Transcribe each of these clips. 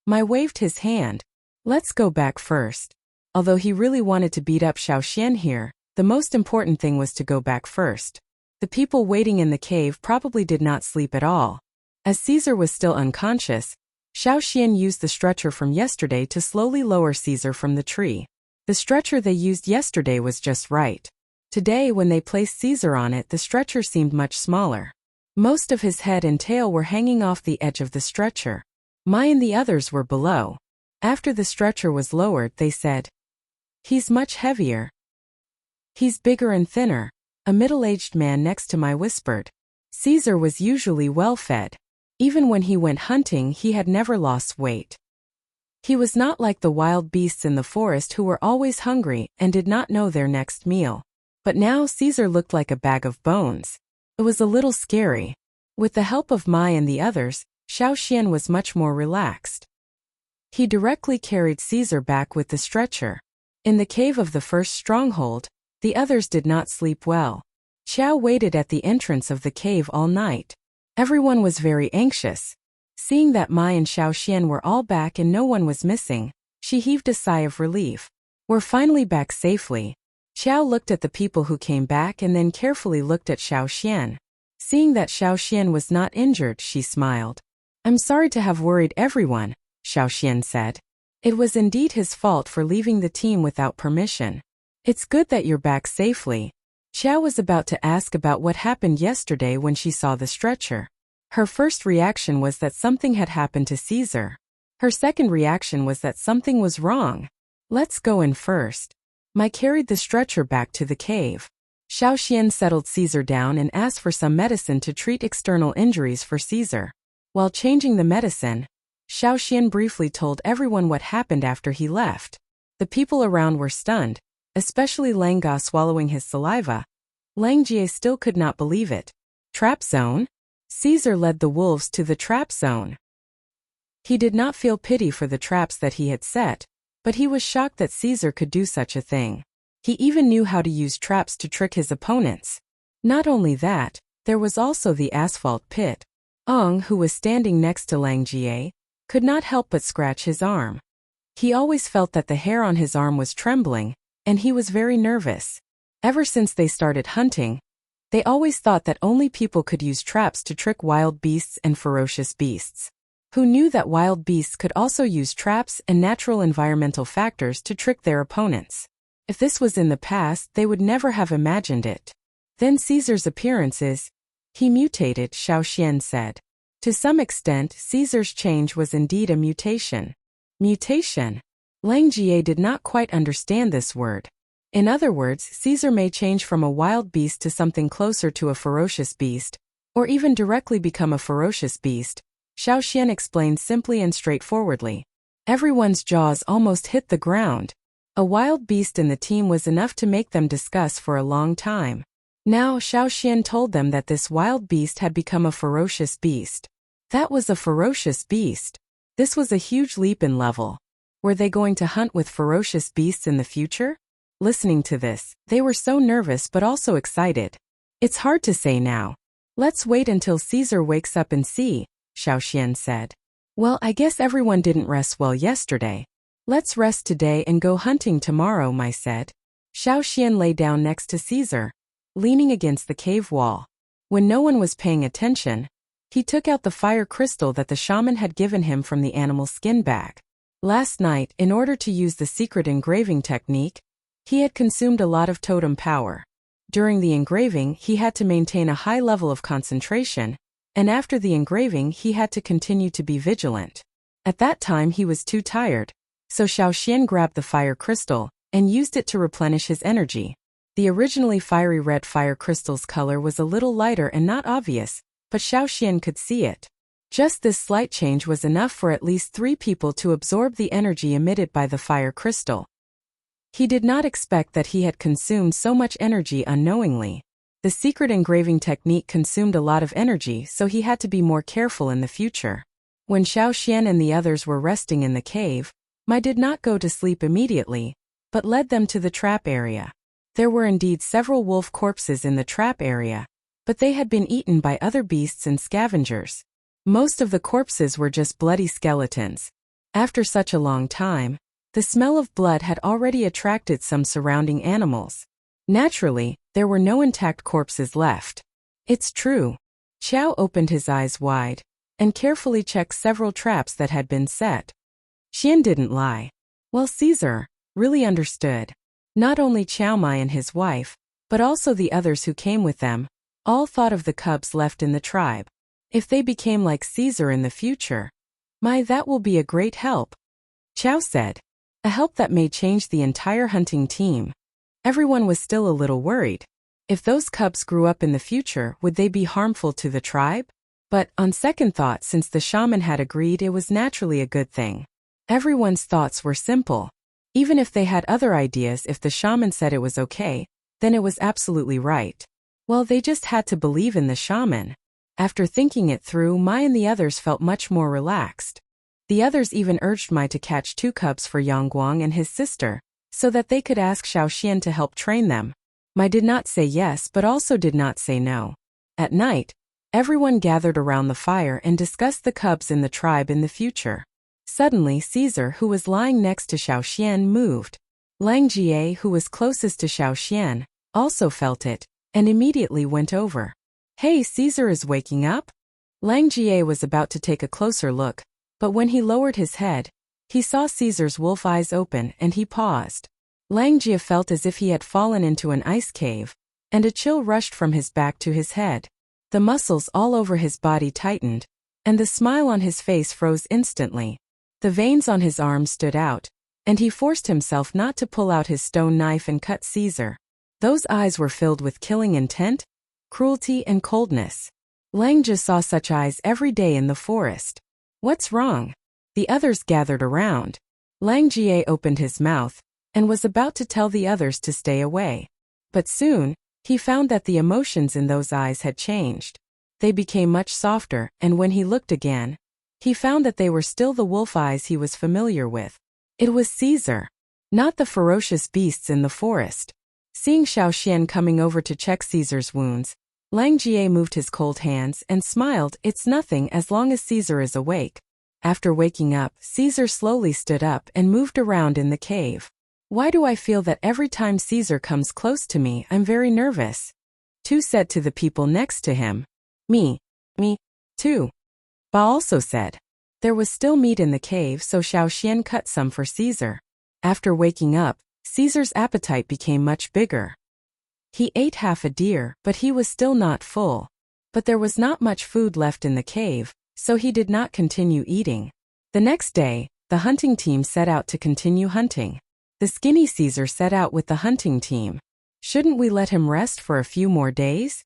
Mai waved his hand. Let's go back first. Although he really wanted to beat up Xiao Xian here, the most important thing was to go back first. The people waiting in the cave probably did not sleep at all. As Caesar was still unconscious, Xiao Xian used the stretcher from yesterday to slowly lower Caesar from the tree. The stretcher they used yesterday was just right. Today, when they placed Caesar on it, the stretcher seemed much smaller. Most of his head and tail were hanging off the edge of the stretcher. Mai and the others were below. After the stretcher was lowered, they said, "He's much heavier. He's bigger and thinner," a middle-aged man next to Mai whispered. Caesar was usually well-fed. Even when he went hunting, he had never lost weight. He was not like the wild beasts in the forest who were always hungry and did not know their next meal. But now Caesar looked like a bag of bones. It was a little scary. With the help of Mai and the others, Xiao Xian was much more relaxed. He directly carried Caesar back with the stretcher. In the cave of the first stronghold, the others did not sleep well. Xiao waited at the entrance of the cave all night. Everyone was very anxious. Seeing that Mai and Xiao Xian were all back and no one was missing, she heaved a sigh of relief. We're finally back safely. Xiao looked at the people who came back and then carefully looked at Xiao Xian. Seeing that Xiao Xian was not injured, she smiled. I'm sorry to have worried everyone, Xiao Xian said. It was indeed his fault for leaving the team without permission. It's good that you're back safely. Xiao was about to ask about what happened yesterday when she saw the stretcher. Her first reaction was that something had happened to Caesar. Her second reaction was that something was wrong. Let's go in first. Mai carried the stretcher back to the cave. Xiao Xian settled Caesar down and asked for some medicine to treat external injuries for Caesar. While changing the medicine, Xiao Xian briefly told everyone what happened after he left. The people around were stunned, especially Lang Ga swallowing his saliva. Lang Jie still could not believe it. Trap zone? Caesar led the wolves to the trap zone. He did not feel pity for the traps that he had set, but he was shocked that Caesar could do such a thing. He even knew how to use traps to trick his opponents. Not only that, there was also the asphalt pit. Ong, who was standing next to Lang Jie, could not help but scratch his arm. He always felt that the hair on his arm was trembling, and he was very nervous. Ever since they started hunting, they always thought that only people could use traps to trick wild beasts and ferocious beasts. Who knew that wild beasts could also use traps and natural environmental factors to trick their opponents? If this was in the past, they would never have imagined it. Then Caesar's appearances. He mutated, Xiao Xian said. To some extent, Caesar's change was indeed a mutation. Mutation? Lang Jie did not quite understand this word. In other words, Caesar may change from a wild beast to something closer to a ferocious beast, or even directly become a ferocious beast, Xiao Xian explained simply and straightforwardly. Everyone's jaws almost hit the ground. A wild beast in the team was enough to make them discuss for a long time. Now Xiao Xian told them that this wild beast had become a ferocious beast. That was a ferocious beast. This was a huge leap in level. Were they going to hunt with ferocious beasts in the future? Listening to this, they were so nervous but also excited. It's hard to say now. Let's wait until Caesar wakes up and see, Xiao Xian said. Well, I guess everyone didn't rest well yesterday. Let's rest today and go hunting tomorrow, Mai said. Xiao Xian lay down next to Caesar, leaning against the cave wall. When no one was paying attention, he took out the fire crystal that the shaman had given him from the animal skin bag. Last night, in order to use the secret engraving technique, he had consumed a lot of totem power. During the engraving, he had to maintain a high level of concentration, and after the engraving he had to continue to be vigilant. At that time he was too tired, so Xiao Xian grabbed the fire crystal and used it to replenish his energy. The originally fiery red fire crystal's color was a little lighter and not obvious, but Xiao Xian could see it. Just this slight change was enough for at least 3 people to absorb the energy emitted by the fire crystal. He did not expect that he had consumed so much energy unknowingly. The secret engraving technique consumed a lot of energy, so he had to be more careful in the future. When Xiao Xian and the others were resting in the cave, Mai did not go to sleep immediately, but led them to the trap area. There were indeed several wolf corpses in the trap area, but they had been eaten by other beasts and scavengers. Most of the corpses were just bloody skeletons. After such a long time, the smell of blood had already attracted some surrounding animals. Naturally, there were no intact corpses left. It's true. Xiao opened his eyes wide and carefully checked several traps that had been set. Xian didn't lie. Well, Caesar really understood. Not only Qiao Mai and his wife, but also the others who came with them, all thought of the cubs left in the tribe. If they became like Caesar in the future, that will be a great help. Qiao said. A help that may change the entire hunting team. Everyone was still a little worried. If those cubs grew up in the future, would they be harmful to the tribe? But, on second thought, since the shaman had agreed, it was naturally a good thing. Everyone's thoughts were simple. Even if they had other ideas, if the shaman said it was okay, then it was absolutely right. Well, they just had to believe in the shaman. After thinking it through, Mai and the others felt much more relaxed. The others even urged Mai to catch 2 cubs for Yangguang and his sister, so that they could ask Xiaoxian to help train them. Mai did not say yes but also did not say no. At night, everyone gathered around the fire and discussed the cubs in the tribe in the future. Suddenly Caesar, who was lying next to Xiaoxian, moved. Lang Jie, who was closest to Xiaoxian, also felt it, and immediately went over. Hey, Caesar is waking up? Lang Jie was about to take a closer look, but when he lowered his head, he saw Caesar's wolf eyes open and he paused. Lang Jie felt as if he had fallen into an ice cave, and a chill rushed from his back to his head. The muscles all over his body tightened, and the smile on his face froze instantly. The veins on his arms stood out, and he forced himself not to pull out his stone knife and cut Caesar. Those eyes were filled with killing intent, cruelty and coldness. Lang Jie saw such eyes every day in the forest. What's wrong? The others gathered around. Lang Jie opened his mouth and was about to tell the others to stay away. But soon, he found that the emotions in those eyes had changed. They became much softer, and when he looked again, he found that they were still the wolf eyes he was familiar with. It was Caesar, not the ferocious beasts in the forest. Seeing Xiaoxian coming over to check Caesar's wounds, Lang Jie moved his cold hands and smiled. It's nothing as long as Caesar is awake. After waking up, Caesar slowly stood up and moved around in the cave. Why do I feel that every time Caesar comes close to me, I'm very nervous? Tu said to the people next to him. Me too. Ba also said. There was still meat in the cave, so Xiaoxian cut some for Caesar. After waking up, Caesar's appetite became much bigger. He ate half a deer, but he was still not full. But there was not much food left in the cave, so he did not continue eating. The next day, the hunting team set out to continue hunting. The skinny Caesar set out with the hunting team. Shouldn't we let him rest for a few more days?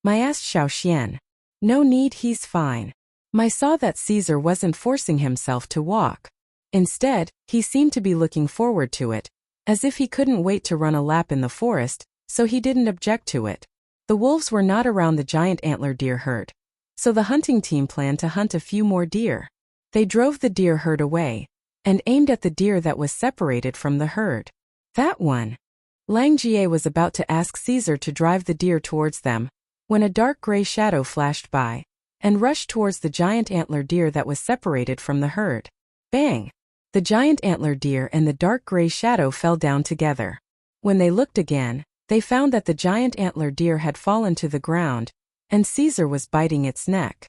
Mai asked Xiaoxian. No need, he's fine. Mai saw that Caesar wasn't forcing himself to walk. Instead, he seemed to be looking forward to it, as if he couldn't wait to run a lap in the forest, so he didn't object to it. The wolves were not around the giant antler deer herd, so the hunting team planned to hunt a few more deer. They drove the deer herd away and aimed at the deer that was separated from the herd. That one. Lang Jie was about to ask Caesar to drive the deer towards them, when a dark gray shadow flashed by and rushed towards the giant antler deer that was separated from the herd. Bang! The giant antler deer and the dark gray shadow fell down together. When they looked again, they found that the giant antler deer had fallen to the ground, and Caesar was biting its neck.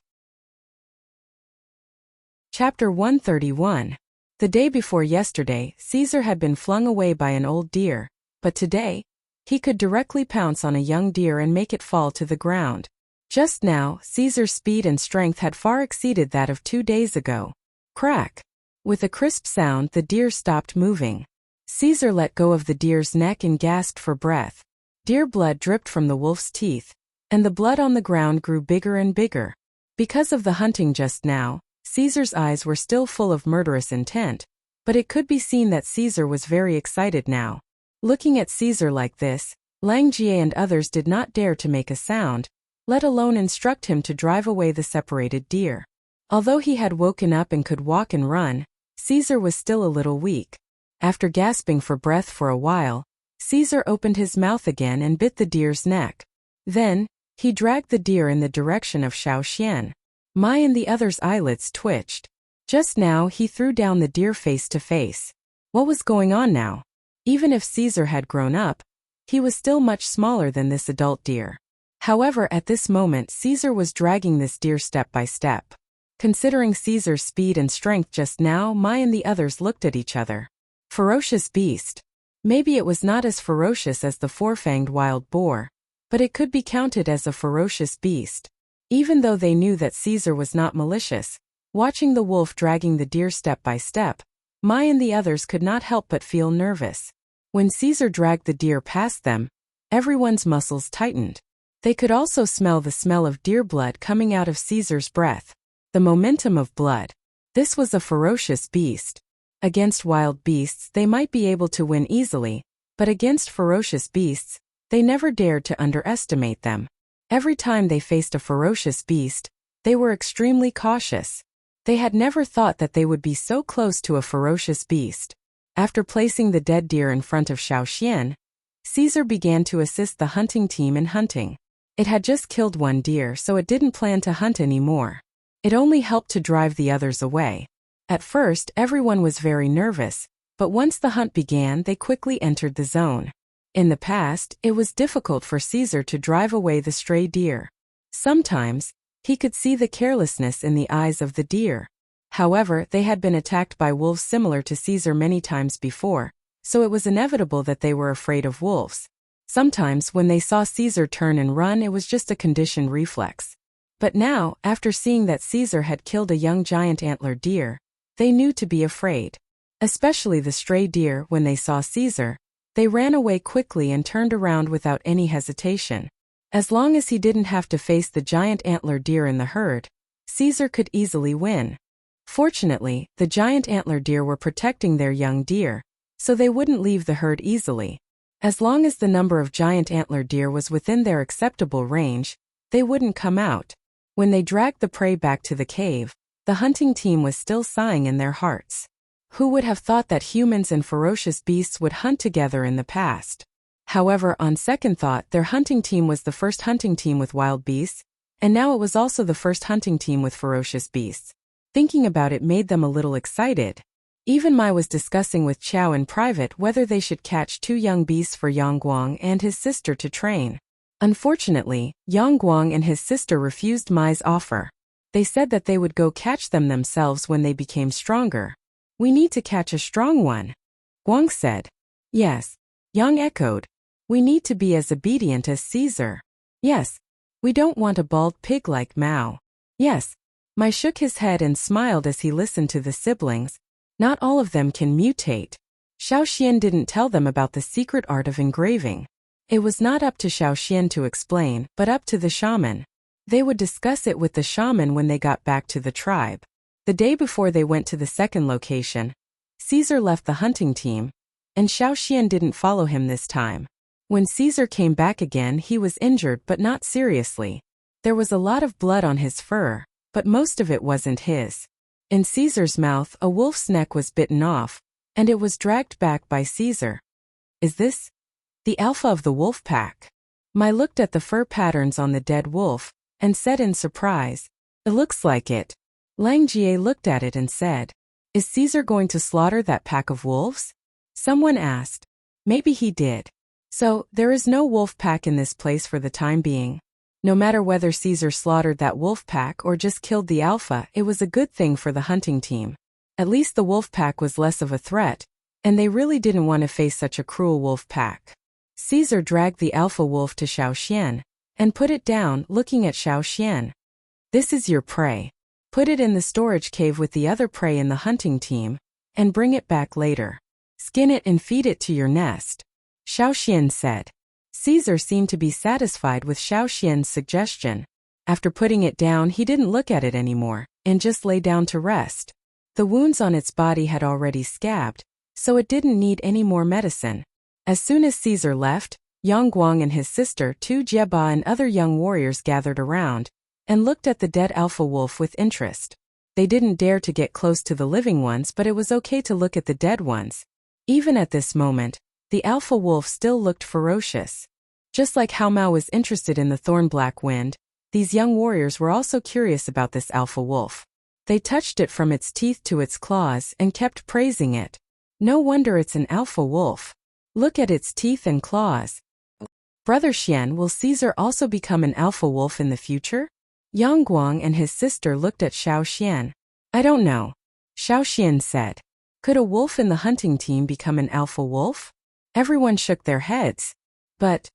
Chapter 131. The day before yesterday, Caesar had been flung away by an old deer, but today, he could directly pounce on a young deer and make it fall to the ground. Just now, Caesar's speed and strength had far exceeded that of 2 days ago. Crack! With a crisp sound, the deer stopped moving. Caesar let go of the deer's neck and gasped for breath. Deer blood dripped from the wolf's teeth, and the blood on the ground grew bigger and bigger. Because of the hunting just now, Caesar's eyes were still full of murderous intent, but it could be seen that Caesar was very excited now. Looking at Caesar like this, Lang Jie and others did not dare to make a sound, let alone instruct him to drive away the separated deer. Although he had woken up and could walk and run, Caesar was still a little weak. After gasping for breath for a while, Caesar opened his mouth again and bit the deer's neck. Then, he dragged the deer in the direction of Xiaoxian. Mai and the others' eyelids twitched. Just now he threw down the deer face to face. What was going on now? Even if Caesar had grown up, he was still much smaller than this adult deer. However, at this moment Caesar was dragging this deer step by step. Considering Caesar's speed and strength just now, Mai and the others looked at each other. Ferocious beast. Maybe it was not as ferocious as the four-fanged wild boar, but it could be counted as a ferocious beast. Even though they knew that Caesar was not malicious, watching the wolf dragging the deer step by step, Mai and the others could not help but feel nervous. When Caesar dragged the deer past them, everyone's muscles tightened. They could also smell the smell of deer blood coming out of Caesar's breath. The momentum of blood. This was a ferocious beast. Against wild beasts they might be able to win easily, but against ferocious beasts, they never dared to underestimate them. Every time they faced a ferocious beast, they were extremely cautious. They had never thought that they would be so close to a ferocious beast. After placing the dead deer in front of Xiaoxian, Caesar began to assist the hunting team in hunting. It had just killed one deer, so it didn't plan to hunt anymore. It only helped to drive the others away. At first, everyone was very nervous, but once the hunt began, they quickly entered the zone. In the past, it was difficult for Caesar to drive away the stray deer. Sometimes, he could see the carelessness in the eyes of the deer. However, they had been attacked by wolves similar to Caesar many times before, so it was inevitable that they were afraid of wolves. Sometimes, when they saw Caesar turn and run, it was just a conditioned reflex. But now, after seeing that Caesar had killed a young giant antlered deer, they knew to be afraid. Especially the stray deer, when they saw Caesar, they ran away quickly and turned around without any hesitation. As long as he didn't have to face the giant antlered deer in the herd, Caesar could easily win. Fortunately, the giant antlered deer were protecting their young deer, so they wouldn't leave the herd easily. As long as the number of giant antlered deer was within their acceptable range, they wouldn't come out. When they dragged the prey back to the cave, the hunting team was still sighing in their hearts. Who would have thought that humans and ferocious beasts would hunt together in the past? However, on second thought, their hunting team was the first hunting team with wild beasts, and now it was also the first hunting team with ferocious beasts. Thinking about it made them a little excited. Even Mai was discussing with Qiao in private whether they should catch 2 young beasts for Yang Guang and his sister to train. Unfortunately, Yang Guang and his sister refused Mai's offer. They said that they would go catch them themselves when they became stronger. We need to catch a strong one, Guang said. Yes, Yang echoed. We need to be as obedient as Caesar. Yes, we don't want a bald pig like Mao. Yes, Mai shook his head and smiled as he listened to the siblings. Not all of them can mutate. Xiaoxian didn't tell them about the secret art of engraving. It was not up to Xiaoxian to explain, but up to the shaman. They would discuss it with the shaman when they got back to the tribe. The day before they went to the second location, Caesar left the hunting team, and Xiaoxian didn't follow him this time. When Caesar came back again, he was injured but not seriously. There was a lot of blood on his fur, but most of it wasn't his. In Caesar's mouth, a wolf's neck was bitten off, and it was dragged back by Caesar. Is this the alpha of the wolf pack? Mai looked at the fur patterns on the dead wolf, and said in surprise, "It looks like it." Lang Jie looked at it and said, "Is Caesar going to slaughter that pack of wolves?" Someone asked. Maybe he did. So, there is no wolf pack in this place for the time being. No matter whether Caesar slaughtered that wolf pack or just killed the alpha, it was a good thing for the hunting team. At least the wolf pack was less of a threat, and they really didn't want to face such a cruel wolf pack. Caesar dragged the alpha wolf to Xiaoxian, and put it down, looking at Xiaoxian. This is your prey. Put it in the storage cave with the other prey in the hunting team, and bring it back later. Skin it and feed it to your nest, Xiaoxian said. Caesar seemed to be satisfied with Xiaoxian's suggestion. After putting it down, he didn't look at it anymore, and just lay down to rest. The wounds on its body had already scabbed, so it didn't need any more medicine. As soon as Caesar left, Yang Guang and his sister, Tu Jieba and other young warriors gathered around, and looked at the dead alpha wolf with interest. They didn't dare to get close to the living ones, but it was okay to look at the dead ones. Even at this moment, the alpha wolf still looked ferocious. Just like how Mao was interested in the thorn black wind, these young warriors were also curious about this alpha wolf. They touched it from its teeth to its claws and kept praising it. No wonder it's an alpha wolf. Look at its teeth and claws. Brother Xian, will Caesar also become an alpha wolf in the future? Yang Guang and his sister looked at Xiao Xian. I don't know. Xiao Xian said. Could a wolf in the hunting team become an alpha wolf? Everyone shook their heads. But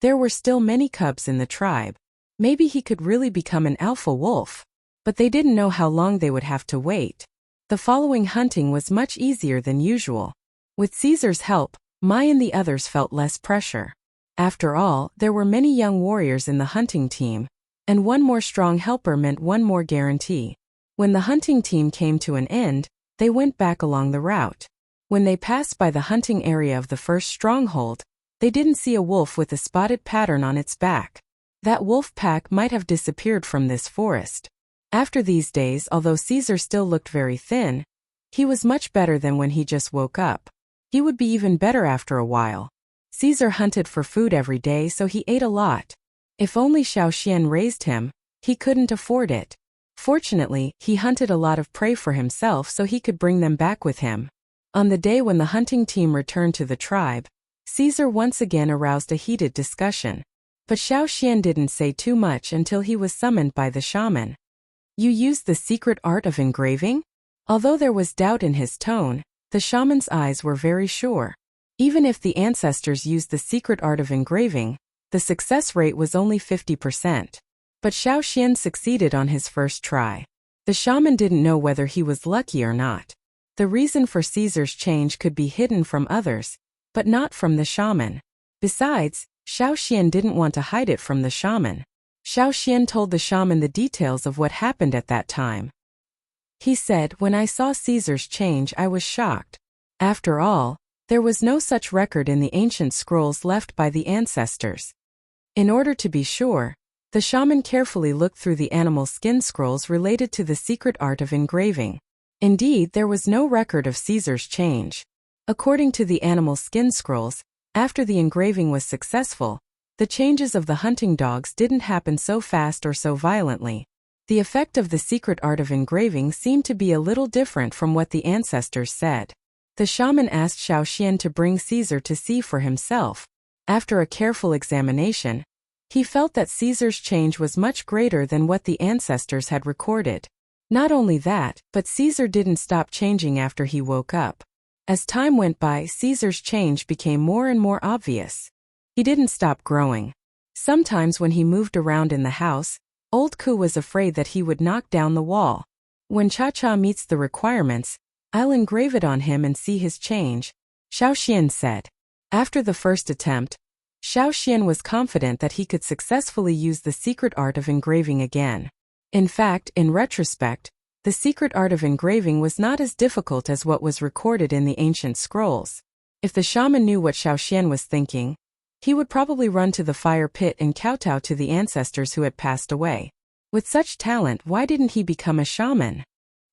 there were still many cubs in the tribe. Maybe he could really become an alpha wolf. But they didn't know how long they would have to wait. The following hunting was much easier than usual. With Caesar's help, Mai and the others felt less pressure. After all, there were many young warriors in the hunting team, and one more strong helper meant one more guarantee. When the hunting team came to an end, they went back along the route. When they passed by the hunting area of the first stronghold, they didn't see a wolf with a spotted pattern on its back. That wolf pack might have disappeared from this forest. After these days, although Caesar still looked very thin, he was much better than when he just woke up. He would be even better after a while. Caesar hunted for food every day, so he ate a lot. If only Xiao Xian raised him, he couldn't afford it. Fortunately, he hunted a lot of prey for himself so he could bring them back with him. On the day when the hunting team returned to the tribe, Caesar once again aroused a heated discussion. But Xiao Xian didn't say too much until he was summoned by the shaman. You used the secret art of engraving? Although there was doubt in his tone, the shaman's eyes were very sure. Even if the ancestors used the secret art of engraving, the success rate was only 50%. But Xiao Xian succeeded on his first try. The shaman didn't know whether he was lucky or not. The reason for Caesar's change could be hidden from others, but not from the shaman. Besides, Xiao Xian didn't want to hide it from the shaman. Xiao Xian told the shaman the details of what happened at that time. He said, when I saw Caesar's change, I was shocked. After all, there was no such record in the ancient scrolls left by the ancestors. In order to be sure, the shaman carefully looked through the animal skin scrolls related to the secret art of engraving. Indeed, there was no record of Caesar's change. According to the animal skin scrolls, after the engraving was successful, the changes of the hunting dogs didn't happen so fast or so violently. The effect of the secret art of engraving seemed to be a little different from what the ancestors said. The shaman asked Xiao Xian to bring Caesar to see for himself. After a careful examination, he felt that Caesar's change was much greater than what the ancestors had recorded. Not only that, but Caesar didn't stop changing after he woke up. As time went by, Caesar's change became more and more obvious. He didn't stop growing. Sometimes when he moved around in the house, Old Ku was afraid that he would knock down the wall. When Cha-Cha meets the requirements, I'll engrave it on him and see his change, Xiao Xian said. After the first attempt, Xiao Xian was confident that he could successfully use the secret art of engraving again. In fact, in retrospect, the secret art of engraving was not as difficult as what was recorded in the ancient scrolls. If the shaman knew what Xiao Xian was thinking, he would probably run to the fire pit and kowtow to the ancestors who had passed away. With such talent, why didn't he become a shaman?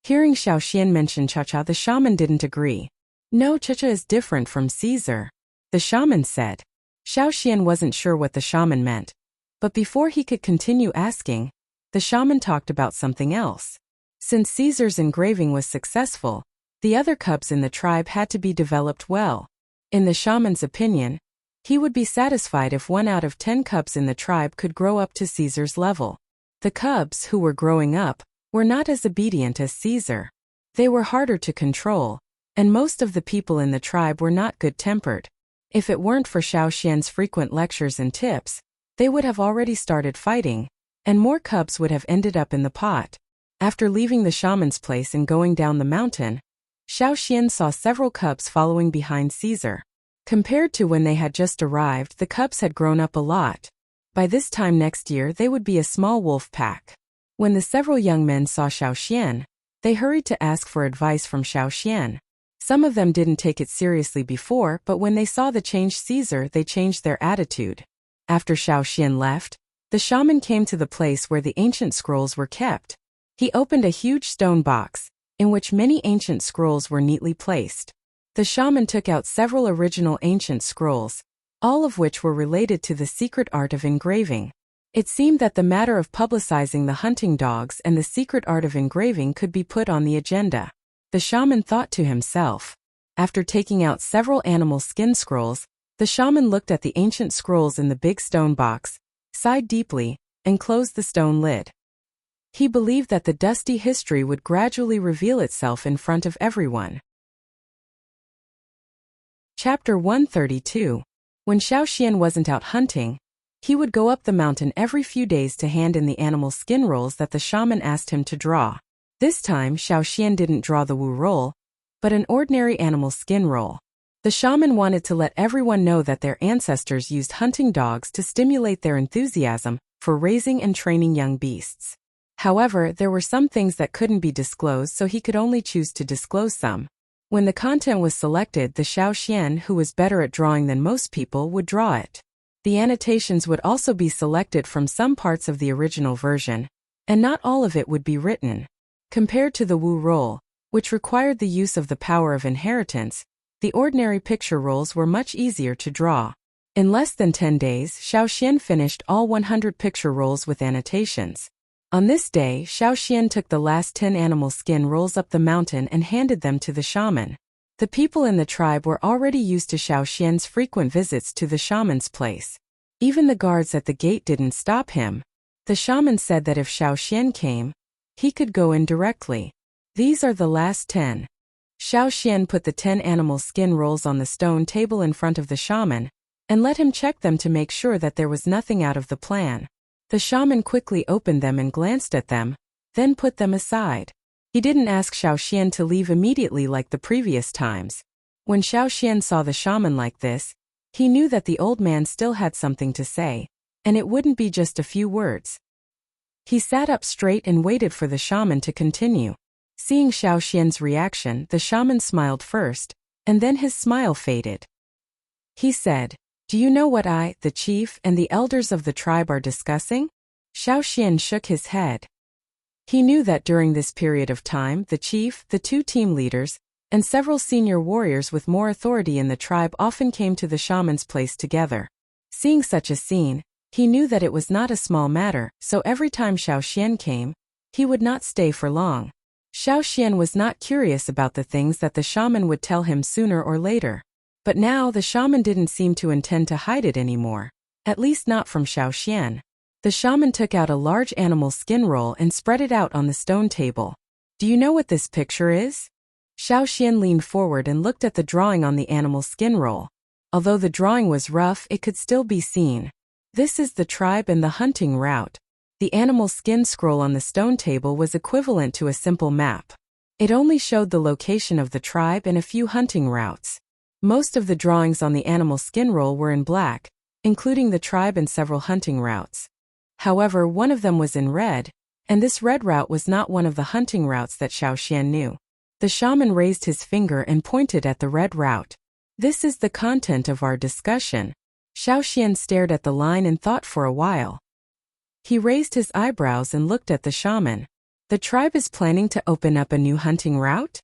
Hearing Xiao Xian mention Cha-Cha, the shaman didn't agree. No, Cha-Cha is different from Caesar, the shaman said. Xiao Xian wasn't sure what the shaman meant. But before he could continue asking, the shaman talked about something else. Since Caesar's engraving was successful, the other cubs in the tribe had to be developed well. In the shaman's opinion, he would be satisfied if 1 out of 10 cubs in the tribe could grow up to Caesar's level. The cubs who were growing up were not as obedient as Caesar. They were harder to control, and most of the people in the tribe were not good-tempered. If it weren't for Xiao Xian's frequent lectures and tips, they would have already started fighting, and more cubs would have ended up in the pot. After leaving the shaman's place and going down the mountain, Xiao Xian saw several cubs following behind Caesar. Compared to when they had just arrived, the cubs had grown up a lot. By this time next year, they would be a small wolf pack. When the several young men saw Xiao Xian, they hurried to ask for advice from Xiao Xian. Some of them didn't take it seriously before, but when they saw the changed Caesar, they changed their attitude. After Xiao Xian left, the shaman came to the place where the ancient scrolls were kept. He opened a huge stone box, in which many ancient scrolls were neatly placed. The shaman took out several original ancient scrolls, all of which were related to the secret art of engraving. It seemed that the matter of publicizing the hunting dogs and the secret art of engraving could be put on the agenda. The shaman thought to himself. After taking out several animal skin scrolls, the shaman looked at the ancient scrolls in the big stone box, sighed deeply, and closed the stone lid. He believed that the dusty history would gradually reveal itself in front of everyone. Chapter 132. When Xiaoxian wasn't out hunting, he would go up the mountain every few days to hand in the animal skin rolls that the shaman asked him to draw. This time Xiaoxian didn't draw the Wu roll, but an ordinary animal skin roll. The shaman wanted to let everyone know that their ancestors used hunting dogs to stimulate their enthusiasm for raising and training young beasts. However, there were some things that couldn't be disclosed, so he could only choose to disclose some. When the content was selected, the Xiaoxian, who was better at drawing than most people, would draw it. The annotations would also be selected from some parts of the original version, and not all of it would be written. Compared to the Wu roll, which required the use of the power of inheritance, the ordinary picture rolls were much easier to draw. In less than 10 days, Xiaoxian finished all 100 picture rolls with annotations. On this day, Xiaoxian took the last 10 animal skin rolls up the mountain and handed them to the shaman. The people in the tribe were already used to Xiaoxian's frequent visits to the shaman's place. Even the guards at the gate didn't stop him. The shaman said that if Xiaoxian came, he could go in directly. These are the last 10. Xiaoxian put the 10 animal skin rolls on the stone table in front of the shaman, and let him check them to make sure that there was nothing out of the plan. The shaman quickly opened them and glanced at them, then put them aside. He didn't ask Xiaoxian to leave immediately like the previous times. When Xiaoxian saw the shaman like this, he knew that the old man still had something to say, and it wouldn't be just a few words. He sat up straight and waited for the shaman to continue. Seeing Xiaoxian's reaction, the shaman smiled first, and then his smile faded. He said, "Do you know what I, the chief, and the elders of the tribe are discussing?" Xiaoxian shook his head. He knew that during this period of time, the chief, the 2 team leaders, and several senior warriors with more authority in the tribe often came to the shaman's place together. Seeing such a scene, he knew that it was not a small matter, so every time Xiaoxian came, he would not stay for long. Xiaoxian was not curious about the things that the shaman would tell him sooner or later. But now the shaman didn't seem to intend to hide it anymore, at least not from Xiaoxian. The shaman took out a large animal skin roll and spread it out on the stone table. "Do you know what this picture is?" Xiaoxian leaned forward and looked at the drawing on the animal skin roll. Although the drawing was rough, it could still be seen. This is the tribe and the hunting route. The animal skin scroll on the stone table was equivalent to a simple map. It only showed the location of the tribe and a few hunting routes. Most of the drawings on the animal skin roll were in black, including the tribe and several hunting routes. However, one of them was in red, and this red route was not one of the hunting routes that Xiaoxian knew. The shaman raised his finger and pointed at the red route. "This is the content of our discussion." Xiaoxian stared at the line and thought for a while. He raised his eyebrows and looked at the shaman. "The tribe is planning to open up a new hunting route?"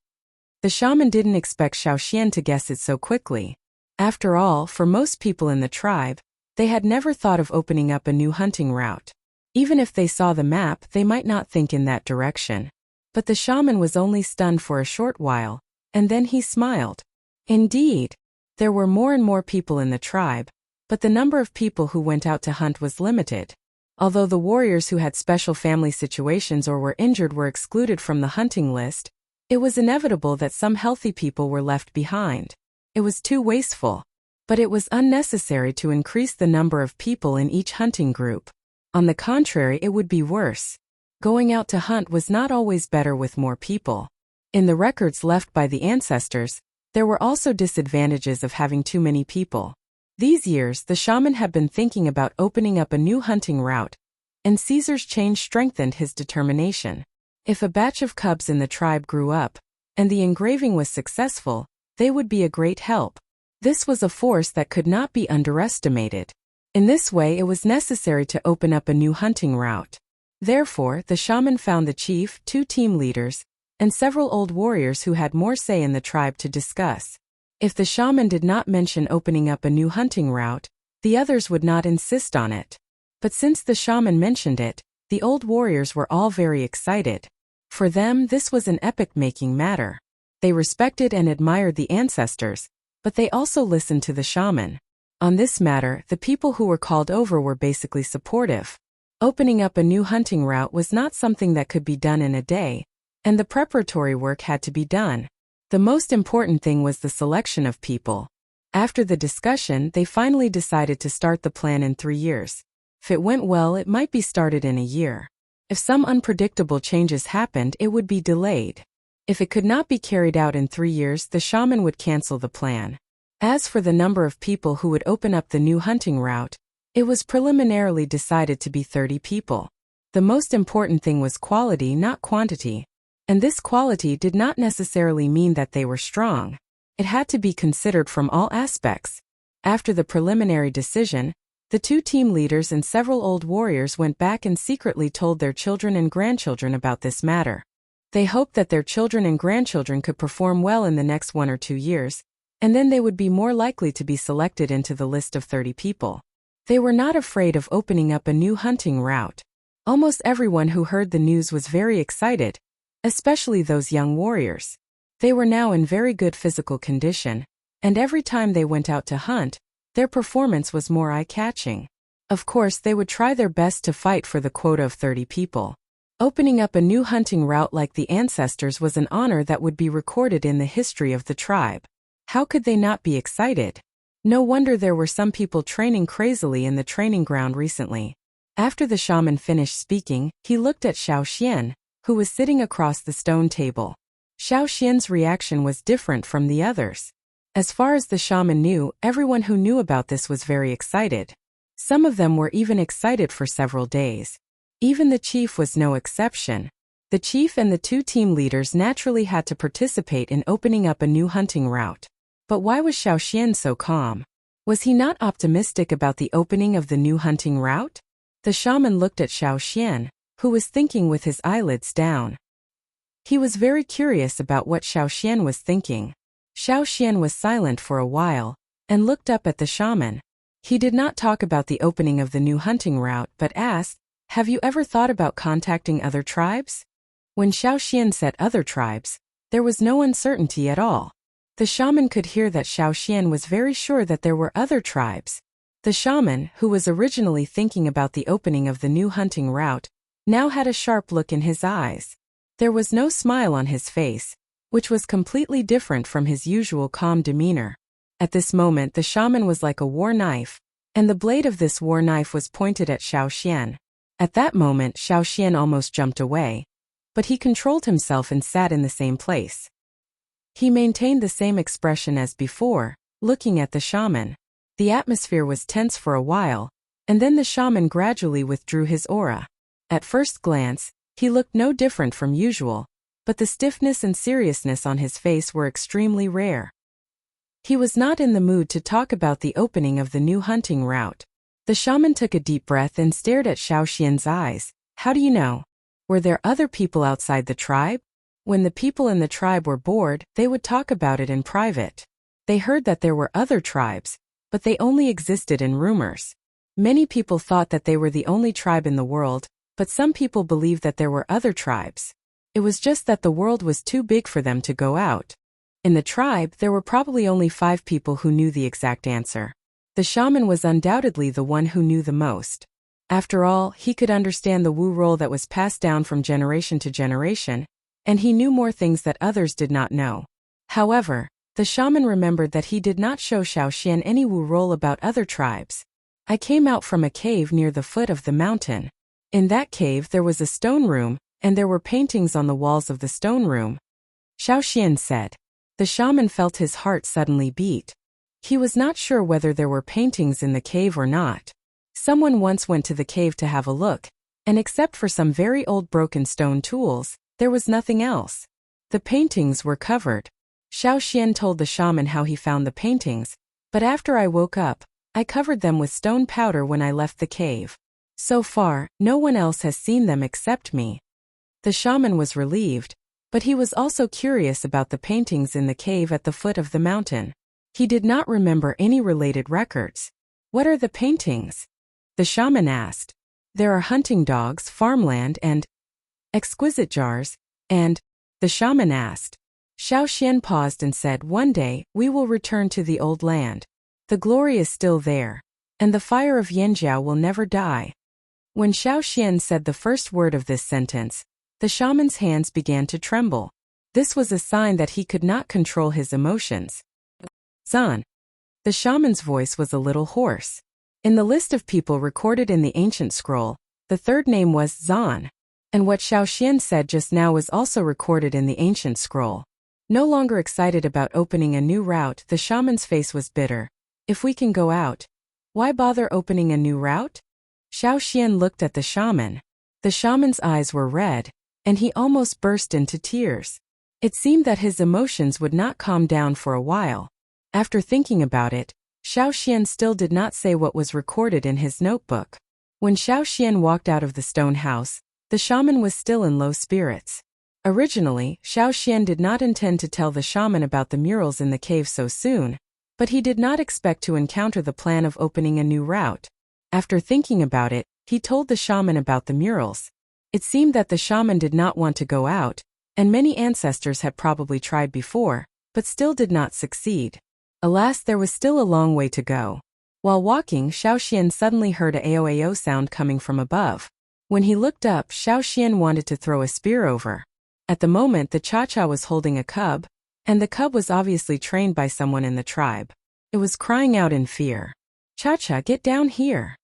The shaman didn't expect Xiaoxian to guess it so quickly. After all, for most people in the tribe, they had never thought of opening up a new hunting route. Even if they saw the map, they might not think in that direction. But the shaman was only stunned for a short while, and then he smiled. Indeed, there were more and more people in the tribe, but the number of people who went out to hunt was limited. Although the warriors who had special family situations or were injured were excluded from the hunting list, it was inevitable that some healthy people were left behind. It was too wasteful. But it was unnecessary to increase the number of people in each hunting group. On the contrary, it would be worse. Going out to hunt was not always better with more people. In the records left by the ancestors, there were also disadvantages of having too many people. These years, the shaman had been thinking about opening up a new hunting route, and Caesar's change strengthened his determination. If a batch of cubs in the tribe grew up, and the engraving was successful, they would be a great help. This was a force that could not be underestimated. In this way, it was necessary to open up a new hunting route. Therefore, the shaman found the chief, 2 team leaders, and several old warriors who had more say in the tribe to discuss. If the shaman did not mention opening up a new hunting route, the others would not insist on it. But since the shaman mentioned it, the old warriors were all very excited. For them, this was an epoch-making matter. They respected and admired the ancestors, but they also listened to the shaman. On this matter, the people who were called over were basically supportive. Opening up a new hunting route was not something that could be done in a day, and the preparatory work had to be done. The most important thing was the selection of people. After the discussion, they finally decided to start the plan in 3 years. If it went well, it might be started in a year. If some unpredictable changes happened, it would be delayed. If it could not be carried out in 3 years, the shaman would cancel the plan. As for the number of people who would open up the new hunting route, it was preliminarily decided to be 30 people. The most important thing was quality, not quantity. And this quality did not necessarily mean that they were strong. It had to be considered from all aspects. After the preliminary decision, the 2 team leaders and several old warriors went back and secretly told their children and grandchildren about this matter. They hoped that their children and grandchildren could perform well in the next 1 or 2 years, and then they would be more likely to be selected into the list of 30 people. They were not afraid of opening up a new hunting route. Almost everyone who heard the news was very excited, especially those young warriors. They were now in very good physical condition, and every time they went out to hunt, their performance was more eye-catching. Of course, they would try their best to fight for the quota of 30 people. Opening up a new hunting route like the ancestors was an honor that would be recorded in the history of the tribe. How could they not be excited? No wonder there were some people training crazily in the training ground recently. After the shaman finished speaking, he looked at Xiaoxian, who was sitting across the stone table. Xiaoxian's reaction was different from the others. As far as the shaman knew, everyone who knew about this was very excited. Some of them were even excited for several days. Even the chief was no exception. The chief and the 2 team leaders naturally had to participate in opening up a new hunting route. But why was Xiaoxian so calm? Was he not optimistic about the opening of the new hunting route? The shaman looked at Xiaoxian, who was thinking with his eyelids down. He was very curious about what Xiaoxian was thinking. Xiaoxian was silent for a while, and looked up at the shaman. He did not talk about the opening of the new hunting route but asked, "Have you ever thought about contacting other tribes?" When Xiaoxian said other tribes, there was no uncertainty at all. The shaman could hear that Xiaoxian was very sure that there were other tribes. The shaman, who was originally thinking about the opening of the new hunting route, now had a sharp look in his eyes. There was no smile on his face, which was completely different from his usual calm demeanor. At this moment the shaman was like a war knife, and the blade of this war knife was pointed at Xiaoxian. At that moment Xiaoxian almost jumped away, but he controlled himself and sat in the same place. He maintained the same expression as before, looking at the shaman. The atmosphere was tense for a while, and then the shaman gradually withdrew his aura. At first glance, he looked no different from usual, but the stiffness and seriousness on his face were extremely rare. He was not in the mood to talk about the opening of the new hunting route. The shaman took a deep breath and stared at Xiaoxian's eyes. "How do you know? Were there other people outside the tribe?" When the people in the tribe were bored, they would talk about it in private. They heard that there were other tribes, but they only existed in rumors. Many people thought that they were the only tribe in the world, but some people believed that there were other tribes. It was just that the world was too big for them to go out. In the tribe, there were probably only 5 people who knew the exact answer. The shaman was undoubtedly the one who knew the most. After all, he could understand the Wu role that was passed down from generation to generation, and he knew more things that others did not know. However, the shaman remembered that he did not show Xiaoxian any Wu role about other tribes. "I came out from a cave near the foot of the mountain. In that cave there was a stone room, and there were paintings on the walls of the stone room," Xiaoxian said. The shaman felt his heart suddenly beat. He was not sure whether there were paintings in the cave or not. Someone once went to the cave to have a look, and except for some very old broken stone tools, there was nothing else. The paintings were covered. Xiaoxian told the shaman how he found the paintings, "But after I woke up, I covered them with stone powder when I left the cave. So far, no one else has seen them except me." The shaman was relieved, but he was also curious about the paintings in the cave at the foot of the mountain. He did not remember any related records. "What are the paintings?" the shaman asked. There are hunting dogs, farmland, and exquisite jars, and the shaman asked. Xiaoxian paused and said, "One day, we will return to the old land. The glory is still there, and the fire of Yanjiao will never die." When Xiaoxian said the first word of this sentence, the shaman's hands began to tremble. This was a sign that he could not control his emotions. Zan. The shaman's voice was a little hoarse. In the list of people recorded in the ancient scroll, the third name was Zan, and what Xiaoxian said just now was also recorded in the ancient scroll. No longer excited about opening a new route, the shaman's face was bitter. If we can go out, why bother opening a new route? Xiaoxian looked at the shaman. The shaman's eyes were red, and he almost burst into tears. It seemed that his emotions would not calm down for a while. After thinking about it, Xiaoxian still did not say what was recorded in his notebook. When Xiaoxian walked out of the stone house, the shaman was still in low spirits. Originally, Xiaoxian did not intend to tell the shaman about the murals in the cave so soon, but he did not expect to encounter the plan of opening a new route. After thinking about it, he told the shaman about the murals. It seemed that the shaman did not want to go out, and many ancestors had probably tried before, but still did not succeed. Alas, there was still a long way to go. While walking, Xiaoxian suddenly heard a aoao sound coming from above. When he looked up, Xiaoxian wanted to throw a spear over. At the moment, the cha-cha was holding a cub, and the cub was obviously trained by someone in the tribe. It was crying out in fear. "Cha-cha, get down here."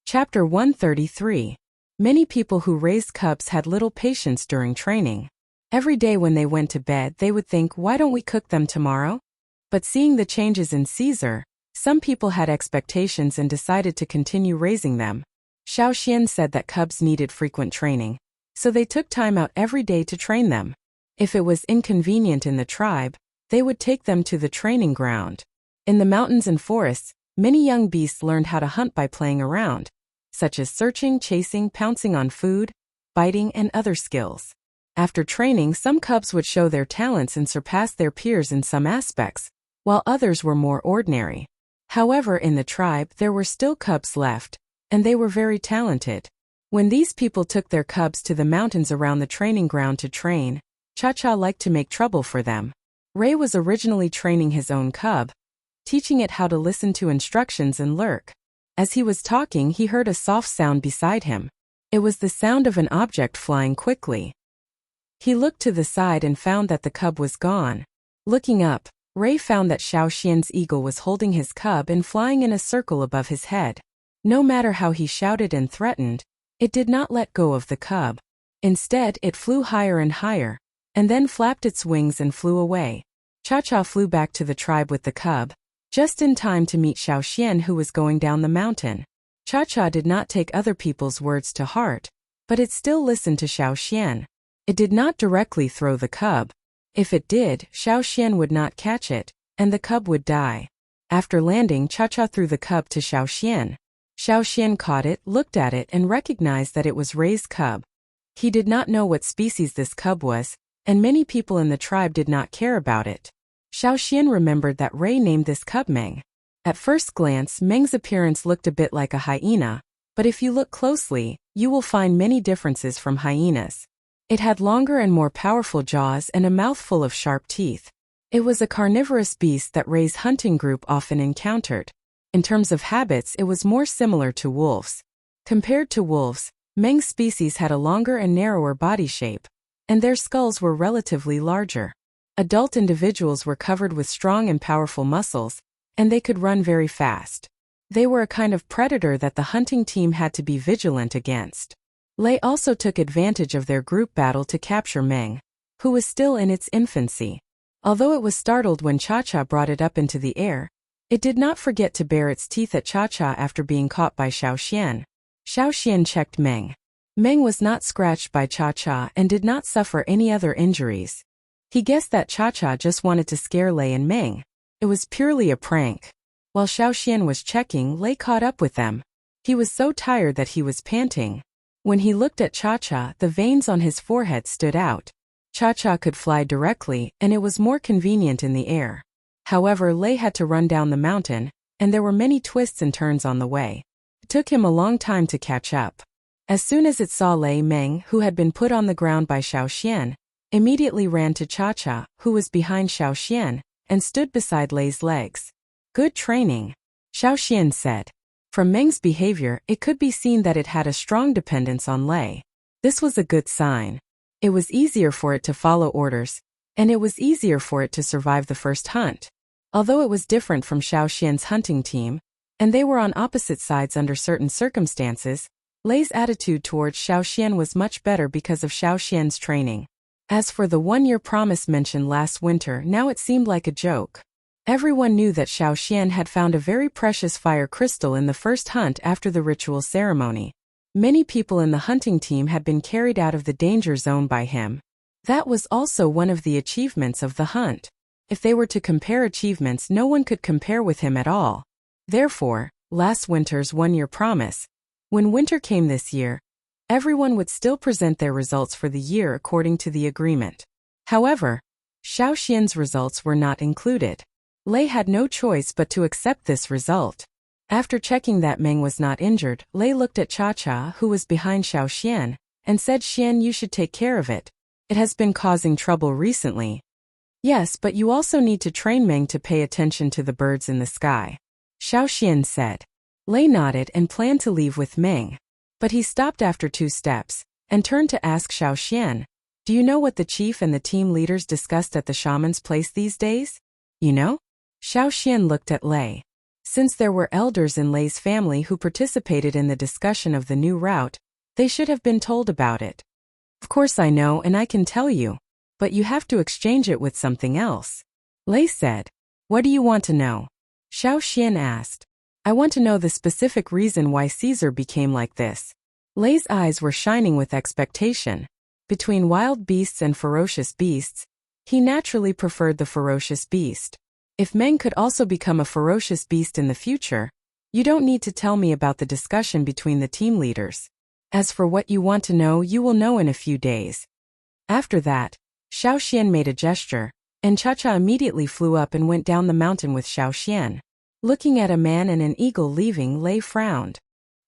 Chapter 133. Many people who raised cubs had little patience during training. Every day when they went to bed, they would think, "Why don't we cook them tomorrow?" But seeing the changes in Caesar, some people had expectations and decided to continue raising them. Xiaoxian said that cubs needed frequent training, so they took time out every day to train them. If it was inconvenient in the tribe, they would take them to the training ground. In the mountains and forests, many young beasts learned how to hunt by playing around, such as searching, chasing, pouncing on food, biting, and other skills. After training, some cubs would show their talents and surpass their peers in some aspects, while others were more ordinary. However, in the tribe, there were still cubs left, and they were very talented. When these people took their cubs to the mountains around the training ground to train, Cha-Cha liked to make trouble for them. Ray was originally training his own cub, teaching it how to listen to instructions and lurk. As he was talking, he heard a soft sound beside him. It was the sound of an object flying quickly. He looked to the side and found that the cub was gone. Looking up, Ray found that Xiaoxian's eagle was holding his cub and flying in a circle above his head. No matter how he shouted and threatened, it did not let go of the cub. Instead, it flew higher and higher, and then flapped its wings and flew away. Cha-Cha flew back to the tribe with the cub, just in time to meet Xiaoxian, who was going down the mountain. Cha-Cha did not take other people's words to heart, but it still listened to Xiaoxian. It did not directly throw the cub. If it did, Xiaoxian would not catch it, and the cub would die. After landing, Cha-Cha threw the cub to Xiaoxian. Xiaoxian caught it, looked at it, and recognized that it was Ray's cub. He did not know what species this cub was, and many people in the tribe did not care about it. Xiaoxian remembered that Ray named this cub Meng. At first glance, Meng's appearance looked a bit like a hyena, but if you look closely, you will find many differences from hyenas. It had longer and more powerful jaws and a mouthful of sharp teeth. It was a carnivorous beast that Ray's hunting group often encountered. In terms of habits, it was more similar to wolves. Compared to wolves, Meng's species had a longer and narrower body shape, and their skulls were relatively larger. Adult individuals were covered with strong and powerful muscles, and they could run very fast. They were a kind of predator that the hunting team had to be vigilant against. Lei also took advantage of their group battle to capture Meng, who was still in its infancy. Although it was startled when Cha-Cha brought it up into the air, it did not forget to bare its teeth at Cha-Cha after being caught by Xiaoxian. Xiaoxian checked Meng. Meng was not scratched by Cha-Cha and did not suffer any other injuries. He guessed that Cha-Cha just wanted to scare Lei and Meng. It was purely a prank. While Xiaoxian was checking, Lei caught up with them. He was so tired that he was panting. When he looked at Cha-Cha, the veins on his forehead stood out. Cha-Cha could fly directly, and it was more convenient in the air. However, Lei had to run down the mountain, and there were many twists and turns on the way. took him a long time to catch up. As soon as it saw Lei Meng, who had been put on the ground by Xiaoxian, immediately ran to Cha-Cha, who was behind Xiaoxian, and stood beside Lei's legs. Good training, Xiaoxian said. From Meng's behavior, it could be seen that it had a strong dependence on Lei. This was a good sign. It was easier for it to follow orders, and it was easier for it to survive the first hunt. Although it was different from Xiaoxian's hunting team, and they were on opposite sides under certain circumstances, Lei's attitude towards Xiaoxian was much better because of Xiaoxian's training. As for the one-year promise mentioned last winter, now it seemed like a joke. Everyone knew that Xiaoxian had found a very precious fire crystal in the first hunt after the ritual ceremony. Many people in the hunting team had been carried out of the danger zone by him. That was also one of the achievements of the hunt. If they were to compare achievements, no one could compare with him at all. Therefore, last winter's one-year promise, when winter came this year, everyone would still present their results for the year according to the agreement. However, Xiaoxian's results were not included. Lei had no choice but to accept this result. After checking that Meng was not injured, Lei looked at Cha-Cha, who was behind Xiaoxian, and said, "Xian, you should take care of it. It has been causing trouble recently." "Yes, but you also need to train Meng to pay attention to the birds in the sky," Xiaoxian said. Lei nodded and planned to leave with Meng. But he stopped after 2 steps, and turned to ask Xiaoxian, "Do you know what the chief and the team leaders discussed at the shaman's place these days?" "You know?" Xiaoxian looked at Lei. Since there were elders in Lei's family who participated in the discussion of the new route, they should have been told about it. "Of course I know and I can tell you, but you have to exchange it with something else," Lei said. "What do you want to know?" Xiaoxian asked. "I want to know the specific reason why Caesar became like this." Lei's eyes were shining with expectation. Between wild beasts and ferocious beasts, he naturally preferred the ferocious beast. If Meng could also become a ferocious beast in the future, you don't need to tell me about the discussion between the team leaders. As for what you want to know, you will know in a few days. After that, Xiaoxian made a gesture, and Cha-Cha immediately flew up and went down the mountain with Xiaoxian. Looking at a man and an eagle leaving, Lei frowned.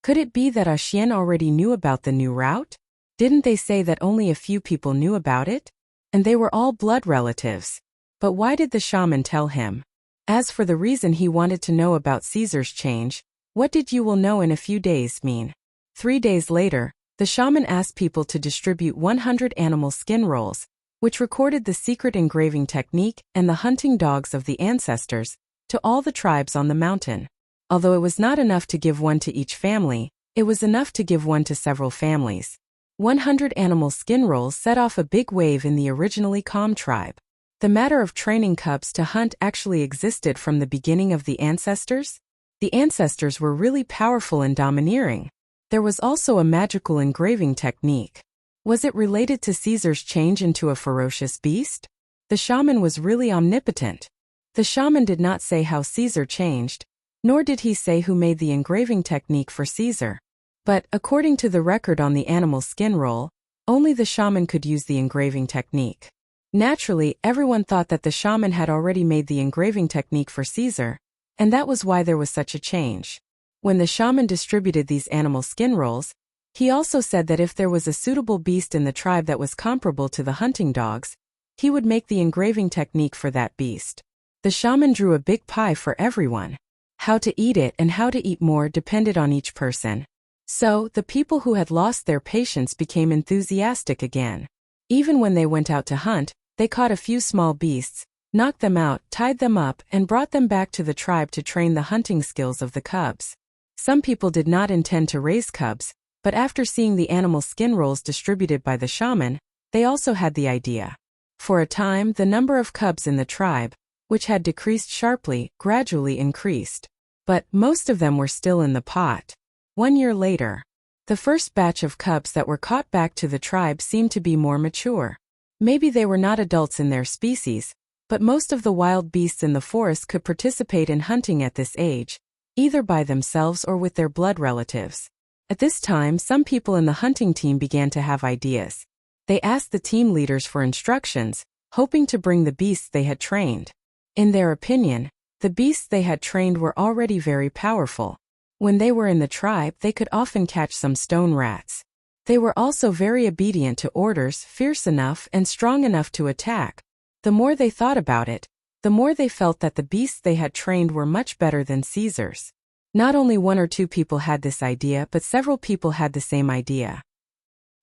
Could it be that Xian already knew about the new route? Didn't they say that only a few people knew about it? And they were all blood relatives. But why did the shaman tell him? As for the reason he wanted to know about Caesar's change, what did "you will know in a few days" mean? 3 days later, the shaman asked people to distribute 100 animal skin rolls, which recorded the secret engraving technique and the hunting dogs of the ancestors, to all the tribes on the mountain. Although it was not enough to give one to each family, it was enough to give one to several families. 100 animal skin rolls set off a big wave in the originally calm tribe. The matter of training cubs to hunt actually existed from the beginning of the ancestors. The ancestors were really powerful and domineering. There was also a magical engraving technique. Was it related to Caesar's change into a ferocious beast? The shaman was really omnipotent. The shaman did not say how Caesar changed, nor did he say who made the engraving technique for Caesar. But, according to the record on the animal skin roll, only the shaman could use the engraving technique. Naturally, everyone thought that the shaman had already made the engraving technique for Caesar, and that was why there was such a change. When the shaman distributed these animal skin rolls, he also said that if there was a suitable beast in the tribe that was comparable to the hunting dogs, he would make the engraving technique for that beast. The shaman drew a big pie for everyone. How to eat it and how to eat more depended on each person. So, the people who had lost their patience became enthusiastic again. Even when they went out to hunt, they caught a few small beasts, knocked them out, tied them up, and brought them back to the tribe to train the hunting skills of the cubs. Some people did not intend to raise cubs, but after seeing the animal skin rolls distributed by the shaman, they also had the idea. For a time, the number of cubs in the tribe, which had decreased sharply, gradually increased. But most of them were still in the pot. 1 year later, the first batch of cubs that were caught back to the tribe seemed to be more mature. Maybe they were not adults in their species, but most of the wild beasts in the forest could participate in hunting at this age, either by themselves or with their blood relatives. At this time, some people in the hunting team began to have ideas. They asked the team leaders for instructions, hoping to bring the beasts they had trained. In their opinion, the beasts they had trained were already very powerful. When they were in the tribe, they could often catch some stone rats. They were also very obedient to orders, fierce enough and strong enough to attack. The more they thought about it, the more they felt that the beasts they had trained were much better than Caesar's. Not only one or two people had this idea, but several people had the same idea.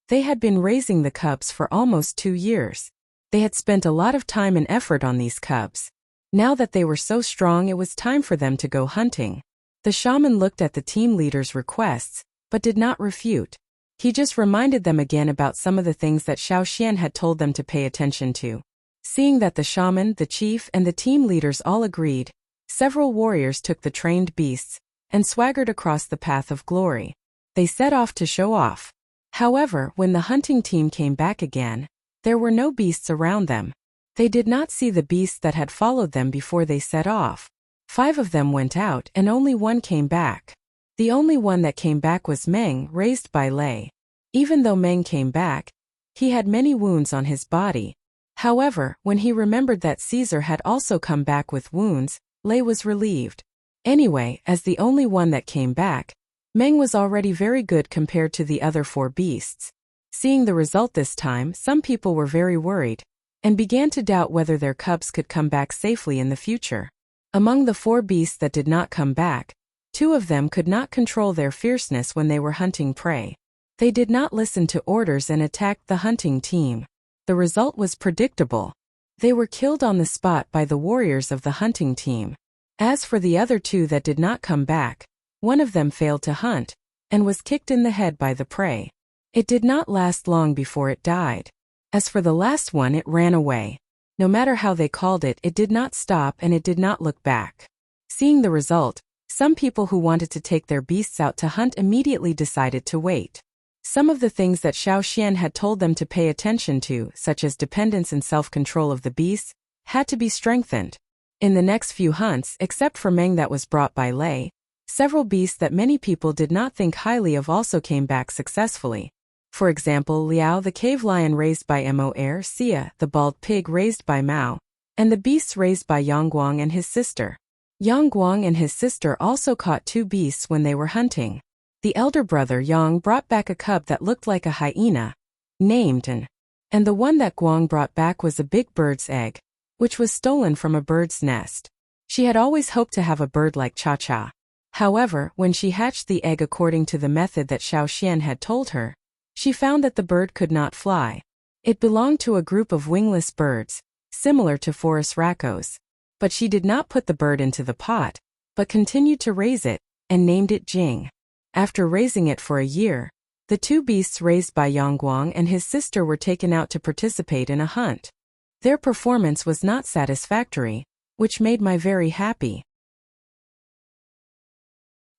They had been raising the cubs for almost 2 years. They had spent a lot of time and effort on these cubs. Now that they were so strong, it was time for them to go hunting. The shaman looked at the team leader's requests, but did not refute. He just reminded them again about some of the things that Xiaoxian had told them to pay attention to. Seeing that the shaman, the chief, and the team leaders all agreed, several warriors took the trained beasts and swaggered across the path of glory. They set off to show off. However, when the hunting team came back again, there were no beasts around them. They did not see the beasts that had followed them before they set off. 5 of them went out and only 1 came back. The only one that came back was Meng, raised by Lei. Even though Meng came back, he had many wounds on his body. However, when he remembered that Caesar had also come back with wounds, Lei was relieved. Anyway, as the only one that came back, Meng was already very good compared to the other 4 beasts. Seeing the result this time, some people were very worried and began to doubt whether their cubs could come back safely in the future. Among the 4 beasts that did not come back, 2 of them could not control their fierceness when they were hunting prey. They did not listen to orders and attacked the hunting team. The result was predictable. They were killed on the spot by the warriors of the hunting team. As for the other 2 that did not come back, one of them failed to hunt and was kicked in the head by the prey. It did not last long before it died. As for the last one, it ran away. No matter how they called it, it did not stop and it did not look back. Seeing the result, some people who wanted to take their beasts out to hunt immediately decided to wait. Some of the things that Xiaoxian had told them to pay attention to, such as dependence and self-control of the beasts, had to be strengthened. In the next few hunts, except for Meng that was brought by Lei, several beasts that many people did not think highly of also came back successfully. For example, Liao the cave lion raised by Mo Er, Xia the bald pig raised by Mao, and the beasts raised by Yangguang and his sister. Yangguang and his sister also caught 2 beasts when they were hunting. The elder brother Yang brought back a cub that looked like a hyena, named An, and the one that Guang brought back was a big bird's egg, which was stolen from a bird's nest. She had always hoped to have a bird like Cha-Cha. However, when she hatched the egg according to the method that Xiaoxian had told her, she found that the bird could not fly. It belonged to a group of wingless birds, similar to forest raccoons. But she did not put the bird into the pot, but continued to raise it, and named it Jing. After raising it for a year, the 2 beasts raised by Yangguang and his sister were taken out to participate in a hunt. Their performance was not satisfactory, which made me very happy.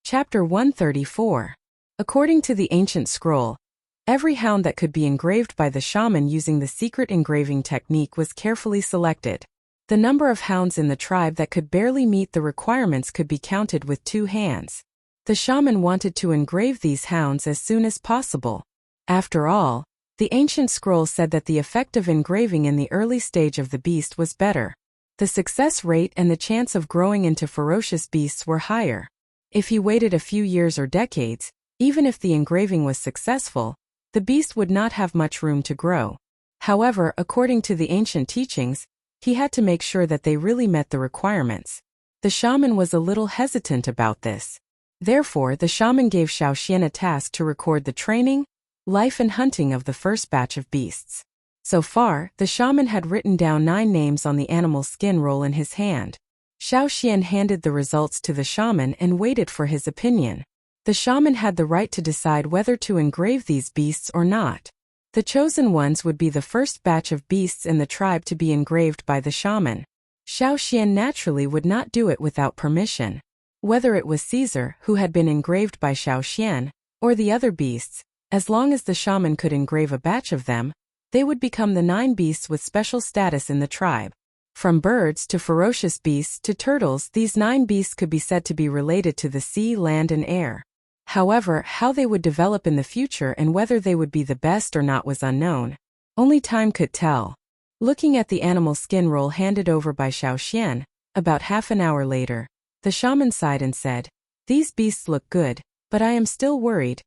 Chapter 134. According to the ancient scroll, every hound that could be engraved by the shaman using the secret engraving technique was carefully selected. The number of hounds in the tribe that could barely meet the requirements could be counted with 2 hands. The shaman wanted to engrave these hounds as soon as possible. After all, the ancient scroll said that the effect of engraving in the early stage of the beast was better. The success rate and the chance of growing into ferocious beasts were higher. If he waited a few years or decades, even if the engraving was successful, the beast would not have much room to grow. However, according to the ancient teachings, he had to make sure that they really met the requirements. The shaman was a little hesitant about this. Therefore, the shaman gave Xiaoxian a task to record the training, life and hunting of the first batch of beasts. So far, the shaman had written down 9 names on the animal skin roll in his hand. Xiaoxian handed the results to the shaman and waited for his opinion. The shaman had the right to decide whether to engrave these beasts or not. The chosen ones would be the first batch of beasts in the tribe to be engraved by the shaman. Xiaoxian naturally would not do it without permission. Whether it was Caesar, who had been engraved by Xiaoxian, or the other beasts, as long as the shaman could engrave a batch of them, they would become the 9 beasts with special status in the tribe. From birds to ferocious beasts to turtles, these 9 beasts could be said to be related to the sea, land, and air. However, how they would develop in the future and whether they would be the best or not was unknown. Only time could tell. Looking at the animal skin roll handed over by Xiaoxian, about half an hour later, the shaman sighed and said, These beasts look good, but I am still worried.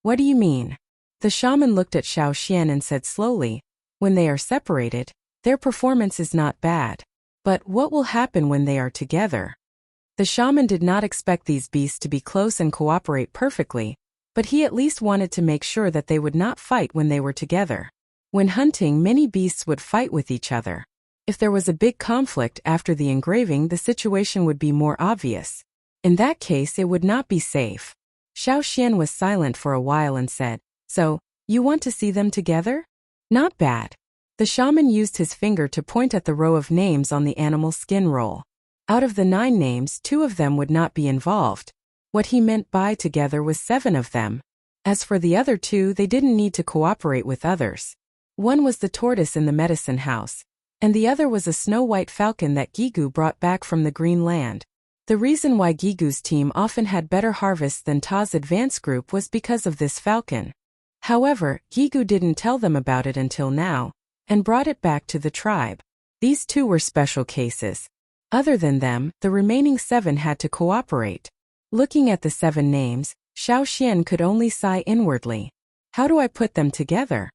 What do you mean? The shaman looked at Xiao Xian and said slowly, when they are separated, their performance is not bad. But what will happen when they are together? The shaman did not expect these beasts to be close and cooperate perfectly, but he at least wanted to make sure that they would not fight when they were together. When hunting, many beasts would fight with each other. If there was a big conflict after the engraving, the situation would be more obvious. In that case, it would not be safe. Xiao Xian was silent for a while and said, "So, you want to see them together? Not bad." The shaman used his finger to point at the row of names on the animal skin roll. Out of the 9 names, 2 of them would not be involved. What he meant by together was 7 of them. As for the other 2, they didn't need to cooperate with others. One was the tortoise in the medicine house, and the other was a snow-white falcon that Gigu brought back from the Green Land. The reason why Gigu's team often had better harvests than Ta's advance group was because of this falcon. However, Gigu didn't tell them about it until now, and brought it back to the tribe. These 2 were special cases. Other than them, the remaining 7 had to cooperate. Looking at the 7 names, Xiao Xian could only sigh inwardly. How do I put them together?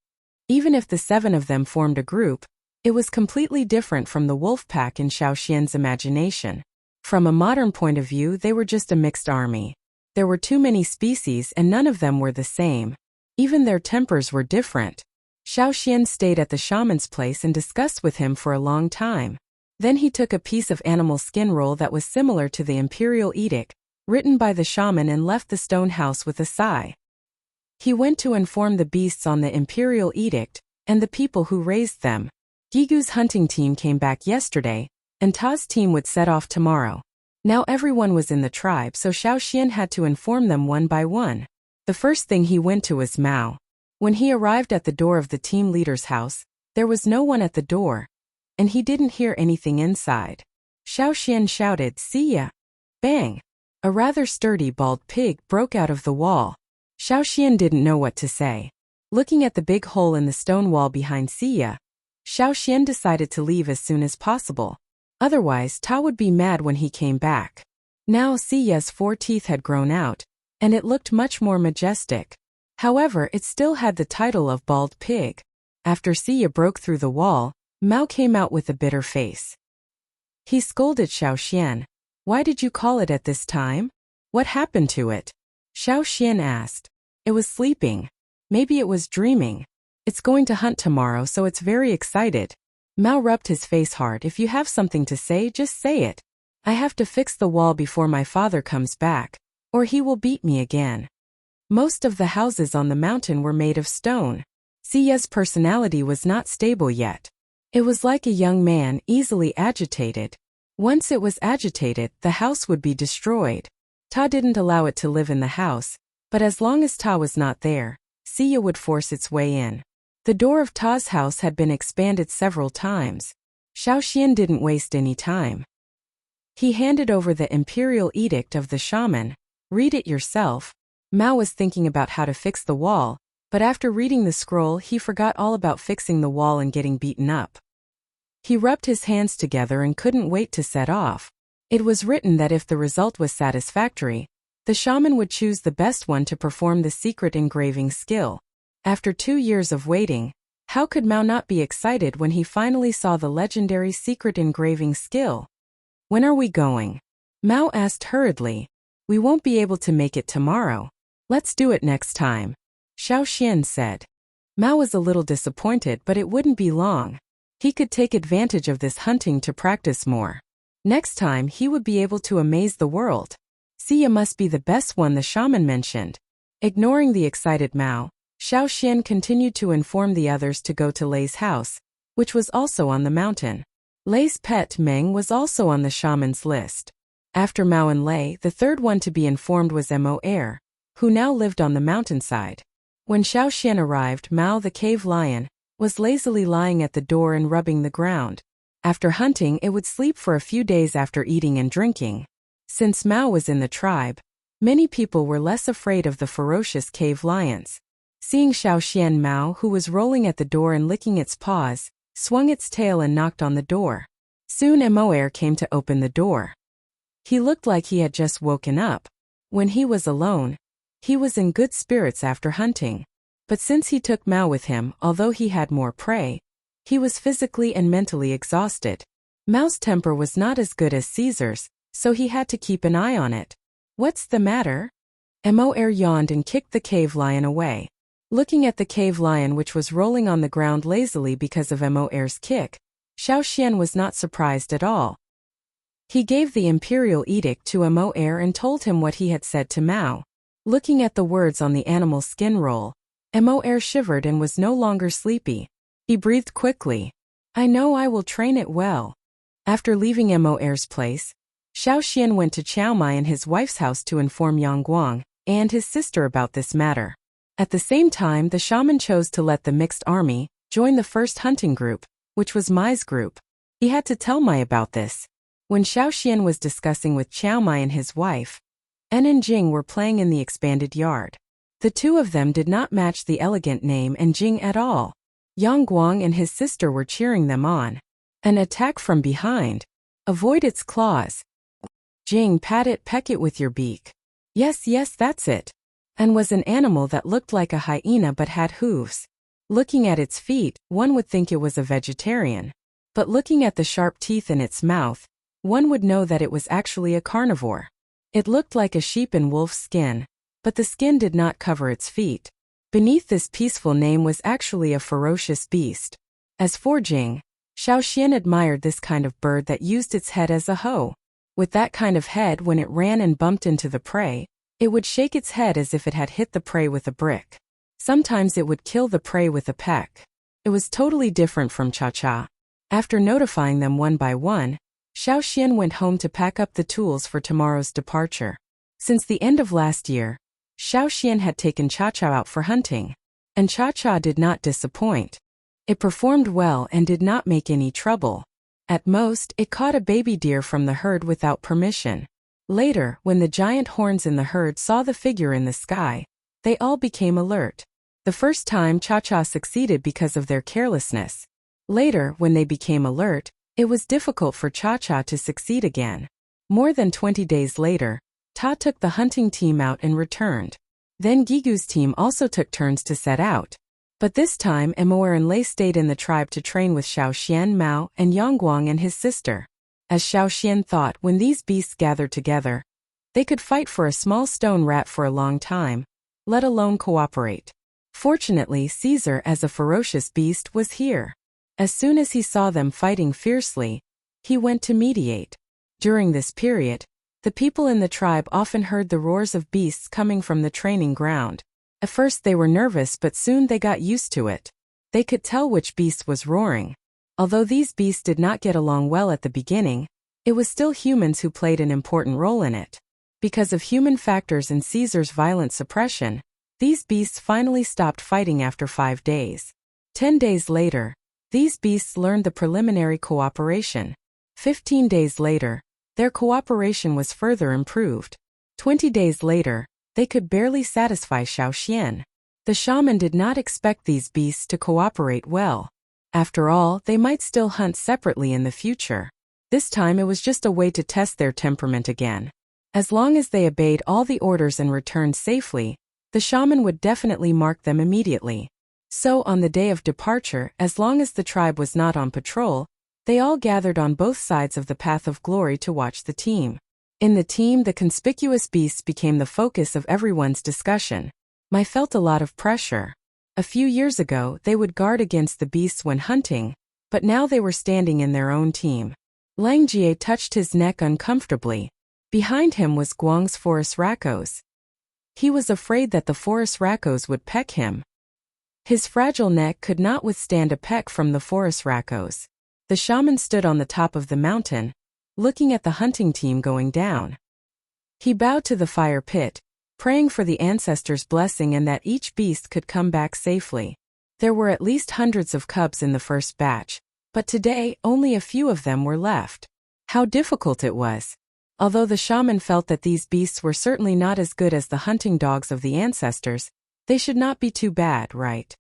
Even if the 7 of them formed a group, it was completely different from the wolf pack in Xiao Xian's imagination. From a modern point of view, they were just a mixed army. There were too many species and none of them were the same. Even their tempers were different. Xiao Xian stayed at the shaman's place and discussed with him for a long time. Then he took a piece of animal skin roll that was similar to the imperial edict, written by the shaman, and left the stone house with a sigh. He went to inform the beasts on the imperial edict, and the people who raised them. Gigu's hunting team came back yesterday, and Ta's team would set off tomorrow. Now everyone was in the tribe, so Xiao Xian had to inform them one by one. The first thing he went to was Mao. When he arrived at the door of the team leader's house, there was no one at the door, and he didn't hear anything inside. Xiao Xian shouted, "See ya!" Bang! A rather sturdy bald pig broke out of the wall. Xiao Xian didn't know what to say. Looking at the big hole in the stone wall behind Siya, Xiao Xian decided to leave as soon as possible. Otherwise, Ta would be mad when he came back. Now Siya's 4 teeth had grown out, and it looked much more majestic. However, it still had the title of bald pig. After Siya broke through the wall, Mao came out with a bitter face. He scolded Xiao Xian. "Why did you call it at this time? What happened to it?" Xiao Xian asked. "It was sleeping. Maybe it was dreaming. It's going to hunt tomorrow, so it's very excited." Mao rubbed his face hard. "If you have something to say, just say it. I have to fix the wall before my father comes back, or he will beat me again." Most of the houses on the mountain were made of stone. Siya's personality was not stable yet. It was like a young man, easily agitated. Once it was agitated, the house would be destroyed. Ta didn't allow it to live in the house, but as long as Ta was not there, Siya would force its way in. The door of Ta's house had been expanded several times. Xiao Xian didn't waste any time. He handed over the imperial edict of the shaman. "Read it yourself." Mao was thinking about how to fix the wall, but after reading the scroll he forgot all about fixing the wall and getting beaten up. He rubbed his hands together and couldn't wait to set off. It was written that if the result was satisfactory, the shaman would choose the best one to perform the secret engraving skill. After 2 years of waiting, how could Mao not be excited when he finally saw the legendary secret engraving skill? "When are we going?" Mao asked hurriedly. "We won't be able to make it tomorrow. Let's do it next time," Xiao Xian said. Mao was a little disappointed, but it wouldn't be long. He could take advantage of this hunting to practice more. Next time he would be able to amaze the world. Siya must be the best one, the shaman mentioned. Ignoring the excited Mao, Xiao Xian continued to inform the others to go to Lei's house, which was also on the mountain. Lei's pet Meng was also on the shaman's list. After Mao and Lei, the third one to be informed was Mo Air, who now lived on the mountainside. When Xiao Xian arrived, Mao the cave lion was lazily lying at the door and rubbing the ground. After hunting, it would sleep for a few days after eating and drinking. Since Mao was in the tribe, many people were less afraid of the ferocious cave lions. Seeing Xiao Xian, Mao, who was rolling at the door and licking its paws, swung its tail and knocked on the door. Soon Mo Air came to open the door. He looked like he had just woken up. When he was alone, he was in good spirits after hunting. But since he took Mao with him, although he had more prey, he was physically and mentally exhausted. Mao's temper was not as good as Caesar's, so he had to keep an eye on it. "What's the matter?" Moer yawned and kicked the cave lion away. Looking at the cave lion which was rolling on the ground lazily because of Moer's kick, Xiao Xian was not surprised at all. He gave the imperial edict to Moer and told him what he had said to Mao. Looking at the words on the animal's skin roll, Moer shivered and was no longer sleepy. He breathed quickly. "I know I will train it well." After leaving Moer's place, Xiao Xian went to Qiao Mai and his wife's house to inform Yang Guang and his sister about this matter. At the same time, the shaman chose to let the mixed army join the first hunting group, which was Mai's group. He had to tell Mai about this. When Xiao Xian was discussing with Qiao Mai and his wife, En and Jing were playing in the expanded yard. The two of them did not match the elegant name and Jing at all. Yang Guang and his sister were cheering them on. An attack from behind. Avoid its claws. Jing, peck it with your beak. Yes, that's it. And was an animal that looked like a hyena but had hooves. Looking at its feet, one would think it was a vegetarian. But looking at the sharp teeth in its mouth, one would know that it was actually a carnivore. It looked like a sheep in wolf's skin, but the skin did not cover its feet. Beneath this peaceful name was actually a ferocious beast. As for Jing, Xiao Xian admired this kind of bird that used its head as a hoe. With that kind of head, when it ran and bumped into the prey, it would shake its head as if it had hit the prey with a brick. Sometimes it would kill the prey with a peck. It was totally different from Cha-Cha. After notifying them one by one, Xiao Xian went home to pack up the tools for tomorrow's departure. Since the end of last year, Xiao Xian had taken Cha-Cha out for hunting, and Cha-Cha did not disappoint. It performed well and did not make any trouble. At most, it caught a baby deer from the herd without permission. Later, when the giant horns in the herd saw the figure in the sky, they all became alert. The first time Cha-Cha succeeded because of their carelessness. Later, when they became alert, it was difficult for Cha-Cha to succeed again. More than 20 days later, Ta took the hunting team out and returned. Then Gigu's team also took turns to set out. But this time Moer and Lei stayed in the tribe to train with Xiao Xian, Mao, and Yang Guang and his sister. As Xiao Xian thought, when these beasts gathered together, they could fight for a small stone rat for a long time, let alone cooperate. Fortunately, Caesar, as a ferocious beast, was here. As soon as he saw them fighting fiercely, he went to mediate. During this period, the people in the tribe often heard the roars of beasts coming from the training ground. At first they were nervous, but soon they got used to it. They could tell which beast was roaring. Although these beasts did not get along well at the beginning, it was still humans who played an important role in it. Because of human factors and Caesar's violent suppression, these beasts finally stopped fighting after 5 days. 10 days later, these beasts learned the preliminary cooperation. 15 days later, their cooperation was further improved. 20 days later, they could barely satisfy Xiao Xian. The shaman did not expect these beasts to cooperate well. After all, they might still hunt separately in the future. This time it was just a way to test their temperament again. As long as they obeyed all the orders and returned safely, the shaman would definitely mark them immediately. So on the day of departure, as long as the tribe was not on patrol, they all gathered on both sides of the path of glory to watch the team. In the team, the conspicuous beasts became the focus of everyone's discussion. Mai felt a lot of pressure. A few years ago, they would guard against the beasts when hunting, but now they were standing in their own team. Lang Jie touched his neck uncomfortably. Behind him was Guang's forest rakos. He was afraid that the forest rakos would peck him. His fragile neck could not withstand a peck from the forest rakos. The shaman stood on the top of the mountain, looking at the hunting team going down. He bowed to the fire pit, praying for the ancestors' blessing and that each beast could come back safely. There were at least hundreds of cubs in the first batch, but today only a few of them were left. How difficult it was. Although the shaman felt that these beasts were certainly not as good as the hunting dogs of the ancestors, they should not be too bad, right?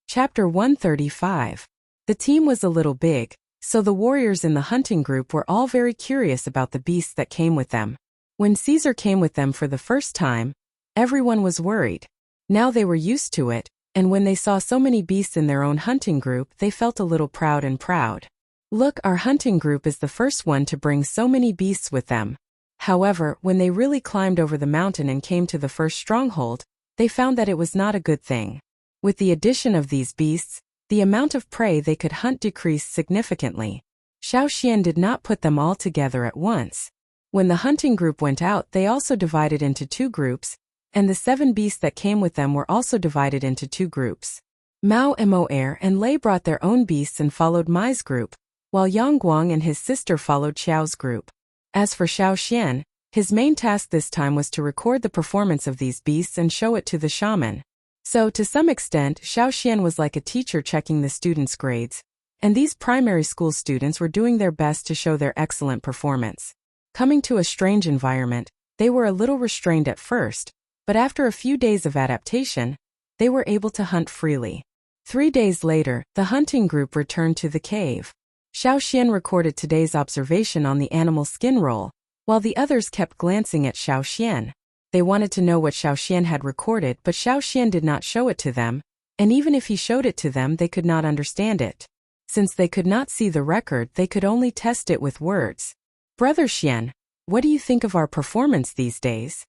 Chapter 135. The team was a little big, so the warriors in the hunting group were all very curious about the beasts that came with them. When Caesar came with them for the first time, everyone was worried. Now they were used to it, and when they saw so many beasts in their own hunting group, they felt a little proud. Look, our hunting group is the first one to bring so many beasts with them. However, when they really climbed over the mountain and came to the first stronghold, they found that it was not a good thing. With the addition of these beasts, the amount of prey they could hunt decreased significantly. Xiaoxian did not put them all together at once. When the hunting group went out, they also divided into 2 groups, and the 7 beasts that came with them were also divided into 2 groups. Mao Moer and Lei brought their own beasts and followed Mai's group, while Yang Guang and his sister followed Xiao's group. As for Xiaoxian, his main task this time was to record the performance of these beasts and show it to the shaman. So, to some extent, Xiaoxian was like a teacher checking the students' grades, and these primary school students were doing their best to show their excellent performance. Coming to a strange environment, they were a little restrained at first, but after a few days of adaptation, they were able to hunt freely. 3 days later, the hunting group returned to the cave. Xiaoxian recorded today's observation on the animal skin roll, while the others kept glancing at Xiaoxian. They wanted to know what Xiaoxian had recorded, but Xiaoxian did not show it to them, and even if he showed it to them, they could not understand it. Since they could not see the record, they could only test it with words. Brother Xian, what do you think of our performance these days?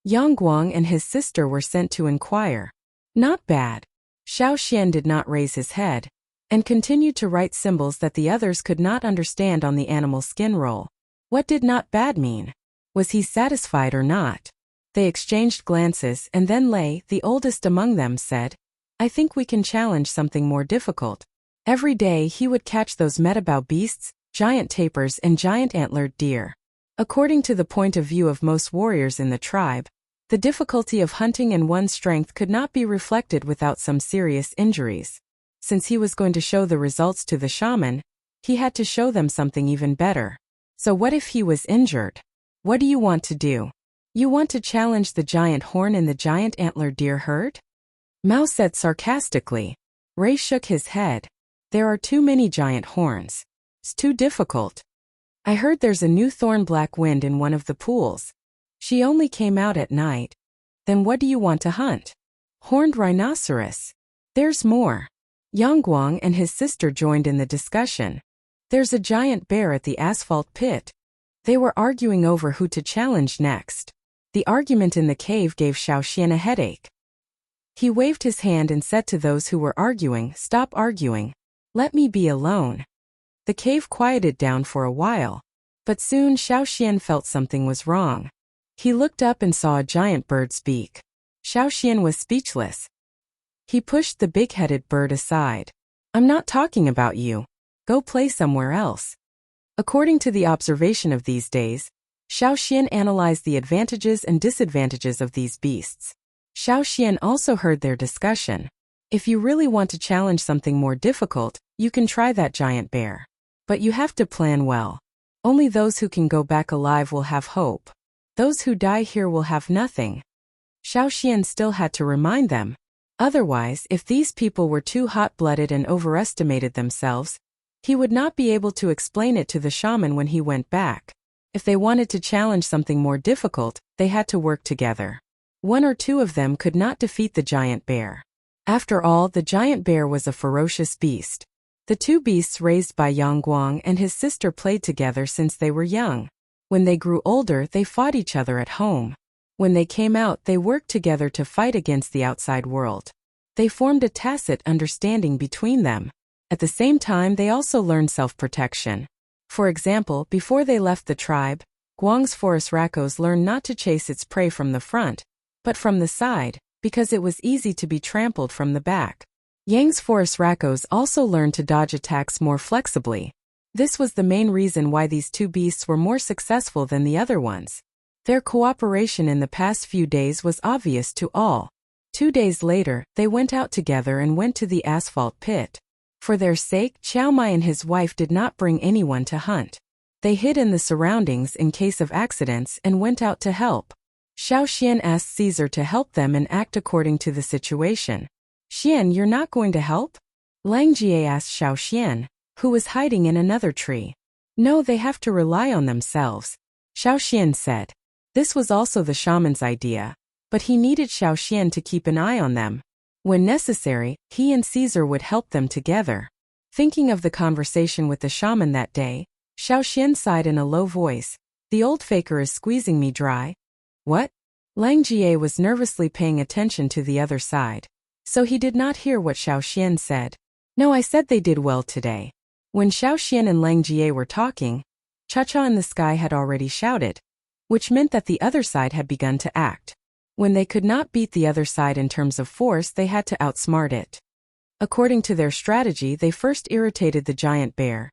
Yang Guang and his sister were sent to inquire. Not bad. Xiaoxian did not raise his head, and continued to write symbols that the others could not understand on the animal skin roll. What did not bad mean? Was he satisfied or not? They exchanged glances, and then Lei, the oldest among them, said, I think we can challenge something more difficult. Every day he would catch those metabao beasts, giant tapirs and giant antlered deer. According to the point of view of most warriors in the tribe, the difficulty of hunting and one's strength could not be reflected without some serious injuries. Since he was going to show the results to the shaman, he had to show them something even better. So what if he was injured? What do you want to do? You want to challenge the giant horn in the giant antler deer herd? Mao said sarcastically. Ray shook his head. There are too many giant horns. It's too difficult. I heard there's a new thorn black wind in one of the pools. She only came out at night. Then what do you want to hunt? Horned rhinoceros. There's more. Yang Guang and his sister joined in the discussion. There's a giant bear at the asphalt pit. They were arguing over who to challenge next. The argument in the cave gave Xiaoxian a headache. He waved his hand and said to those who were arguing, Stop arguing. Let me be alone. The cave quieted down for a while, but soon Xiaoxian felt something was wrong. He looked up and saw a giant bird speak. Xiaoxian was speechless. He pushed the big-headed bird aside. I'm not talking about you. Go play somewhere else. According to the observation of these days, Xiaoxian analyzed the advantages and disadvantages of these beasts. Xiaoxian also heard their discussion. If you really want to challenge something more difficult, you can try that giant bear. But you have to plan well. Only those who can go back alive will have hope. Those who die here will have nothing. Xiaoxian still had to remind them. Otherwise, if these people were too hot-blooded and overestimated themselves, he would not be able to explain it to the shaman when he went back. If they wanted to challenge something more difficult, they had to work together. 1 or 2 of them could not defeat the giant bear. After all, the giant bear was a ferocious beast. The 2 beasts raised by Yang Guang and his sister played together since they were young. When they grew older, they fought each other at home. When they came out, they worked together to fight against the outside world. They formed a tacit understanding between them. At the same time, they also learned self-protection. For example, before they left the tribe, Guang's forest raccoons learned not to chase its prey from the front, but from the side, because it was easy to be trampled from the back. Yang's forest raccoons also learned to dodge attacks more flexibly. This was the main reason why these 2 beasts were more successful than the other ones. Their cooperation in the past few days was obvious to all. 2 days later, they went out together and went to the asphalt pit. For their sake, Qiao Mai and his wife did not bring anyone to hunt. They hid in the surroundings in case of accidents and went out to help. Xiaoxian asked Caesar to help them and act according to the situation. Xian, you're not going to help? Lang Jie asked Xiaoxian, who was hiding in another tree. No, they have to rely on themselves. Xiaoxian said. This was also the shaman's idea, but he needed Xiaoxian to keep an eye on them. When necessary, he and Caesar would help them together. Thinking of the conversation with the shaman that day, Xiaoxian sighed in a low voice. The old faker is squeezing me dry. What? Lang Jie was nervously paying attention to the other side, so he did not hear what Xiaoxian said. No, I said they did well today. When Xiaoxian and Lang Jie were talking, Cha-Cha in the sky had already shouted, which meant that the other side had begun to act. When they could not beat the other side in terms of force, they had to outsmart it. According to their strategy, they first irritated the giant bear,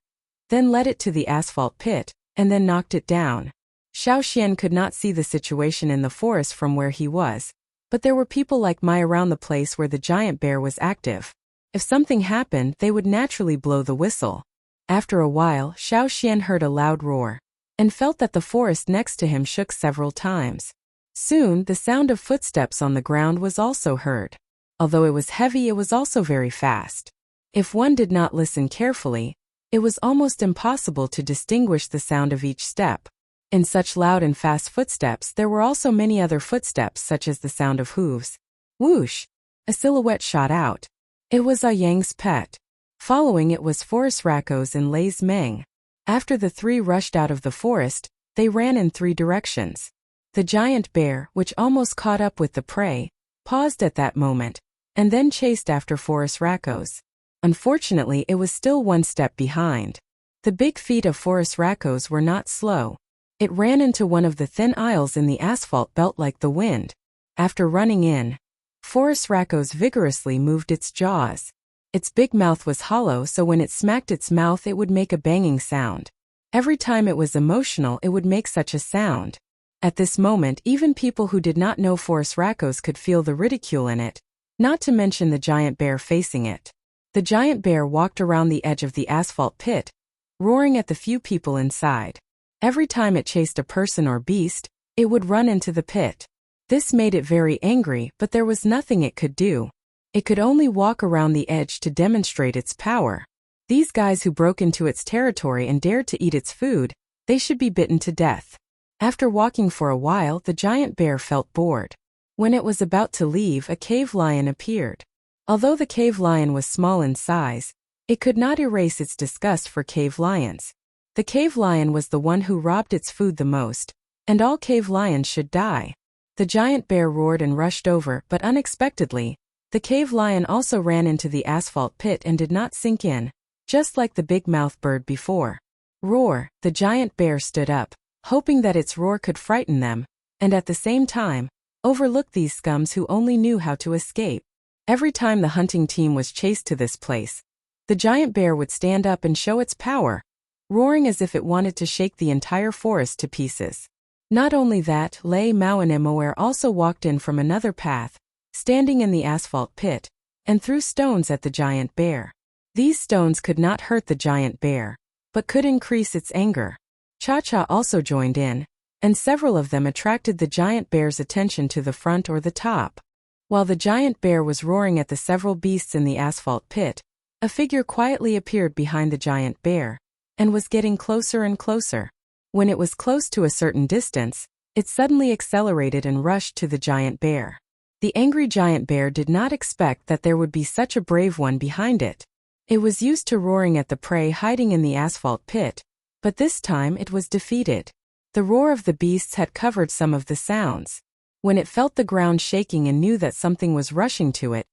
then led it to the asphalt pit, and then knocked it down. Xiaoxian could not see the situation in the forest from where he was, but there were people like Mai around the place where the giant bear was active. If something happened, they would naturally blow the whistle. After a while, Xiaoxian heard a loud roar, and felt that the forest next to him shook several times. Soon, the sound of footsteps on the ground was also heard. Although it was heavy, it was also very fast. If one did not listen carefully, it was almost impossible to distinguish the sound of each step. In such loud and fast footsteps, there were also many other footsteps, such as the sound of hooves. Whoosh! A silhouette shot out. It was Yang's pet. Following it was Forest Rakos and Lei's Meng. After the three rushed out of the forest, they ran in three directions. The giant bear, which almost caught up with the prey, paused at that moment, and then chased after Forest Rakos. Unfortunately, it was still one step behind. The big feet of Forest Rakos were not slow. It ran into one of the thin aisles in the asphalt belt like the wind. After running in, Forest Rakos vigorously moved its jaws. Its big mouth was hollow, so when it smacked its mouth it would make a banging sound. Every time it was emotional it would make such a sound. At this moment even people who did not know Forest Rakos could feel the ridicule in it, not to mention the giant bear facing it. The giant bear walked around the edge of the asphalt pit, roaring at the few people inside. Every time it chased a person or beast, it would run into the pit. This made it very angry, but there was nothing it could do. It could only walk around the edge to demonstrate its power. These guys who broke into its territory and dared to eat its food, they should be bitten to death. After walking for a while, the giant bear felt bored. When it was about to leave, a cave lion appeared. Although the cave lion was small in size, it could not erase its disgust for cave lions. The cave lion was the one who robbed its food the most, and all cave lions should die. The giant bear roared and rushed over, but unexpectedly, the cave lion also ran into the asphalt pit and did not sink in, just like the big-mouthed bird before. Roar! The giant bear stood up, hoping that its roar could frighten them, and at the same time, overlook these scums who only knew how to escape. Every time the hunting team was chased to this place, the giant bear would stand up and show its power, roaring as if it wanted to shake the entire forest to pieces. Not only that, Lei Mao and Moer also walked in from another path, standing in the asphalt pit, and threw stones at the giant bear. These stones could not hurt the giant bear, but could increase its anger. Cha-Cha also joined in, and several of them attracted the giant bear's attention to the front or the top. While the giant bear was roaring at the several beasts in the asphalt pit, a figure quietly appeared behind the giant bear, and was getting closer and closer. When it was close to a certain distance, it suddenly accelerated and rushed to the giant bear. The angry giant bear did not expect that there would be such a brave one behind it. It was used to roaring at the prey hiding in the asphalt pit, but this time it was defeated. The roar of the beasts had covered some of the sounds. When it felt the ground shaking and knew that something was rushing to it,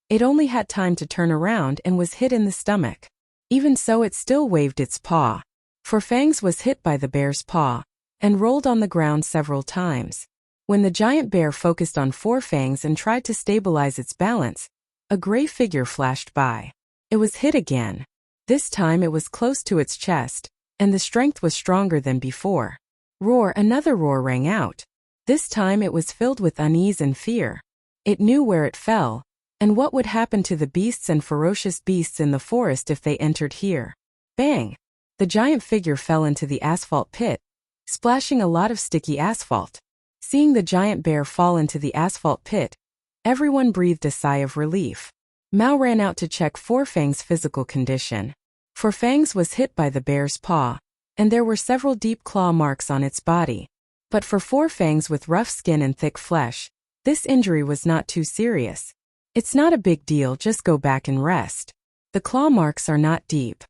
it only had time to turn around and was hit in the stomach. Even so, it still waved its paw. For Fangs was hit by the bear's paw, and rolled on the ground several times. When the giant bear focused on Four Fangs and tried to stabilize its balance, a gray figure flashed by. It was hit again. This time it was close to its chest, and the strength was stronger than before. Roar! Another roar rang out. This time it was filled with unease and fear. It knew where it fell, and what would happen to the beasts and ferocious beasts in the forest if they entered here. Bang! The giant figure fell into the asphalt pit, splashing a lot of sticky asphalt. Seeing the giant bear fall into the asphalt pit, everyone breathed a sigh of relief. Mao ran out to check Four Fang's physical condition. Four Fangs was hit by the bear's paw, and there were several deep claw marks on its body. But for Four Fangs with rough skin and thick flesh, this injury was not too serious. It's not a big deal, just go back and rest. The claw marks are not deep.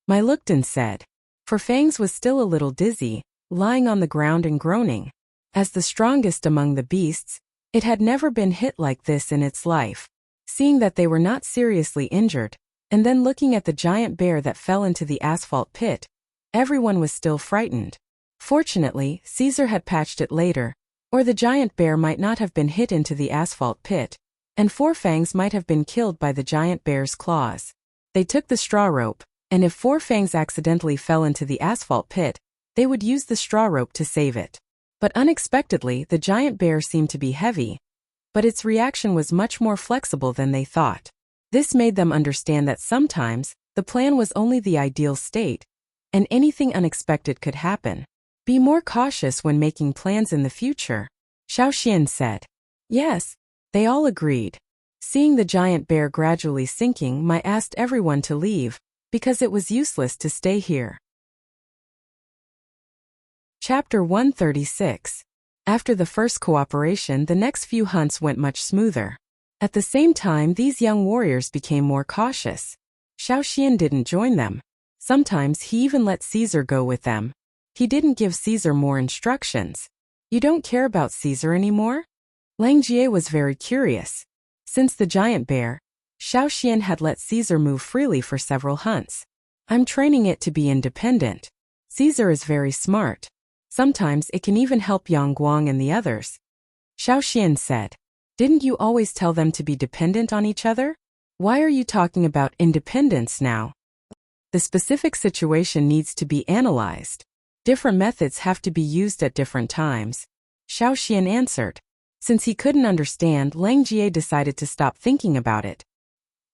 Mai looked and said. Four Fangs was still a little dizzy, lying on the ground and groaning. As the strongest among the beasts, it had never been hit like this in its life. Seeing that they were not seriously injured, and then looking at the giant bear that fell into the asphalt pit, everyone was still frightened. Fortunately, Caesar had patched it later, or the giant bear might not have been hit into the asphalt pit, and Four Fangs might have been killed by the giant bear's claws. They took the straw rope, and if Four Fangs accidentally fell into the asphalt pit, they would use the straw rope to save it. But unexpectedly, the giant bear seemed to be heavy, but its reaction was much more flexible than they thought. This made them understand that sometimes, the plan was only the ideal state, and anything unexpected could happen. Be more cautious when making plans in the future, Xiaoxian said. Yes, they all agreed. Seeing the giant bear gradually sinking, Mai asked everyone to leave, because it was useless to stay here. Chapter 136. After the first cooperation, the next few hunts went much smoother. At the same time, these young warriors became more cautious. Xiaoxian didn't join them. Sometimes he even let Caesar go with them. He didn't give Caesar more instructions. You don't care about Caesar anymore? Lang Jie was very curious. Since the giant bear, Xiaoxian had let Caesar move freely for several hunts. I'm training it to be independent. Caesar is very smart. Sometimes it can even help Yang Guang and the others. Xiaoxian said. Didn't you always tell them to be dependent on each other? Why are you talking about independence now? The specific situation needs to be analyzed. Different methods have to be used at different times. Xiaoxian answered. Since he couldn't understand, Lang Jie decided to stop thinking about it.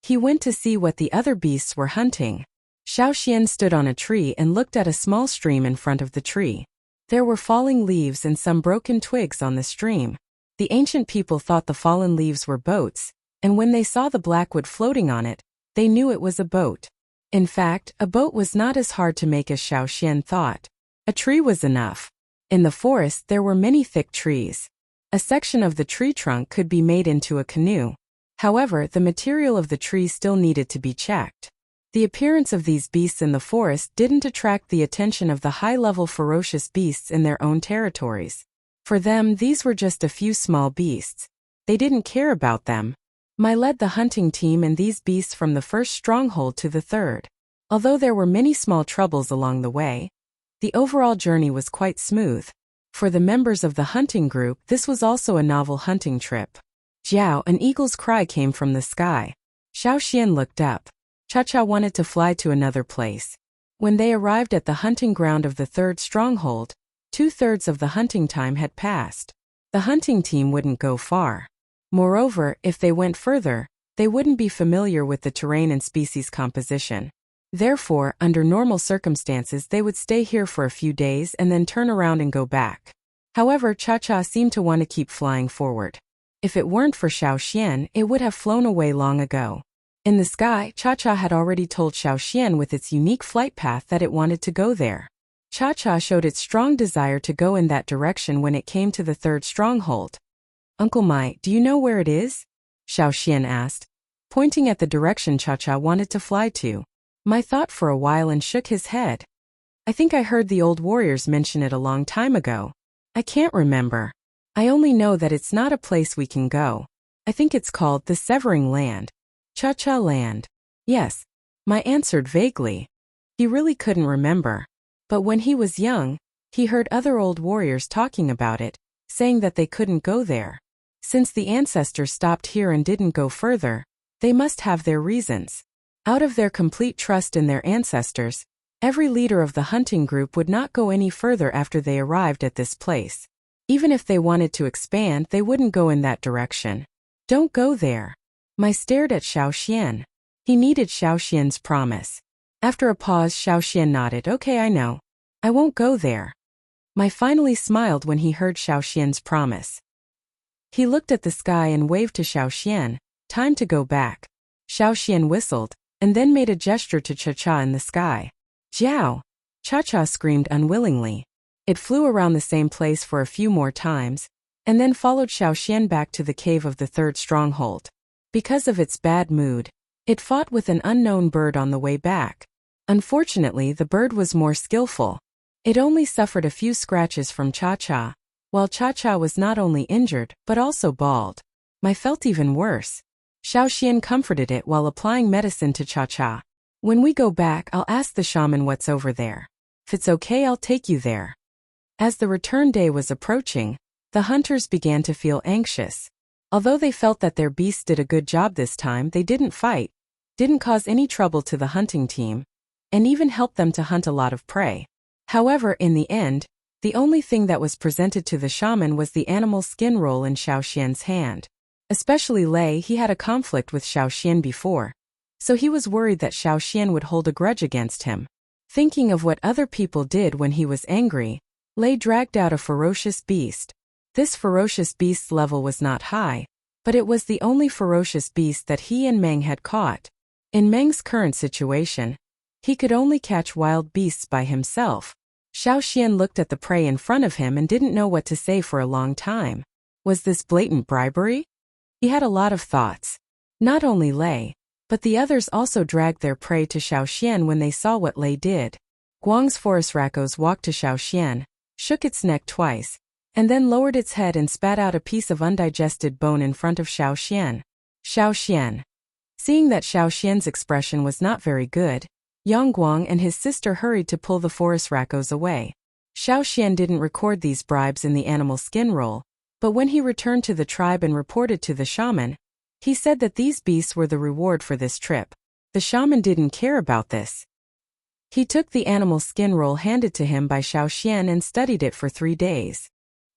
He went to see what the other beasts were hunting. Xiaoxian stood on a tree and looked at a small stream in front of the tree. There were falling leaves and some broken twigs on the stream. The ancient people thought the fallen leaves were boats, and when they saw the black wood floating on it, they knew it was a boat. In fact, a boat was not as hard to make as Xiaoxian thought. A tree was enough. In the forest there were many thick trees. A section of the tree trunk could be made into a canoe. However, the material of the tree still needed to be checked. The appearance of these beasts in the forest didn't attract the attention of the high-level ferocious beasts in their own territories. For them, these were just a few small beasts. They didn't care about them. Mai led the hunting team and these beasts from the first stronghold to the third. Although there were many small troubles along the way, the overall journey was quite smooth. For the members of the hunting group, this was also a novel hunting trip. Jiao, an eagle's cry came from the sky. Xiaoxian looked up. Cha-Cha wanted to fly to another place. When they arrived at the hunting ground of the third stronghold, 2/3 of the hunting time had passed. The hunting team wouldn't go far. Moreover, if they went further, they wouldn't be familiar with the terrain and species composition. Therefore, under normal circumstances they would stay here for a few days and then turn around and go back. However, Cha-Cha seemed to want to keep flying forward. If it weren't for Xiaoxian, it would have flown away long ago. In the sky, Cha-Cha had already told Xiaoxian with its unique flight path that it wanted to go there. Cha-Cha showed its strong desire to go in that direction when it came to the third stronghold. Uncle Mai, do you know where it is? Xiaoxian asked, pointing at the direction Cha-Cha wanted to fly to. Mai thought for a while and shook his head. I think I heard the old warriors mention it a long time ago. I can't remember. I only know that it's not a place we can go. I think it's called the Severing Land. Cha-Cha Land. Yes, Mai answered vaguely. He really couldn't remember. But when he was young, he heard other old warriors talking about it, saying that they couldn't go there. Since the ancestors stopped here and didn't go further, they must have their reasons. Out of their complete trust in their ancestors, every leader of the hunting group would not go any further after they arrived at this place. Even if they wanted to expand, they wouldn't go in that direction. Don't go there. Mai stared at Xiaoxian. He needed Xiaoxian's promise. After a pause, Xiaoxian nodded. Okay, I know. I won't go there. Mai finally smiled when he heard Xiaoxian's promise. He looked at the sky and waved to Xiaoxian. Time to go back. Xiaoxian whistled, and then made a gesture to Cha-Cha in the sky. Jiao! Cha-Cha screamed unwillingly. It flew around the same place for a few more times, and then followed Xiaoxian back to the cave of the third stronghold. Because of its bad mood, it fought with an unknown bird on the way back. Unfortunately, the bird was more skillful. It only suffered a few scratches from Cha-Cha, while Cha-Cha was not only injured but also bald. I felt even worse. Xiaoxian comforted it while applying medicine to Cha-Cha. When we go back, I'll ask the shaman what's over there. If it's okay, I'll take you there. As the return day was approaching, the hunters began to feel anxious. Although they felt that their beasts did a good job this time, they didn't fight, didn't cause any trouble to the hunting team, and even helped them to hunt a lot of prey. However, in the end, the only thing that was presented to the shaman was the animal skin roll in Xiaoxian's hand. Especially Lei, he had a conflict with Xiaoxian before, so he was worried that Xiaoxian would hold a grudge against him. Thinking of what other people did when he was angry, Lei dragged out a ferocious beast. This ferocious beast's level was not high, but it was the only ferocious beast that he and Meng had caught. In Meng's current situation, he could only catch wild beasts by himself. Xiaoxian looked at the prey in front of him and didn't know what to say for a long time. Was this blatant bribery? He had a lot of thoughts. Not only Lei, but the others also dragged their prey to Xiaoxian when they saw what Lei did. Guang's forest raccoons walked to Xiaoxian, shook its neck twice, and then lowered its head and spat out a piece of undigested bone in front of Xiaoxian. Xiaoxian. Seeing that Xiaoxian's expression was not very good, Yang Guang and his sister hurried to pull the forest raccoons away. Xiaoxian didn't record these bribes in the animal skin roll, but when he returned to the tribe and reported to the shaman, he said that these beasts were the reward for this trip. The shaman didn't care about this. He took the animal skin roll handed to him by Xiaoxian and studied it for 3 days.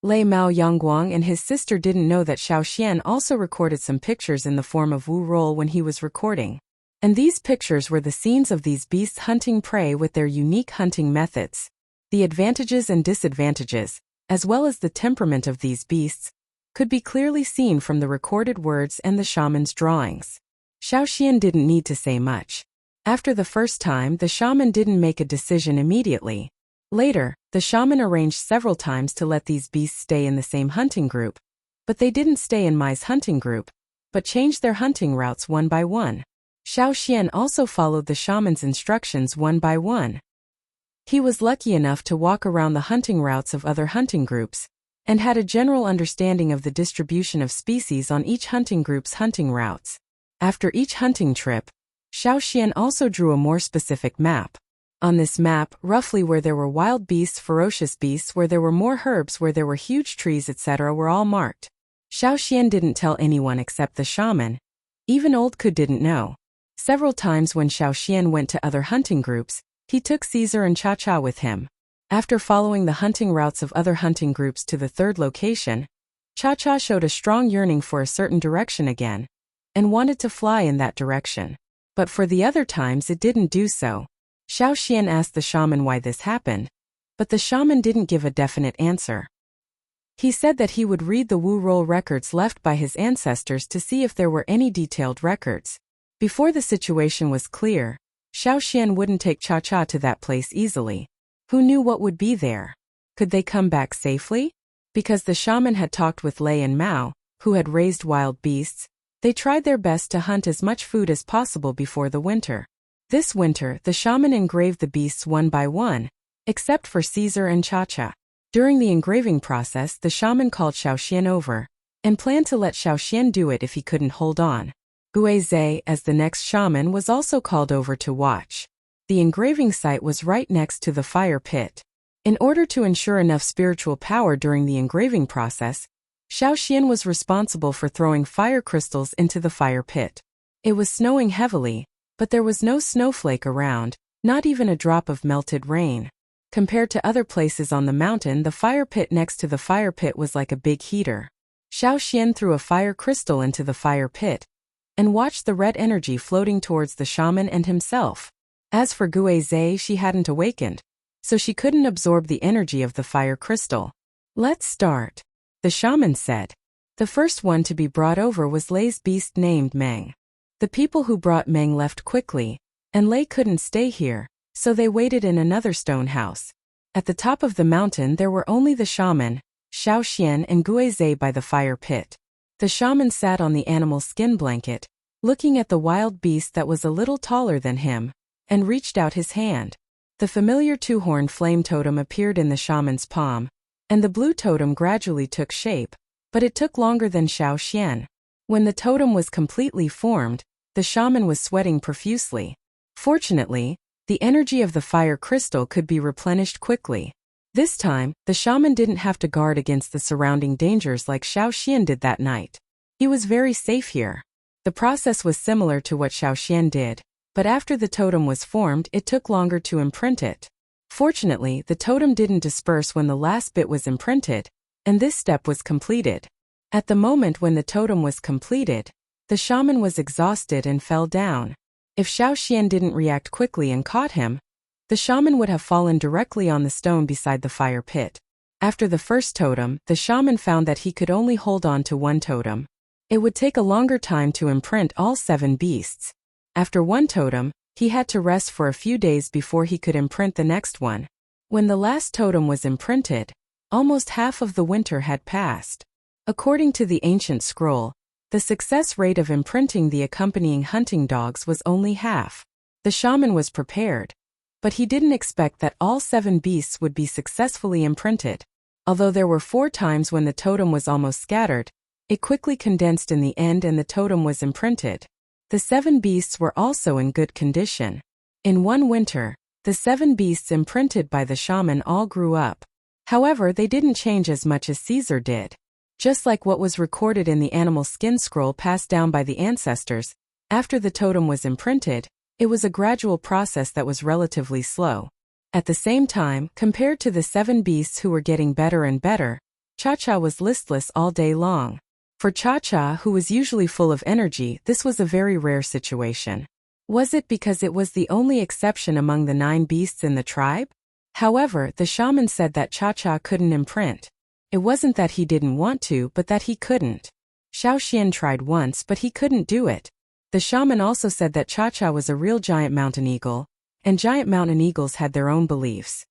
Lei Mao Yangguang and his sister didn't know that Xiaoxian also recorded some pictures in the form of Wu roll when he was recording. And these pictures were the scenes of these beasts hunting prey with their unique hunting methods. The advantages and disadvantages, as well as the temperament of these beasts, could be clearly seen from the recorded words and the shaman's drawings. Xiaoxian didn't need to say much. After the first time, the shaman didn't make a decision immediately. Later, the shaman arranged several times to let these beasts stay in the same hunting group, but they didn't stay in Mai's hunting group, but changed their hunting routes one by one. Xiaoxian also followed the shaman's instructions one by one. He was lucky enough to walk around the hunting routes of other hunting groups, and had a general understanding of the distribution of species on each hunting group's hunting routes. After each hunting trip, Xiaoxian also drew a more specific map. On this map, roughly where there were wild beasts, ferocious beasts, where there were more herbs, where there were huge trees, etc. were all marked. Xiaoxian didn't tell anyone except the shaman. Even Old Ku didn't know. Several times when Xiaoxian went to other hunting groups, he took Caesar and Cha-Cha with him. After following the hunting routes of other hunting groups to the third location, Cha-Cha showed a strong yearning for a certain direction again, and wanted to fly in that direction. But for the other times it didn't do so. Xiaoxian asked the shaman why this happened, but the shaman didn't give a definite answer. He said that he would read the Wu roll records left by his ancestors to see if there were any detailed records. Before the situation was clear, Xiaoxian wouldn't take Cha-Cha to that place easily. Who knew what would be there? Could they come back safely? Because the shaman had talked with Lei and Mao, who had raised wild beasts, they tried their best to hunt as much food as possible before the winter. This winter, the shaman engraved the beasts one by one, except for Caesar and Cha-Cha. During the engraving process, the shaman called Xiaoxian over, and planned to let Xiaoxian do it if he couldn't hold on. Guizhe, as the next shaman, was also called over to watch. The engraving site was right next to the fire pit. In order to ensure enough spiritual power during the engraving process, Xiaoxian was responsible for throwing fire crystals into the fire pit. It was snowing heavily, but there was no snowflake around, not even a drop of melted rain. Compared to other places on the mountain, the fire pit next to the fire pit was like a big heater. Xiaoxian threw a fire crystal into the fire pit, and watched the red energy floating towards the shaman and himself. As for Guizhe, she hadn't awakened, so she couldn't absorb the energy of the fire crystal. Let's start, the shaman said. The first one to be brought over was Lei's beast named Meng. The people who brought Meng left quickly, and Lei couldn't stay here, so they waited in another stone house. At the top of the mountain there were only the shaman, Xiaoxian and Guizhe by the fire pit. The shaman sat on the animal skin blanket, looking at the wild beast that was a little taller than him, and reached out his hand. The familiar two-horned flame totem appeared in the shaman's palm, and the blue totem gradually took shape, but it took longer than Xiaoxian. When the totem was completely formed, the shaman was sweating profusely. Fortunately, the energy of the fire crystal could be replenished quickly. This time, the shaman didn't have to guard against the surrounding dangers like Xiaoxian did that night. He was very safe here. The process was similar to what Xiaoxian did, but after the totem was formed it took longer to imprint it. Fortunately, the totem didn't disperse when the last bit was imprinted, and this step was completed. At the moment when the totem was completed, the shaman was exhausted and fell down. If Xiaoxian didn't react quickly and caught him, the shaman would have fallen directly on the stone beside the fire pit. After the first totem, the shaman found that he could only hold on to one totem. It would take a longer time to imprint all 7 beasts. After one totem, he had to rest for a few days before he could imprint the next one. When the last totem was imprinted, almost half of the winter had passed. According to the ancient scroll, the success rate of imprinting the accompanying hunting dogs was only half. The shaman was prepared, but he didn't expect that all 7 beasts would be successfully imprinted. Although there were 4 times when the totem was almost scattered, it quickly condensed in the end and the totem was imprinted. The 7 beasts were also in good condition. In one winter, the 7 beasts imprinted by the shaman all grew up. However, they didn't change as much as Caesar did. Just like what was recorded in the animal skin scroll passed down by the ancestors, after the totem was imprinted, it was a gradual process that was relatively slow. At the same time, compared to the 7 beasts who were getting better and better, Cha-Cha was listless all day long. For Cha-Cha, who was usually full of energy, this was a very rare situation. Was it because it was the only exception among the 9 beasts in the tribe? However, the shaman said that Cha-Cha couldn't imprint. It wasn't that he didn't want to, but that he couldn't. Xiaoxian tried once, but he couldn't do it. The shaman also said that Cha-Cha was a real giant mountain eagle, and giant mountain eagles had their own beliefs.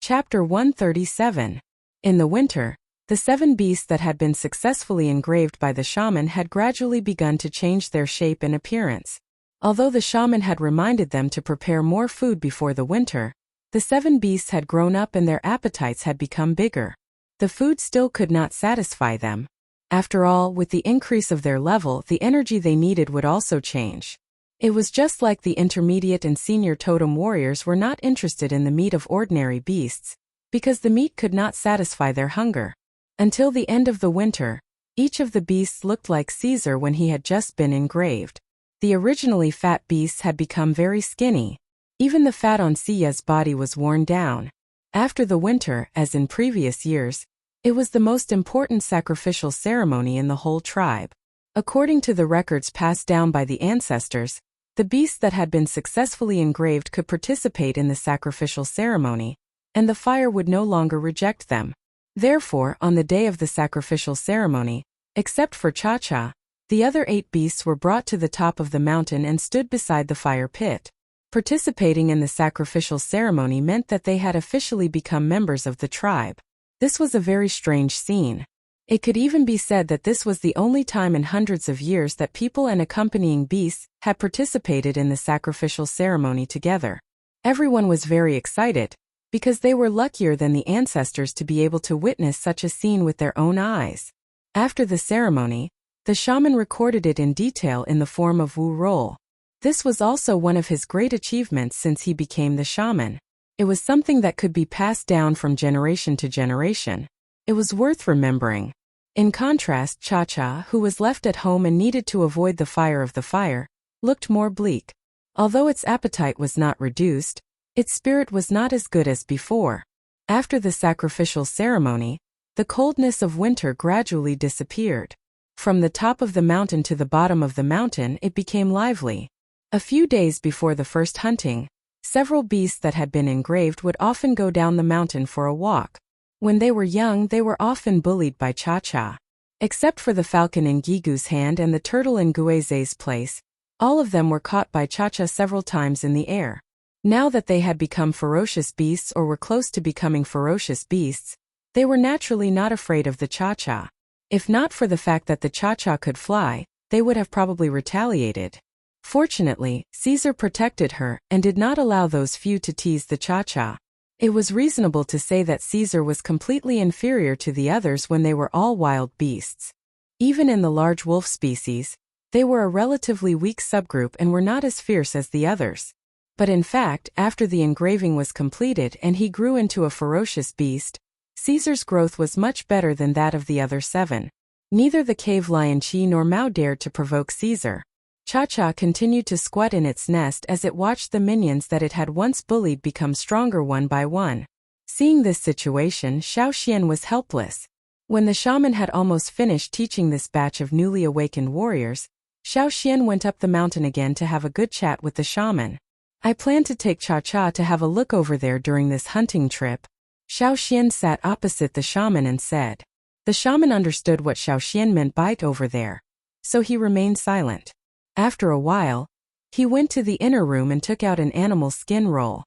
Chapter 137. In the winter, the 7 beasts that had been successfully engraved by the shaman had gradually begun to change their shape and appearance. Although the shaman had reminded them to prepare more food before the winter, the 7 beasts had grown up and their appetites had become bigger. The food still could not satisfy them. After all, with the increase of their level, the energy they needed would also change. It was just like the intermediate and senior totem warriors were not interested in the meat of ordinary beasts, because the meat could not satisfy their hunger. Until the end of the winter, each of the beasts looked like Caesar when he had just been engraved. The originally fat beasts had become very skinny. Even the fat on Siya's body was worn down. After the winter, as in previous years, it was the most important sacrificial ceremony in the whole tribe. According to the records passed down by the ancestors, the beasts that had been successfully engraved could participate in the sacrificial ceremony, and the fire would no longer reject them. Therefore, on the day of the sacrificial ceremony, except for Cha-Cha, the other 8 beasts were brought to the top of the mountain and stood beside the fire pit. Participating in the sacrificial ceremony meant that they had officially become members of the tribe. This was a very strange scene. It could even be said that this was the only time in hundreds of years that people and accompanying beasts had participated in the sacrificial ceremony together. Everyone was very excited, because they were luckier than the ancestors to be able to witness such a scene with their own eyes. After the ceremony, the shaman recorded it in detail in the form of Wu roll. This was also one of his great achievements since he became the shaman. It was something that could be passed down from generation to generation. It was worth remembering. In contrast, Cha-Cha, who was left at home and needed to avoid the fire of the fire, looked more bleak. Although its appetite was not reduced, its spirit was not as good as before. After the sacrificial ceremony, the coldness of winter gradually disappeared. From the top of the mountain to the bottom of the mountain it became lively. A few days before the first hunting, several beasts that had been engraved would often go down the mountain for a walk. When they were young they were often bullied by Cha-Cha. Except for the falcon in Gigu's hand and the turtle in Guizhe's place, all of them were caught by Cha-Cha several times in the air. Now that they had become ferocious beasts or were close to becoming ferocious beasts, they were naturally not afraid of the Cha-Cha. If not for the fact that the Cha-Cha could fly, they would have probably retaliated. Fortunately, Caesar protected her and did not allow those few to tease the Cha-Cha. It was reasonable to say that Caesar was completely inferior to the others when they were all wild beasts. Even in the large wolf species, they were a relatively weak subgroup and were not as fierce as the others. But in fact, after the engraving was completed and he grew into a ferocious beast, Caesar's growth was much better than that of the other 7. Neither the cave lion Chi nor Mao dared to provoke Caesar. Cha-Cha continued to squat in its nest as it watched the minions that it had once bullied become stronger one by one. Seeing this situation, Xiaoxian was helpless. When the shaman had almost finished teaching this batch of newly awakened warriors, Xiaoxian went up the mountain again to have a good chat with the shaman. I plan to take Cha-Cha to have a look over there during this hunting trip. Xiaoxian sat opposite the shaman and said. The shaman understood what Xiaoxian meant by over there, so he remained silent. After a while, he went to the inner room and took out an animal skin roll.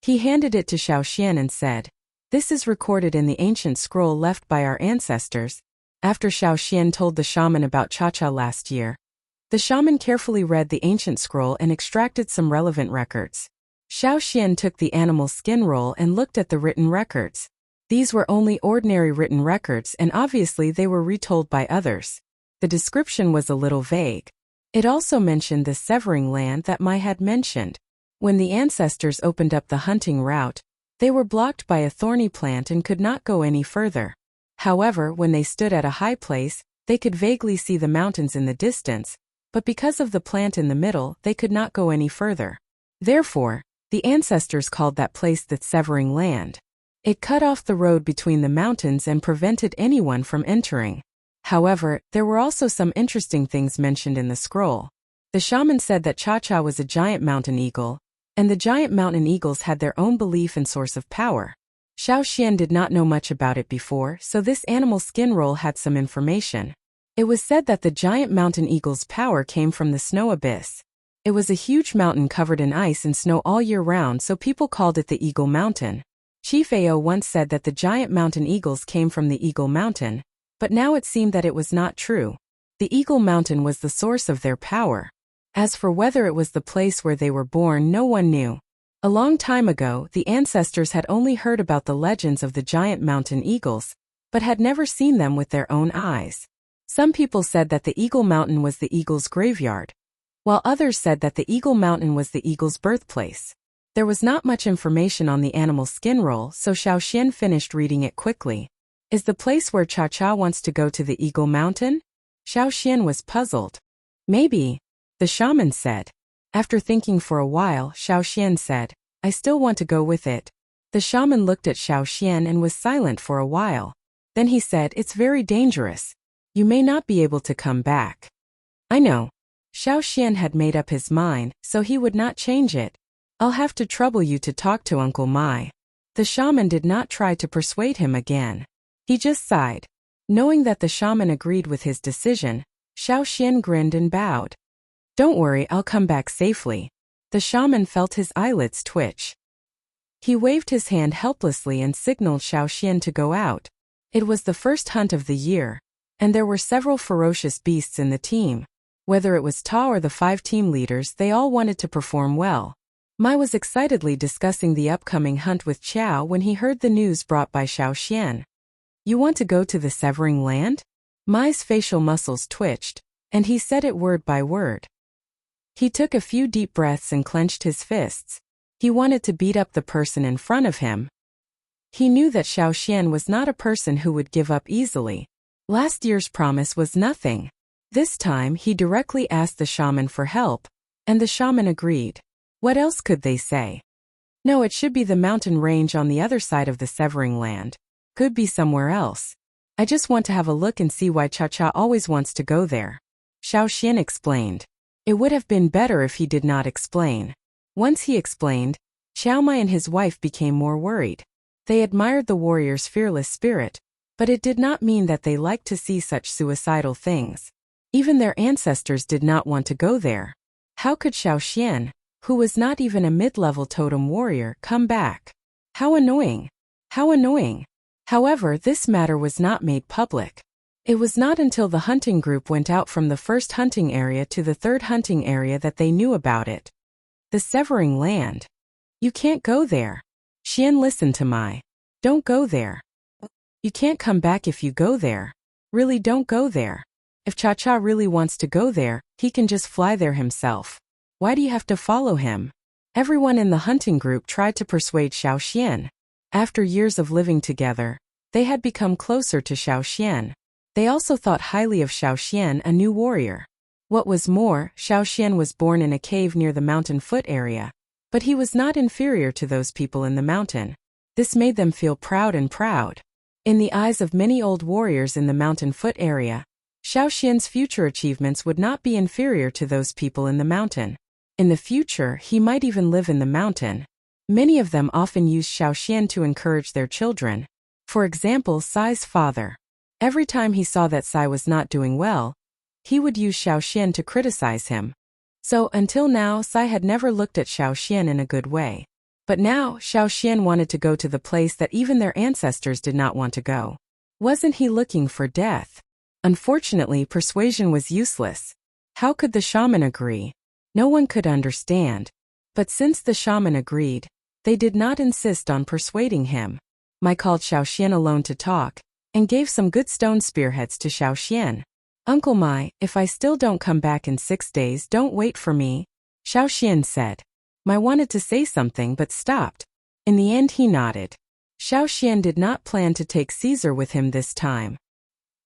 He handed it to Xiaoxian and said, "This is recorded in the ancient scroll left by our ancestors." After Xiaoxian told the shaman about Cha-Cha last year, the shaman carefully read the ancient scroll and extracted some relevant records. Xiaoxian took the animal skin roll and looked at the written records. These were only ordinary written records and obviously they were retold by others. The description was a little vague. It also mentioned the severing land that Mai had mentioned. When the ancestors opened up the hunting route, they were blocked by a thorny plant and could not go any further. However, when they stood at a high place, they could vaguely see the mountains in the distance, but because of the plant in the middle, they could not go any further. Therefore, the ancestors called that place the severing land. It cut off the road between the mountains and prevented anyone from entering. However, there were also some interesting things mentioned in the scroll. The shaman said that Cha-Cha was a giant mountain eagle, and the giant mountain eagles had their own belief and source of power. Xiaoxian did not know much about it before, so this animal skin roll had some information. It was said that the giant mountain eagle's power came from the snow abyss. It was a huge mountain covered in ice and snow all year round, so people called it the Eagle Mountain. Chief Ao once said that the giant mountain eagles came from the Eagle Mountain, but now it seemed that it was not true. The Eagle Mountain was the source of their power. As for whether it was the place where they were born, no one knew. A long time ago, the ancestors had only heard about the legends of the giant mountain eagles, but had never seen them with their own eyes. Some people said that the Eagle Mountain was the eagle's graveyard, while others said that the Eagle Mountain was the eagle's birthplace. There was not much information on the animal skin roll, so Xiaoxian finished reading it quickly. Is the place where Cha-Cha wants to go to the Eagle Mountain? Xiaoxian was puzzled. Maybe, the shaman said. After thinking for a while, Xiaoxian said, I still want to go with it. The shaman looked at Xiaoxian and was silent for a while. Then he said, it's very dangerous. You may not be able to come back. I know. Xiaoxian had made up his mind, so he would not change it. I'll have to trouble you to talk to Uncle Mai. The shaman did not try to persuade him again. He just sighed. Knowing that the shaman agreed with his decision, Xiaoxian grinned and bowed. Don't worry, I'll come back safely. The shaman felt his eyelids twitch. He waved his hand helplessly and signaled Xiaoxian to go out. It was the first hunt of the year, and there were several ferocious beasts in the team. Whether it was Ta or the 5 team leaders, they all wanted to perform well. Mai was excitedly discussing the upcoming hunt with Qiao when he heard the news brought by Xiaoxian. You want to go to the severing land? Mai's facial muscles twitched, and he said it word by word. He took a few deep breaths and clenched his fists. He wanted to beat up the person in front of him. He knew that Xiaoxian was not a person who would give up easily. Last year's promise was nothing. This time he directly asked the shaman for help, and the shaman agreed. What else could they say? No, it should be the mountain range on the other side of the severing land. Could be somewhere else. I just want to have a look and see why Cha-Cha always wants to go there. Xiaoxian explained. It would have been better if he did not explain. Once he explained, Xiaomai and his wife became more worried. They admired the warrior's fearless spirit, but it did not mean that they liked to see such suicidal things. Even their ancestors did not want to go there. How could Xiaoxian, who was not even a mid-level totem warrior, come back. How annoying! How annoying! However, this matter was not made public. It was not until the hunting group went out from the first hunting area to the third hunting area that they knew about it. The Severing Land. You can't go there. Xian, listen to my. Don't go there. You can't come back if you go there. Really, don't go there. If Cha-Cha really wants to go there, he can just fly there himself. Why do you have to follow him? Everyone in the hunting group tried to persuade Xiao Xian. After years of living together, they had become closer to Xiao Xian. They also thought highly of Xiao Xian, a new warrior. What was more, Xiao Xian was born in a cave near the mountain foot area, but he was not inferior to those people in the mountain. This made them feel proud and proud. In the eyes of many old warriors in the mountain foot area, Xiao Xian's future achievements would not be inferior to those people in the mountain. In the future, he might even live in the mountain. Many of them often used Xiao Xian to encourage their children. For example, Sai's father. Every time he saw that Sai was not doing well, he would use Xiao Xian to criticize him. So, until now, Sai had never looked at Xiao Xian in a good way. But now, Xiao Xian wanted to go to the place that even their ancestors did not want to go. Wasn't he looking for death? Unfortunately, persuasion was useless. How could the shaman agree? No one could understand. But since the shaman agreed, they did not insist on persuading him. Mai called Xiao Xian alone to talk, and gave some good stone spearheads to Xiao Xian. Uncle Mai, if I still don't come back in 6 days, don't wait for me, Xiao Xian said. Mai wanted to say something but stopped. In the end he nodded. Xiao Xian did not plan to take Caesar with him this time.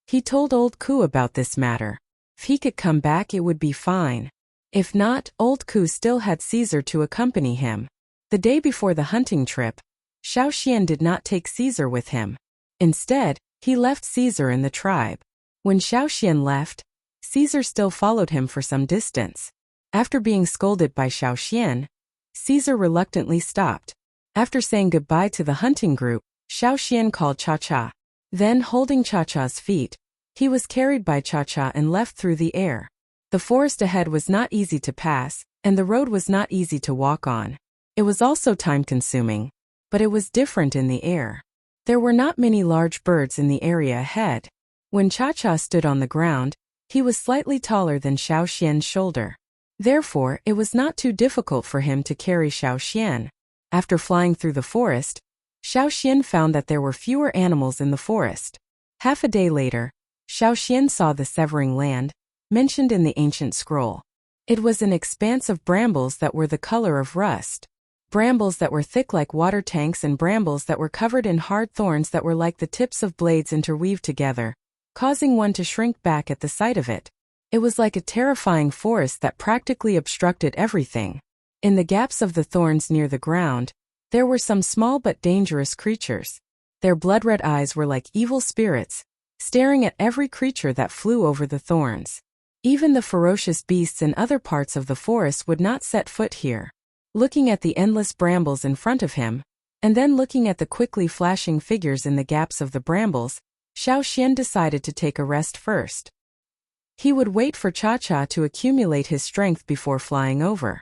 He told old Ku about this matter. If he could come back it would be fine. If not, old Ku still had Caesar to accompany him. The day before the hunting trip, Xiao Xian did not take Caesar with him. Instead, he left Caesar in the tribe. When Xiao Xian left, Caesar still followed him for some distance. After being scolded by Xiao Xian, Caesar reluctantly stopped. After saying goodbye to the hunting group, Xiao Xian called Cha-Cha. Then, holding Cha-Cha's feet, he was carried by Cha-Cha and left through the air. The forest ahead was not easy to pass, and the road was not easy to walk on. It was also time-consuming, but it was different in the air. There were not many large birds in the area ahead. When Cha-Cha stood on the ground, he was slightly taller than Xiao Xian's shoulder. Therefore, it was not too difficult for him to carry Xiao Xian. After flying through the forest, Xiao Xian found that there were fewer animals in the forest. Half a day later, Xiao Xian saw the Severing Land, mentioned in the ancient scroll. It was an expanse of brambles that were the color of rust. Brambles that were thick like water tanks and brambles that were covered in hard thorns that were like the tips of blades interweaved together, causing one to shrink back at the sight of it. It was like a terrifying forest that practically obstructed everything. In the gaps of the thorns near the ground, there were some small but dangerous creatures. Their blood-red eyes were like evil spirits, staring at every creature that flew over the thorns. Even the ferocious beasts in other parts of the forest would not set foot here. Looking at the endless brambles in front of him, and then looking at the quickly flashing figures in the gaps of the brambles, Xiao Xian decided to take a rest first. He would wait for Cha-Cha to accumulate his strength before flying over.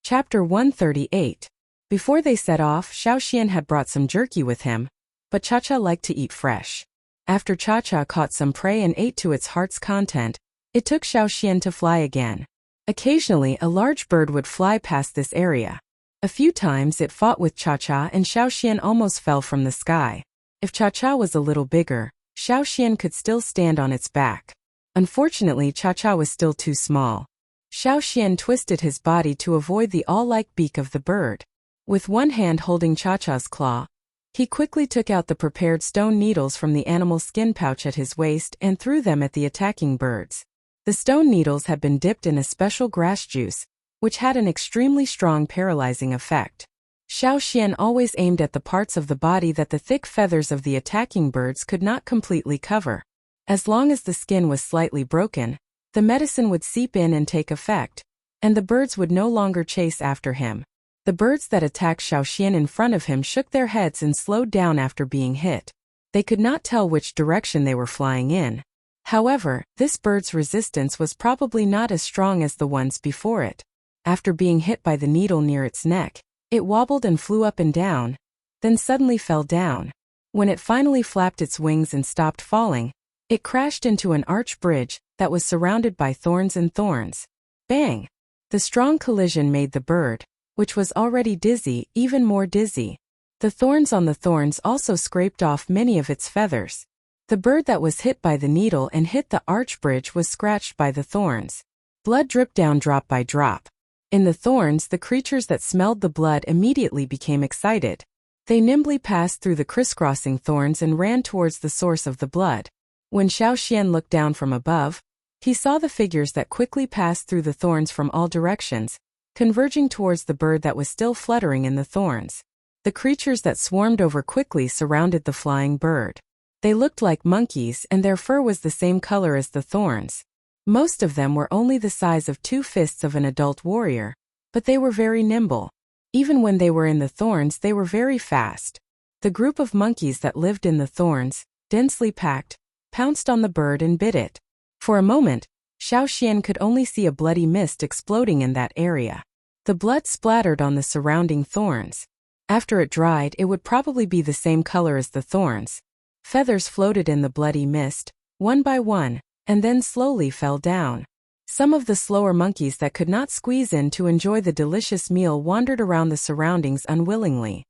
Chapter 138. Before they set off, Xiao Xian had brought some jerky with him, but Cha-Cha liked to eat fresh. After Cha-Cha caught some prey and ate to its heart's content, it took Xiao Xian to fly again. Occasionally, a large bird would fly past this area. A few times it fought with Cha-Cha and Xiao Xian almost fell from the sky. If Cha-Cha was a little bigger, Xiao Xian could still stand on its back. Unfortunately, Cha-Cha was still too small. Xiao Xian twisted his body to avoid the awl-like beak of the bird. With one hand holding Cha-Cha's claw, he quickly took out the prepared stone needles from the animal skin pouch at his waist and threw them at the attacking birds. The stone needles had been dipped in a special grass juice, which had an extremely strong paralyzing effect. Xiao Xian always aimed at the parts of the body that the thick feathers of the attacking birds could not completely cover. As long as the skin was slightly broken, the medicine would seep in and take effect, and the birds would no longer chase after him. The birds that attacked Xiao Xian in front of him shook their heads and slowed down after being hit. They could not tell which direction they were flying in. However, this bird's resistance was probably not as strong as the ones before it. After being hit by the needle near its neck, it wobbled and flew up and down, then suddenly fell down. When it finally flapped its wings and stopped falling, it crashed into an arch bridge that was surrounded by thorns and thorns. Bang! The strong collision made the bird, which was already dizzy, even more dizzy. The thorns on the thorns also scraped off many of its feathers. The bird that was hit by the needle and hit the arch bridge was scratched by the thorns. Blood dripped down drop by drop. In the thorns, the creatures that smelled the blood immediately became excited. They nimbly passed through the crisscrossing thorns and ran towards the source of the blood. When Xiaoxian looked down from above, he saw the figures that quickly passed through the thorns from all directions, converging towards the bird that was still fluttering in the thorns. The creatures that swarmed over quickly surrounded the flying bird. They looked like monkeys and their fur was the same color as the thorns. Most of them were only the size of 2 fists of an adult warrior, but they were very nimble. Even when they were in the thorns, they were very fast. The group of monkeys that lived in the thorns, densely packed, pounced on the bird and bit it. For a moment, Xiaoxian could only see a bloody mist exploding in that area. The blood splattered on the surrounding thorns. After it dried, it would probably be the same color as the thorns. Feathers floated in the bloody mist, one by one, and then slowly fell down. Some of the slower monkeys that could not squeeze in to enjoy the delicious meal wandered around the surroundings unwillingly.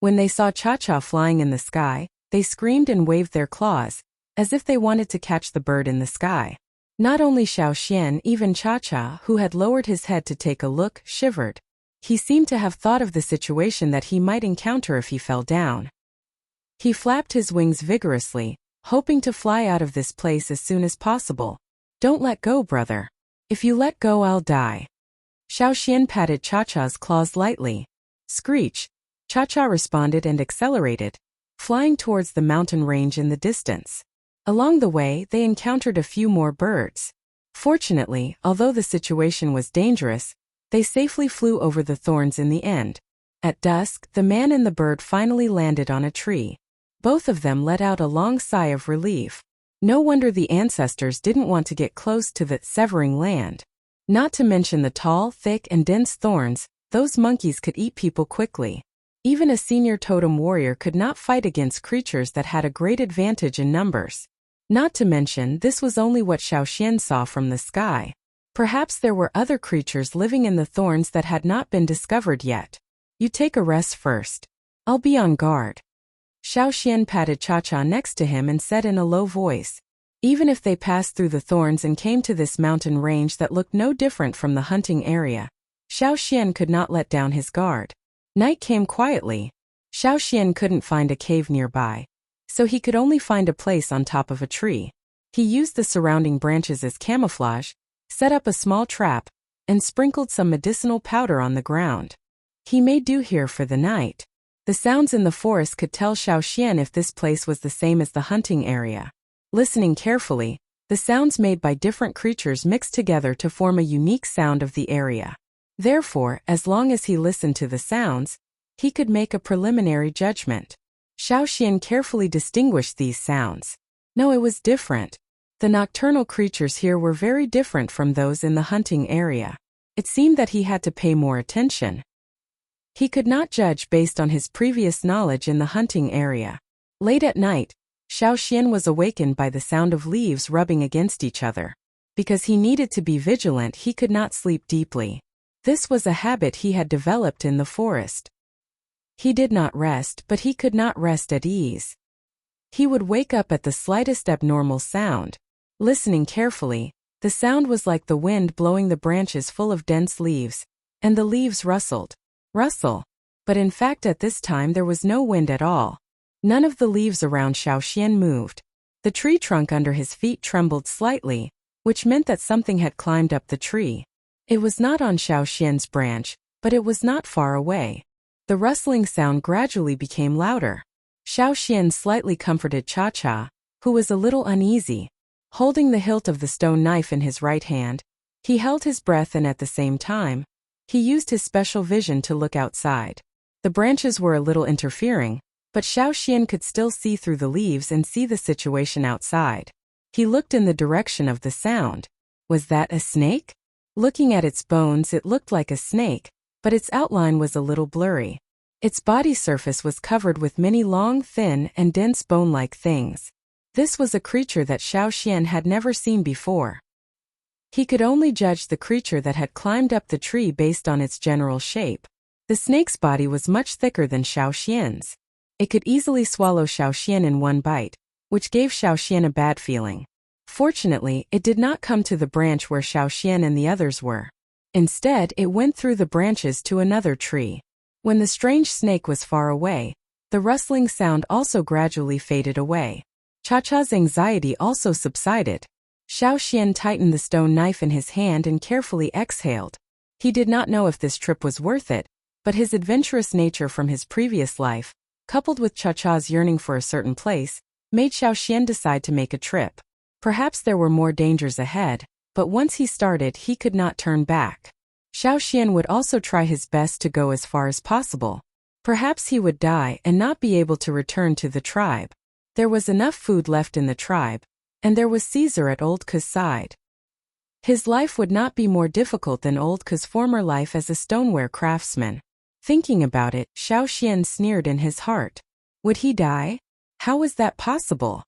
When they saw Cha-Cha flying in the sky, they screamed and waved their claws, as if they wanted to catch the bird in the sky. Not only Xiaoxian, even Cha-Cha, who had lowered his head to take a look, shivered. He seemed to have thought of the situation that he might encounter if he fell down. He flapped his wings vigorously, hoping to fly out of this place as soon as possible. "Don't let go, brother. If you let go, I'll die." Xiaoxian patted Cha-Cha's claws lightly. Screech! Cha-Cha responded and accelerated, flying towards the mountain range in the distance. Along the way, they encountered a few more birds. Fortunately, although the situation was dangerous, they safely flew over the thorns in the end. At dusk, the man and the bird finally landed on a tree. Both of them let out a long sigh of relief. No wonder the ancestors didn't want to get close to the severing land. Not to mention the tall, thick, and dense thorns, those monkeys could eat people quickly. Even a senior totem warrior could not fight against creatures that had a great advantage in numbers. Not to mention, this was only what Xiaoxian saw from the sky. Perhaps there were other creatures living in the thorns that had not been discovered yet. "You take a rest first. I'll be on guard." Xiaoxian patted Cha-Cha next to him and said in a low voice. Even if they passed through the thorns and came to this mountain range that looked no different from the hunting area, Xiaoxian could not let down his guard. Night came quietly. Xiaoxian couldn't find a cave nearby, so he could only find a place on top of a tree. He used the surrounding branches as camouflage, set up a small trap, and sprinkled some medicinal powder on the ground. He made do here for the night. The sounds in the forest could tell Xiaoxian if this place was the same as the hunting area. Listening carefully, the sounds made by different creatures mixed together to form a unique sound of the area. Therefore, as long as he listened to the sounds, he could make a preliminary judgment. Xiaoxian carefully distinguished these sounds. No, it was different. The nocturnal creatures here were very different from those in the hunting area. It seemed that he had to pay more attention. He could not judge based on his previous knowledge in the hunting area. Late at night, Xiaoxian was awakened by the sound of leaves rubbing against each other. Because he needed to be vigilant, he could not sleep deeply. This was a habit he had developed in the forest. He did not rest, but he could not rest at ease. He would wake up at the slightest abnormal sound. Listening carefully, the sound was like the wind blowing the branches full of dense leaves, and the leaves rustled. Rustle. But in fact at this time there was no wind at all. None of the leaves around Xiaoxian moved. The tree trunk under his feet trembled slightly, which meant that something had climbed up the tree. It was not on Xiaoxian's branch, but it was not far away. The rustling sound gradually became louder. Xiaoxian slightly comforted Cha-Cha, who was a little uneasy. Holding the hilt of the stone knife in his right hand, he held his breath and at the same time, he used his special vision to look outside. The branches were a little interfering, but Xiaoxian could still see through the leaves and see the situation outside. He looked in the direction of the sound. Was that a snake? Looking at its bones, it looked like a snake, but its outline was a little blurry. Its body surface was covered with many long, thin, and dense bone-like things. This was a creature that Xiao Xian had never seen before. He could only judge the creature that had climbed up the tree based on its general shape. The snake's body was much thicker than Xiao Xian's. It could easily swallow Xiao Xian in one bite, which gave Xiao Xian a bad feeling. Fortunately, it did not come to the branch where Xiao Xian and the others were. Instead, it went through the branches to another tree. When the strange snake was far away, the rustling sound also gradually faded away. Cha-Cha's anxiety also subsided. Xiao Xian tightened the stone knife in his hand and carefully exhaled. He did not know if this trip was worth it, but his adventurous nature from his previous life, coupled with Cha-Cha's yearning for a certain place, made Xiao Xian decide to make a trip. Perhaps there were more dangers ahead, but once he started, he could not turn back. Xiao Xian would also try his best to go as far as possible. Perhaps he would die and not be able to return to the tribe. There was enough food left in the tribe, and there was Caesar at Old Ke's side. His life would not be more difficult than Old Ke's former life as a stoneware craftsman. Thinking about it, Xiao Xian sneered in his heart. Would he die? How was that possible?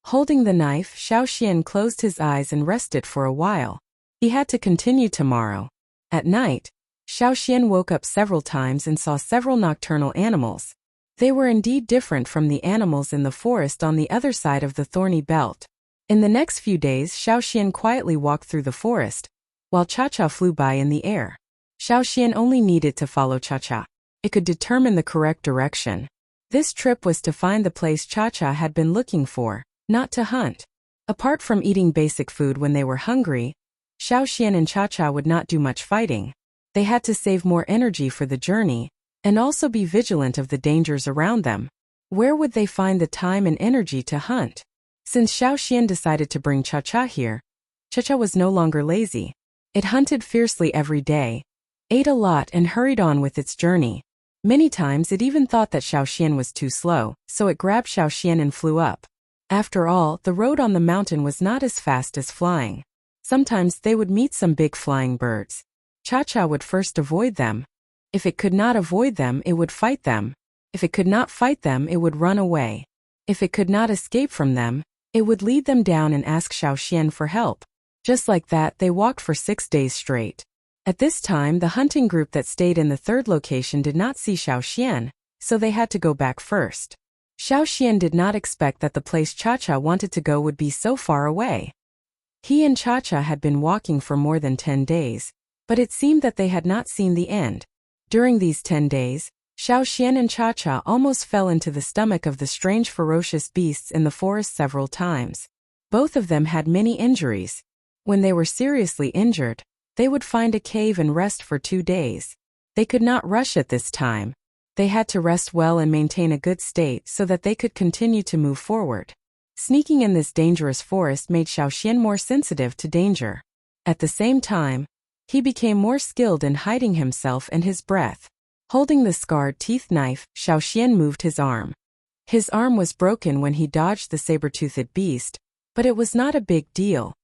Holding the knife, Xiao Xian closed his eyes and rested for a while. He had to continue tomorrow. At night, Xiao Xian woke up several times and saw several nocturnal animals. They were indeed different from the animals in the forest on the other side of the thorny belt. In the next few days, Xiao Xian quietly walked through the forest, while Cha-Cha flew by in the air. Xiao Xian only needed to follow Cha-Cha. It could determine the correct direction. This trip was to find the place Cha-Cha had been looking for, not to hunt. Apart from eating basic food when they were hungry, Xiao Xian and Cha-Cha would not do much fighting. They had to save more energy for the journey, and also be vigilant of the dangers around them. Where would they find the time and energy to hunt? Since Xiao Xian decided to bring Cha-Cha here, Cha-Cha was no longer lazy. It hunted fiercely every day, ate a lot and hurried on with its journey. Many times it even thought that Xiao Xian was too slow, so it grabbed Xiao Xian and flew up. After all, the road on the mountain was not as fast as flying. Sometimes they would meet some big flying birds. Cha-Cha would first avoid them. If it could not avoid them, it would fight them. If it could not fight them, it would run away. If it could not escape from them, it would lead them down and ask Xiao Xian for help. Just like that, they walked for 6 days straight. At this time, the hunting group that stayed in the third location did not see Xiao Xian, so they had to go back first. Xiao Xian did not expect that the place Cha-Cha wanted to go would be so far away. He and Cha-Cha had been walking for more than 10 days, but it seemed that they had not seen the end. During these 10 days, Xiao Xian and Cha-Cha almost fell into the stomach of the strange ferocious beasts in the forest several times. Both of them had many injuries. When they were seriously injured, they would find a cave and rest for 2 days. They could not rush at this time. They had to rest well and maintain a good state so that they could continue to move forward. Sneaking in this dangerous forest made Xiao Xian more sensitive to danger. At the same time, he became more skilled in hiding himself and his breath. Holding the scarred teeth knife, Xiao Xian moved his arm. His arm was broken when he dodged the saber-toothed beast, but it was not a big deal.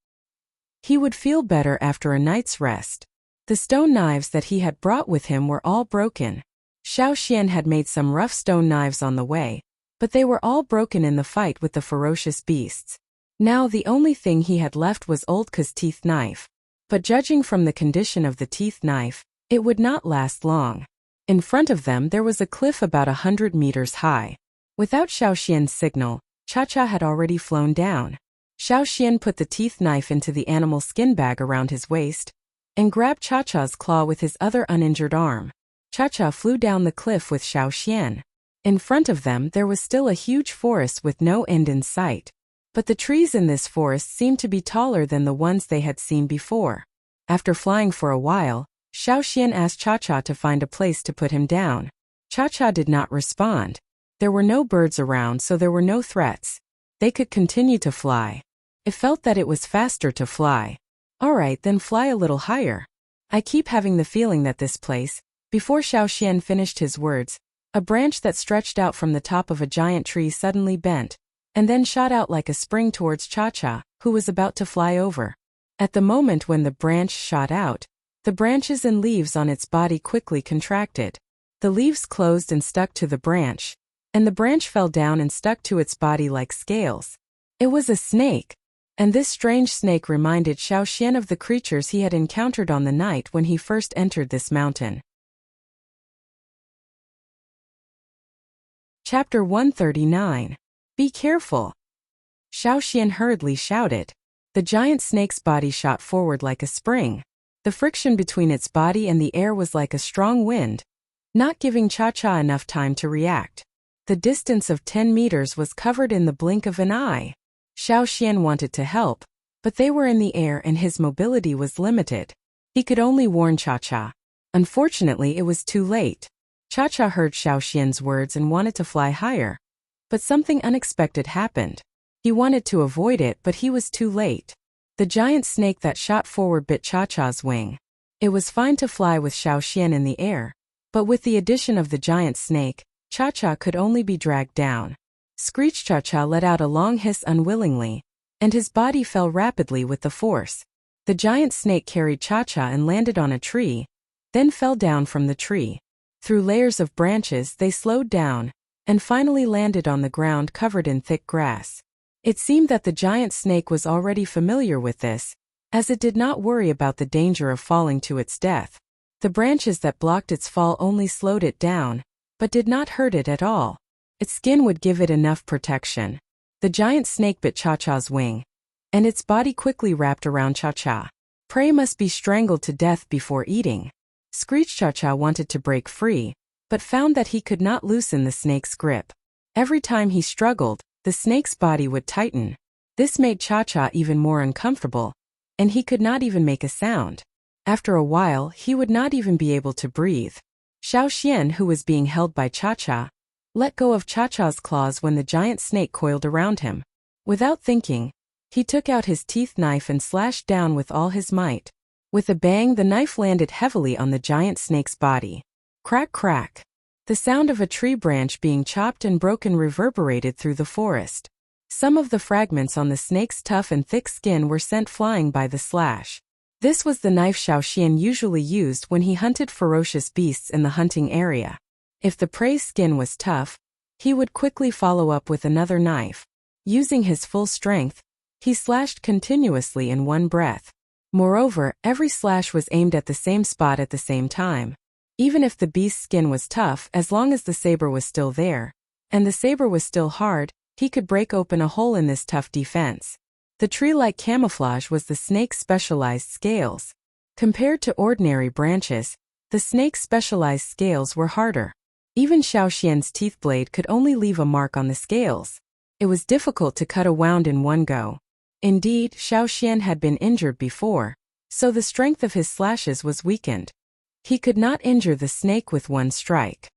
He would feel better after a night's rest. The stone knives that he had brought with him were all broken. Xiao Xian had made some rough stone knives on the way, but they were all broken in the fight with the ferocious beasts. Now the only thing he had left was Old Ke's teeth knife. But judging from the condition of the teeth knife, it would not last long. In front of them there was a cliff about 100 meters high. Without Xiao Xian's signal, Cha-Cha had already flown down. Xiao Xian put the teeth knife into the animal skin bag around his waist, and grabbed Cha-Cha's claw with his other uninjured arm. Cha-Cha flew down the cliff with Xiao Xian. In front of them there was still a huge forest with no end in sight. But the trees in this forest seemed to be taller than the ones they had seen before. After flying for a while, Xiao Xian asked Cha-Cha to find a place to put him down. Cha-Cha did not respond. There were no birds around, so there were no threats. They could continue to fly. It felt that it was faster to fly. Alright, then fly a little higher. I keep having the feeling that this place. Before Xiao Xian finished his words, a branch that stretched out from the top of a giant tree suddenly bent, and then shot out like a spring towards Cha-Cha, who was about to fly over. At the moment when the branch shot out, the branches and leaves on its body quickly contracted. The leaves closed and stuck to the branch, and the branch fell down and stuck to its body like scales. It was a snake, and this strange snake reminded Xiaoxian of the creatures he had encountered on the night when he first entered this mountain. Chapter 139. Be careful! Xiaoxian hurriedly shouted. The giant snake's body shot forward like a spring. The friction between its body and the air was like a strong wind, not giving Cha-Cha enough time to react. The distance of 10 meters was covered in the blink of an eye. Xiaoxian wanted to help, but they were in the air and his mobility was limited. He could only warn Cha-Cha. Unfortunately, it was too late. Cha-Cha heard Xiaoxian's words and wanted to fly higher. But something unexpected happened. He wanted to avoid it, but he was too late. The giant snake that shot forward bit Cha-Cha's wing. It was fine to fly with Xiaoxian in the air, but with the addition of the giant snake, Cha-Cha could only be dragged down. Screech Cha-Cha let out a long hiss unwillingly, and his body fell rapidly with the force. The giant snake carried Cha-Cha and landed on a tree, then fell down from the tree. Through layers of branches they slowed down, and finally landed on the ground covered in thick grass. It seemed that the giant snake was already familiar with this, as it did not worry about the danger of falling to its death. The branches that blocked its fall only slowed it down, but did not hurt it at all. Its skin would give it enough protection. The giant snake bit Cha-Cha's wing, and its body quickly wrapped around Cha-Cha. Prey must be strangled to death before eating. Screech Cha-Cha wanted to break free, but found that he could not loosen the snake's grip. Every time he struggled, the snake's body would tighten. This made Cha-Cha even more uncomfortable, and he could not even make a sound. After a while, he would not even be able to breathe. Xiaoxian, who was being held by Cha-Cha, let go of Cha-Cha's claws when the giant snake coiled around him. Without thinking, he took out his teeth knife and slashed down with all his might. With a bang, the knife landed heavily on the giant snake's body. Crack, crack. The sound of a tree branch being chopped and broken reverberated through the forest. Some of the fragments on the snake's tough and thick skin were sent flying by the slash. This was the knife Xiaoxian usually used when he hunted ferocious beasts in the hunting area. If the prey's skin was tough, he would quickly follow up with another knife. Using his full strength, he slashed continuously in one breath. Moreover, every slash was aimed at the same spot at the same time. Even if the beast's skin was tough, as long as the saber was still there, and the saber was still hard, he could break open a hole in this tough defense. The tree-like camouflage was the snake's specialized scales. Compared to ordinary branches, the snake's specialized scales were harder. Even Xiaoxian's teeth blade could only leave a mark on the scales. It was difficult to cut a wound in one go. Indeed, Xiaoxian had been injured before, so the strength of his slashes was weakened. He could not injure the snake with one strike.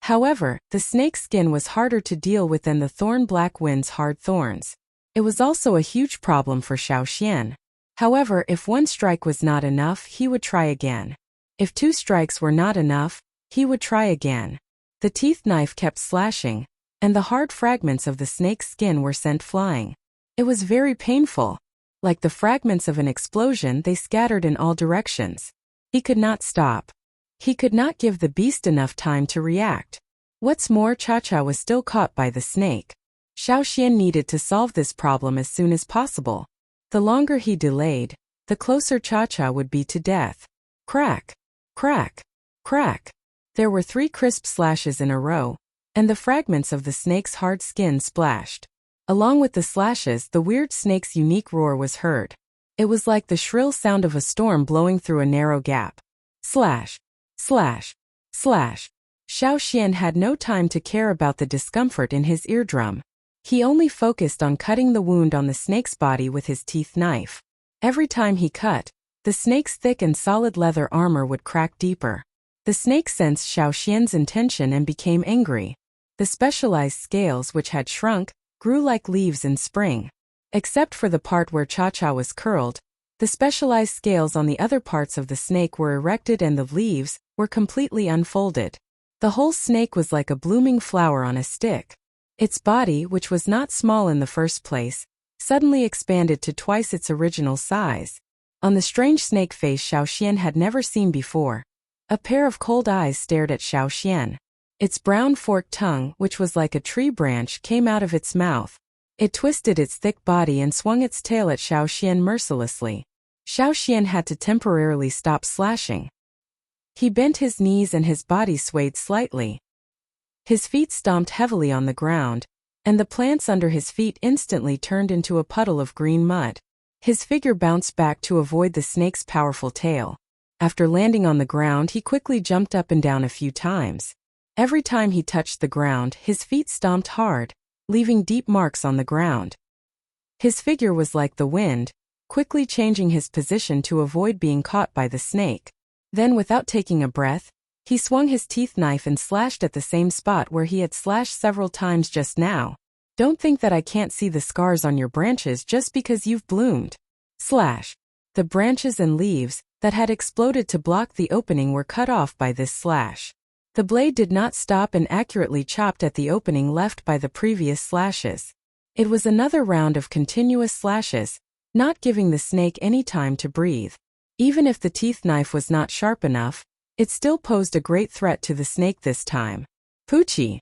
However, the snake's skin was harder to deal with than the thorn-black wind's hard thorns. It was also a huge problem for Xiaoxian. However, if one strike was not enough, he would try again. If 2 strikes were not enough, he would try again. The teeth knife kept slashing, and the hard fragments of the snake's skin were sent flying. It was very painful. Like the fragments of an explosion, they scattered in all directions. He could not stop. He could not give the beast enough time to react. What's more, Cha-Cha was still caught by the snake. Xiaoxian needed to solve this problem as soon as possible. The longer he delayed, the closer Cha-Cha would be to death. Crack, crack, crack. There were 3 crisp slashes in a row, and the fragments of the snake's hard skin splashed. Along with the slashes, the weird snake's unique roar was heard. It was like the shrill sound of a storm blowing through a narrow gap. Slash, slash, slash. Xiaoxian had no time to care about the discomfort in his eardrum. He only focused on cutting the wound on the snake's body with his teeth knife. Every time he cut, the snake's thick and solid leather armor would crack deeper. The snake sensed Xiaoxian's intention and became angry. The specialized scales, which had shrunk, grew like leaves in spring. Except for the part where Cha-Cha was curled, the specialized scales on the other parts of the snake were erected and the leaves were completely unfolded. The whole snake was like a blooming flower on a stick. Its body, which was not small in the first place, suddenly expanded to twice its original size. On the strange snake face Xiao Xian had never seen before, a pair of cold eyes stared at Xiao Xian. Its brown forked tongue, which was like a tree branch, came out of its mouth. It twisted its thick body and swung its tail at Xiao Xian mercilessly. Xiao Xian had to temporarily stop slashing. He bent his knees and his body swayed slightly. His feet stomped heavily on the ground, and the plants under his feet instantly turned into a puddle of green mud. His figure bounced back to avoid the snake's powerful tail. After landing on the ground, he quickly jumped up and down a few times. Every time he touched the ground, his feet stomped hard, leaving deep marks on the ground. His figure was like the wind, quickly changing his position to avoid being caught by the snake. Then, without taking a breath, he swung his teeth knife and slashed at the same spot where he had slashed several times just now. Don't think that I can't see the scars on your branches just because you've bloomed. Slash. The branches and leaves that had exploded to block the opening were cut off by this slash. The blade did not stop and accurately chopped at the opening left by the previous slashes. It was another round of continuous slashes, not giving the snake any time to breathe. Even if the teeth knife was not sharp enough, it still posed a great threat to the snake this time. Poochie!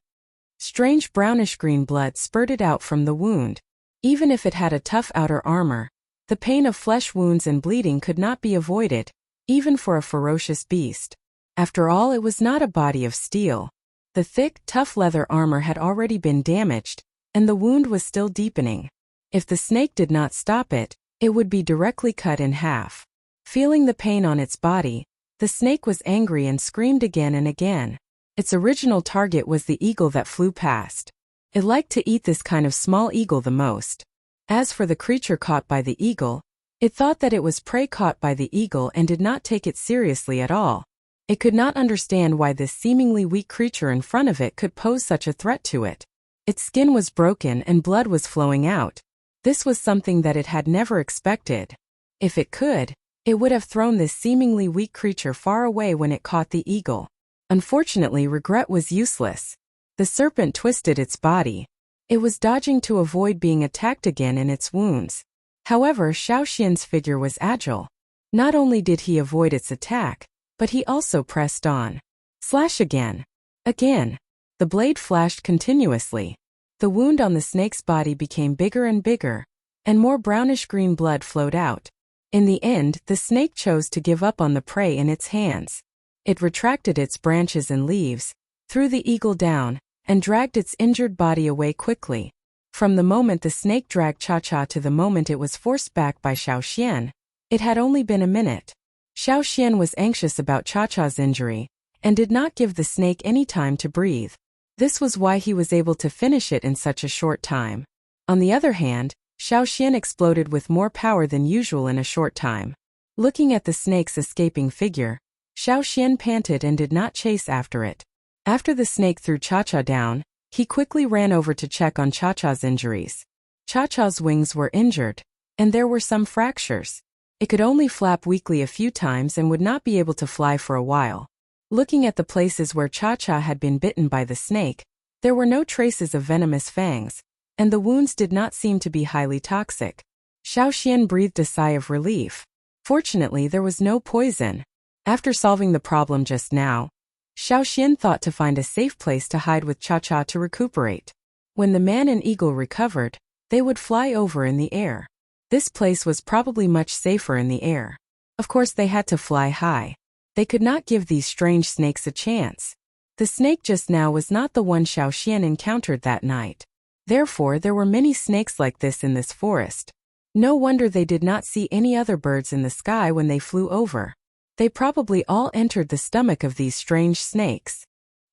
Strange brownish-green blood spurted out from the wound. Even if it had a tough outer armor, the pain of flesh wounds and bleeding could not be avoided, even for a ferocious beast. After all, it was not a body of steel. The thick, tough leather armor had already been damaged, and the wound was still deepening. If the snake did not stop it, it would be directly cut in half. Feeling the pain on its body, the snake was angry and screamed again and again. Its original target was the eagle that flew past. It liked to eat this kind of small eagle the most. As for the creature caught by the eagle, it thought that it was prey caught by the eagle and did not take it seriously at all. It could not understand why this seemingly weak creature in front of it could pose such a threat to it. Its skin was broken and blood was flowing out. This was something that it had never expected. If it could, it would have thrown this seemingly weak creature far away when it caught the eagle. Unfortunately, regret was useless. The serpent twisted its body. It was dodging to avoid being attacked again in its wounds. However, Xiao Xian's figure was agile. Not only did he avoid its attack, but he also pressed on. Slash again. Again. The blade flashed continuously. The wound on the snake's body became bigger and bigger, and more brownish-green blood flowed out. In the end, the snake chose to give up on the prey in its hands. It retracted its branches and leaves, threw the eagle down, and dragged its injured body away quickly. From the moment the snake dragged Cha-Cha to the moment it was forced back by Xiao Xian, it had only been a minute. Xiao Xian was anxious about Cha-Cha's injury, and did not give the snake any time to breathe. This was why he was able to finish it in such a short time. On the other hand, Xiao Xian exploded with more power than usual in a short time. Looking at the snake's escaping figure, Xiao Xian panted and did not chase after it. After the snake threw Cha-Cha down, he quickly ran over to check on Cha-Cha's injuries. Cha-Cha's wings were injured, and there were some fractures. It could only flap weakly a few times and would not be able to fly for a while. Looking at the places where Cha-Cha had been bitten by the snake, there were no traces of venomous fangs, and the wounds did not seem to be highly toxic. Xiao Xian breathed a sigh of relief. Fortunately, there was no poison. After solving the problem just now, Xiao Xian thought to find a safe place to hide with Cha-Cha to recuperate. When the man and eagle recovered, they would fly over in the air. This place was probably much safer in the air. Of course, they had to fly high. They could not give these strange snakes a chance. The snake just now was not the one Xiao Xian encountered that night. Therefore, there were many snakes like this in this forest. No wonder they did not see any other birds in the sky when they flew over. They probably all entered the stomach of these strange snakes.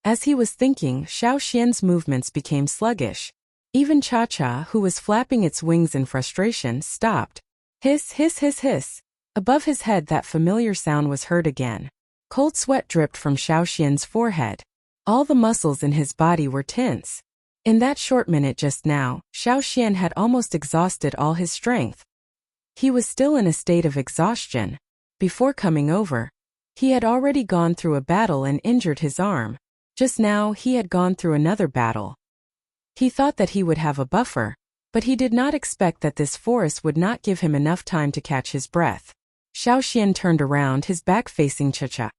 As he was thinking, Xiao Xian's movements became sluggish. Even Cha-Cha, who was flapping its wings in frustration, stopped. Hiss, hiss, hiss, hiss. Above his head, that familiar sound was heard again. Cold sweat dripped from Xiao Xian's forehead. All the muscles in his body were tense. In that short minute just now, Xiao Xian had almost exhausted all his strength. He was still in a state of exhaustion. Before coming over, he had already gone through a battle and injured his arm. Just now, he had gone through another battle. He thought that he would have a buffer, But he did not expect that this forest would not give him enough time to catch his breath. Xiaoxian turned around, his back facing Cha-Cha.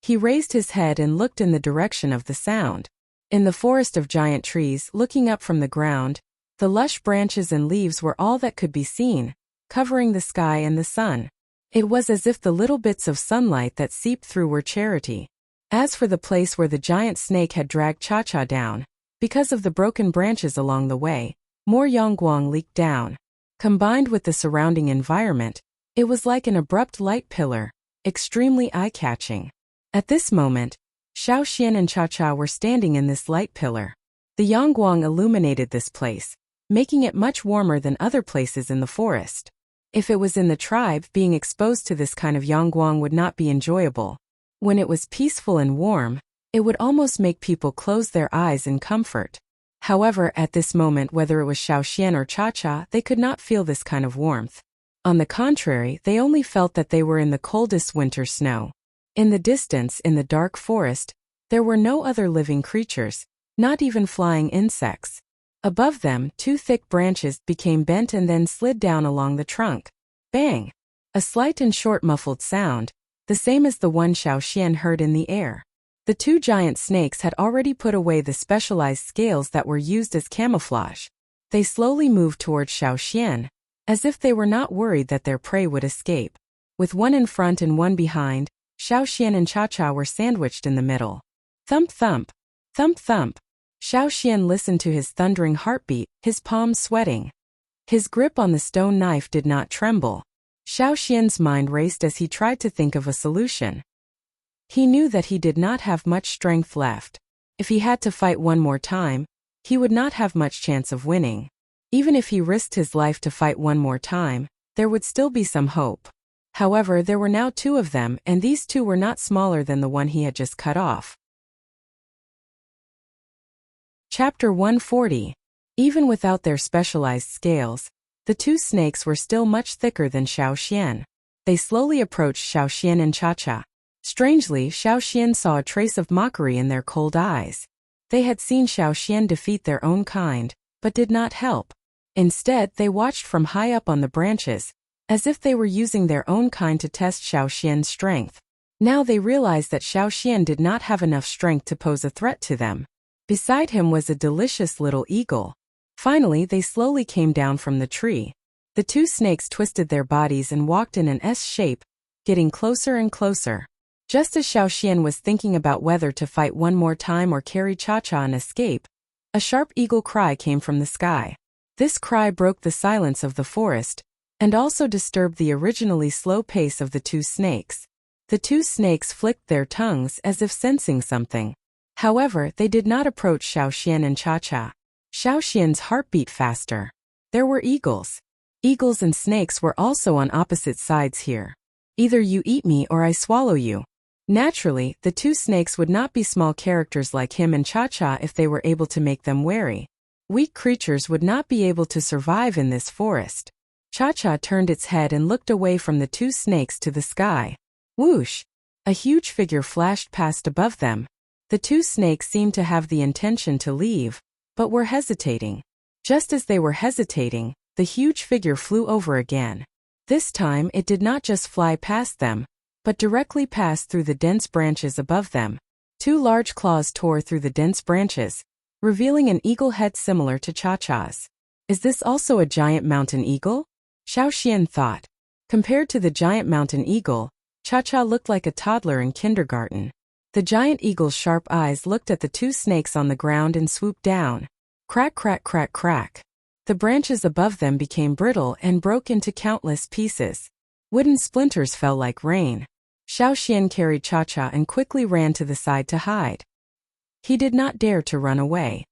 He raised his head and looked in the direction of the sound. In the forest of giant trees, looking up from the ground, the lush branches and leaves were all that could be seen, covering the sky and the sun. It was as if the little bits of sunlight that seeped through were charity. As for the place where the giant snake had dragged Cha-Cha down, because of the broken branches along the way, more yangguang leaked down. Combined with the surrounding environment, it was like an abrupt light pillar, extremely eye-catching. At this moment, Xiaoxian and Cha-Cha were standing in this light pillar. The yangguang illuminated this place, making it much warmer than other places in the forest. If it was in the tribe, being exposed to this kind of yangguang would not be enjoyable. When it was peaceful and warm, it would almost make people close their eyes in comfort. However, at this moment, whether it was Xiaoxian or Cha-Cha, they could not feel this kind of warmth. On the contrary, they only felt that they were in the coldest winter snow. In the distance, in the dark forest, there were no other living creatures, not even flying insects. Above them, two thick branches became bent and then slid down along the trunk. Bang! A slight and short muffled sound, the same as the one Xiaoxian heard in the air. The two giant snakes had already put away the specialized scales that were used as camouflage. They slowly moved towards Xiaoxian, as if they were not worried that their prey would escape. With one in front and one behind, Xiaoxian and Cha-Cha were sandwiched in the middle. Thump thump, thump thump. Xiaoxian listened to his thundering heartbeat, his palms sweating. His grip on the stone knife did not tremble. Xiaoxian's mind raced as he tried to think of a solution. He knew that he did not have much strength left. If he had to fight one more time, he would not have much chance of winning. Even if he risked his life to fight one more time, there would still be some hope. However, there were now two of them, and these two were not smaller than the one he had just cut off. Chapter 140. Even without their specialized scales, the two snakes were still much thicker than Xiaoxian. They slowly approached Xiaoxian and Cha-Cha. Strangely, Xiaoxian saw a trace of mockery in their cold eyes. They had seen Xiaoxian defeat their own kind, but did not help. Instead, they watched from high up on the branches, as if they were using their own kind to test Xiaoxian's strength. Now they realized that Xiaoxian did not have enough strength to pose a threat to them. Beside him was a delicious little eagle. Finally, they slowly came down from the tree. The two snakes twisted their bodies and walked in an S shape, getting closer and closer. Just as Xiaoxian was thinking about whether to fight one more time or carry Cha-Cha and escape, a sharp eagle cry came from the sky. This cry broke the silence of the forest, and also disturbed the originally slow pace of the two snakes. The two snakes flicked their tongues as if sensing something. However, they did not approach Xiaoxian and Cha-Cha. Xiaoxian's heart beat faster. There were eagles. Eagles and snakes were also on opposite sides here. Either you eat me or I swallow you. Naturally, the two snakes would not be small characters like him and Cha-Cha if they were able to make them wary. Weak creatures would not be able to survive in this forest. Cha-Cha turned its head and looked away from the two snakes to the sky. Whoosh! A huge figure flashed past above them. The two snakes seemed to have the intention to leave, but were hesitating. Just as they were hesitating, the huge figure flew over again. This time it did not just fly past them, but directly passed through the dense branches above them. Two large claws tore through the dense branches, revealing an eagle head similar to Cha-Cha's. Is this also a giant mountain eagle? Xiaoxian thought. Compared to the giant mountain eagle, Cha-Cha looked like a toddler in kindergarten. The giant eagle's sharp eyes looked at the two snakes on the ground and swooped down. Crack, crack, crack, crack. The branches above them became brittle and broke into countless pieces. Wooden splinters fell like rain. Xiaoxian carried Cha-Cha and quickly ran to the side to hide. He did not dare to run away.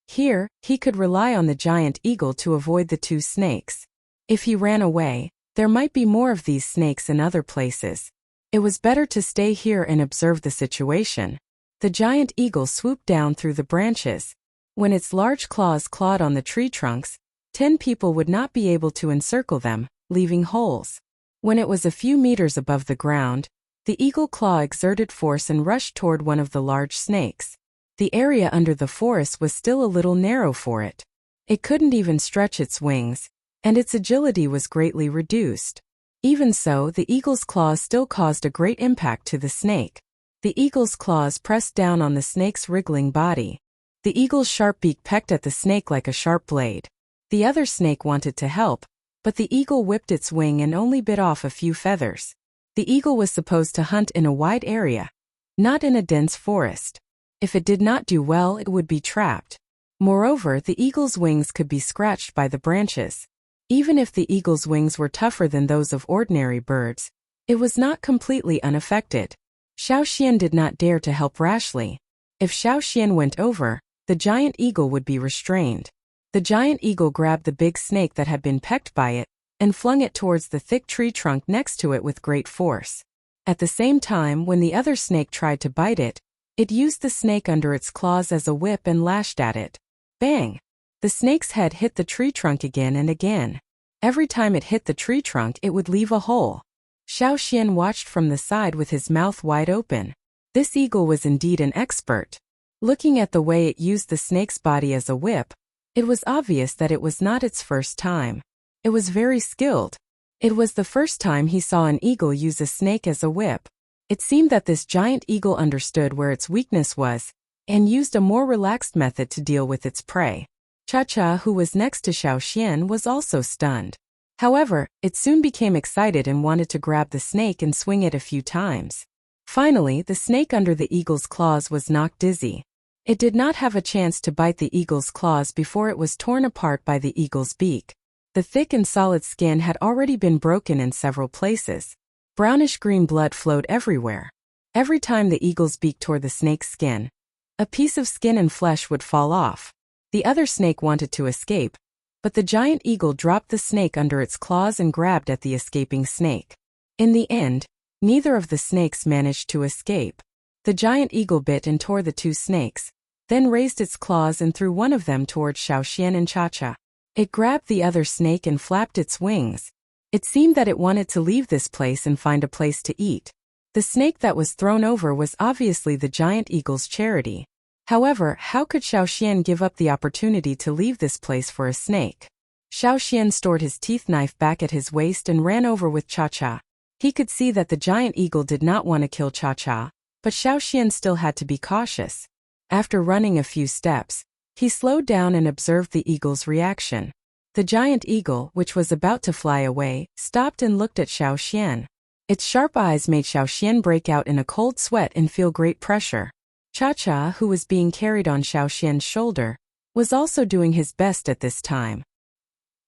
Here, he could rely on the giant eagle to avoid the two snakes. If he ran away, there might be more of these snakes in other places. It was better to stay here and observe the situation. The giant eagle swooped down through the branches. When its large claws clawed on the tree trunks, 10 people would not be able to encircle them, leaving holes. When it was a few meters above the ground, the eagle claw exerted force and rushed toward one of the large snakes. The area under the forest was still a little narrow for it. It couldn't even stretch its wings, and its agility was greatly reduced. Even so, the eagle's claws still caused a great impact to the snake. The eagle's claws pressed down on the snake's wriggling body. The eagle's sharp beak pecked at the snake like a sharp blade. The other snake wanted to help, but the eagle whipped its wing and only bit off a few feathers. The eagle was supposed to hunt in a wide area, not in a dense forest. If it did not do well, it would be trapped. Moreover, the eagle's wings could be scratched by the branches. Even if the eagle's wings were tougher than those of ordinary birds, it was not completely unaffected. Xiaoxian did not dare to help rashly. If Xiaoxian went over, the giant eagle would be restrained. The giant eagle grabbed the big snake that had been pecked by it and flung it towards the thick tree trunk next to it with great force. At the same time, when the other snake tried to bite it, it used the snake under its claws as a whip and lashed at it. Bang! The snake's head hit the tree trunk again and again. Every time it hit the tree trunk, it would leave a hole. Xiaoxian watched from the side with his mouth wide open. This eagle was indeed an expert. Looking at the way it used the snake's body as a whip, it was obvious that it was not its first time. It was very skilled. It was the first time he saw an eagle use a snake as a whip. It seemed that this giant eagle understood where its weakness was and used a more relaxed method to deal with its prey. Cha-Cha, who was next to Xiaoxian, was also stunned. However, it soon became excited and wanted to grab the snake and swing it a few times. Finally, the snake under the eagle's claws was knocked dizzy. It did not have a chance to bite the eagle's claws before it was torn apart by the eagle's beak. The thick and solid skin had already been broken in several places. Brownish-green blood flowed everywhere. Every time the eagle's beak tore the snake's skin, a piece of skin and flesh would fall off. The other snake wanted to escape, but the giant eagle dropped the snake under its claws and grabbed at the escaping snake. In the end, neither of the snakes managed to escape. The giant eagle bit and tore the two snakes, then raised its claws and threw one of them towards Xiaoxian and Cha-Cha. It grabbed the other snake and flapped its wings. It seemed that it wanted to leave this place and find a place to eat. The snake that was thrown over was obviously the giant eagle's charity. However, how could Xiaoxian give up the opportunity to leave this place for a snake? Xiaoxian stored his teeth knife back at his waist and ran over with Cha-Cha. He could see that the giant eagle did not want to kill Cha-Cha, but Xiaoxian still had to be cautious. After running a few steps, he slowed down and observed the eagle's reaction. The giant eagle, which was about to fly away, stopped and looked at Xiaoxian. Its sharp eyes made Xiaoxian break out in a cold sweat and feel great pressure. Cha-Cha, who was being carried on Xiaoxian's shoulder, was also doing his best at this time.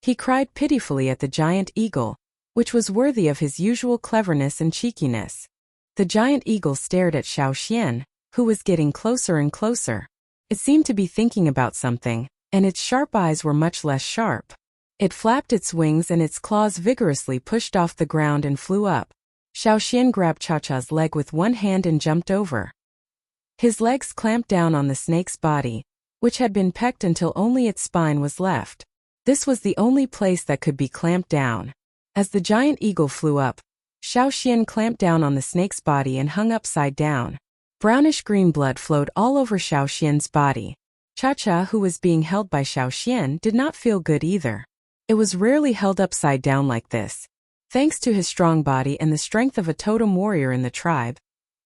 He cried pitifully at the giant eagle, which was worthy of his usual cleverness and cheekiness. The giant eagle stared at Xiaoxian, who was getting closer and closer. It seemed to be thinking about something, and its sharp eyes were much less sharp. It flapped its wings and its claws vigorously pushed off the ground and flew up. Xiaoxian grabbed Cha-Cha's leg with one hand and jumped over. His legs clamped down on the snake's body, which had been pecked until only its spine was left. This was the only place that could be clamped down. As the giant eagle flew up, Xiaoxian clamped down on the snake's body and hung upside down. Brownish-green blood flowed all over Xiaoxian's body. Cha-Cha, who was being held by Xiaoxian, did not feel good either. It was rarely held upside down like this. Thanks to his strong body and the strength of a totem warrior in the tribe,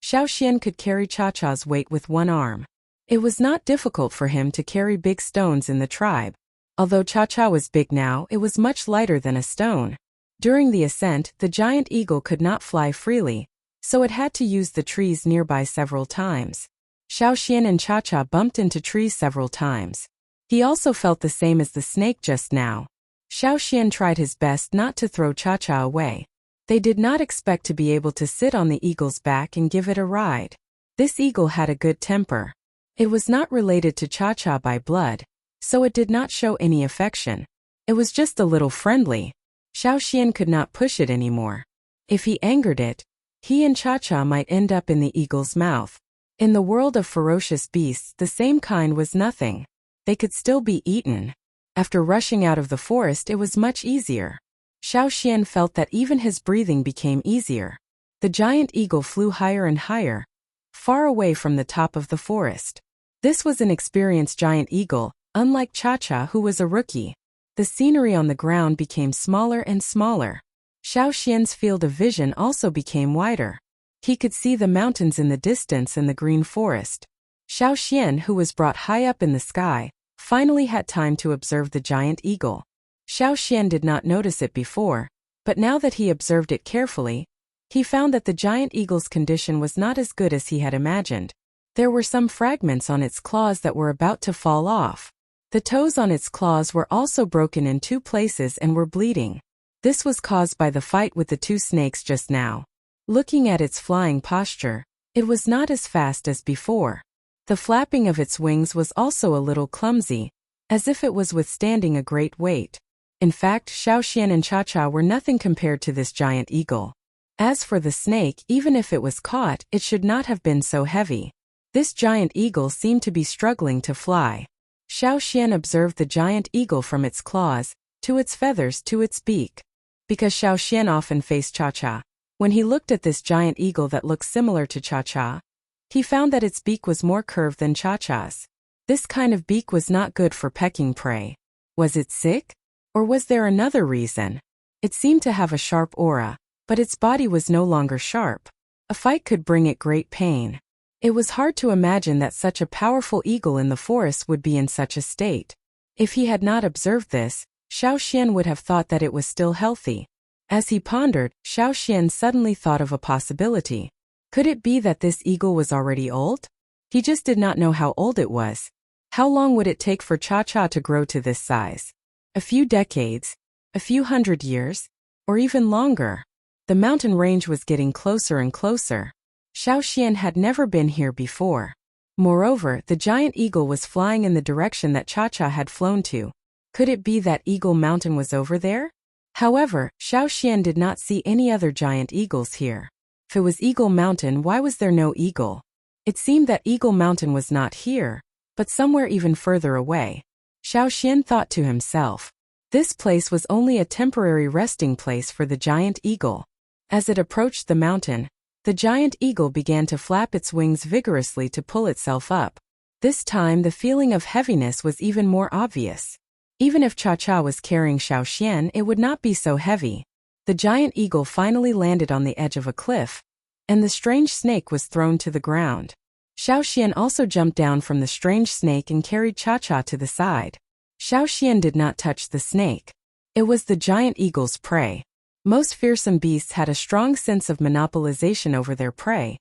Xiaoxian could carry Cha-Cha's weight with one arm. It was not difficult for him to carry big stones in the tribe. Although Cha-Cha was big now, it was much lighter than a stone. During the ascent, the giant eagle could not fly freely, so it had to use the trees nearby several times. Xiaoxian and Cha-Cha bumped into trees several times. He also felt the same as the snake just now. Xiaoxian tried his best not to throw Cha-Cha away. They did not expect to be able to sit on the eagle's back and give it a ride. This eagle had a good temper. It was not related to Cha-Cha by blood, so it did not show any affection. It was just a little friendly. Xiaoxian could not push it anymore. If he angered it, he and Cha-Cha might end up in the eagle's mouth. In the world of ferocious beasts, the same kind was nothing. They could still be eaten. After rushing out of the forest, it was much easier. Xiaoxian felt that even his breathing became easier. The giant eagle flew higher and higher, far away from the top of the forest. This was an experienced giant eagle, Unlike Cha-Cha, who was a rookie, the scenery on the ground became smaller and smaller. Xiao Xian's field of vision also became wider. He could see the mountains in the distance and the green forest. Xiao Xian, who was brought high up in the sky, finally had time to observe the giant eagle. Xiao Xian did not notice it before, but now that he observed it carefully, he found that the giant eagle's condition was not as good as he had imagined. There were some fragments on its claws that were about to fall off. The toes on its claws were also broken in 2 places and were bleeding. This was caused by the fight with the 2 snakes just now. Looking at its flying posture, it was not as fast as before. The flapping of its wings was also a little clumsy, as if it was withstanding a great weight. In fact, Xiao Xian and Cha-Cha were nothing compared to this giant eagle. As for the snake, even if it was caught, it should not have been so heavy. This giant eagle seemed to be struggling to fly. Xiao Xian observed the giant eagle from its claws, to its feathers, to its beak. Because Xiao Xian often faced Cha-Cha, when he looked at this giant eagle that looked similar to Cha-Cha, he found that its beak was more curved than Cha-Cha's. This kind of beak was not good for pecking prey. Was it sick? Or was there another reason? It seemed to have a sharp aura, but its body was no longer sharp. A fight could bring it great pain. It was hard to imagine that such a powerful eagle in the forest would be in such a state. If he had not observed this, Xiao Xian would have thought that it was still healthy. As he pondered, Xiao Xian suddenly thought of a possibility. Could it be that this eagle was already old? He just did not know how old it was. How long would it take for Cha-Cha to grow to this size? A few decades? A few hundred years? Or even longer? The mountain range was getting closer and closer. Xiao Xian had never been here before. Moreover, the giant eagle was flying in the direction that Cha-Cha had flown to. Could it be that Eagle Mountain was over there? However, Xiao Xian did not see any other giant eagles here. If it was Eagle Mountain, why was there no eagle? It seemed that Eagle Mountain was not here, but somewhere even further away. Xiao Xian thought to himself. This place was only a temporary resting place for the giant eagle. As it approached the mountain, the giant eagle began to flap its wings vigorously to pull itself up. This time the feeling of heaviness was even more obvious. Even if Cha-Cha was carrying Xiao Xian, it would not be so heavy. The giant eagle finally landed on the edge of a cliff, and the strange snake was thrown to the ground. Xiao Xian also jumped down from the strange snake and carried Cha-Cha to the side. Xiao Xian did not touch the snake. It was the giant eagle's prey. Most fearsome beasts had a strong sense of monopolization over their prey,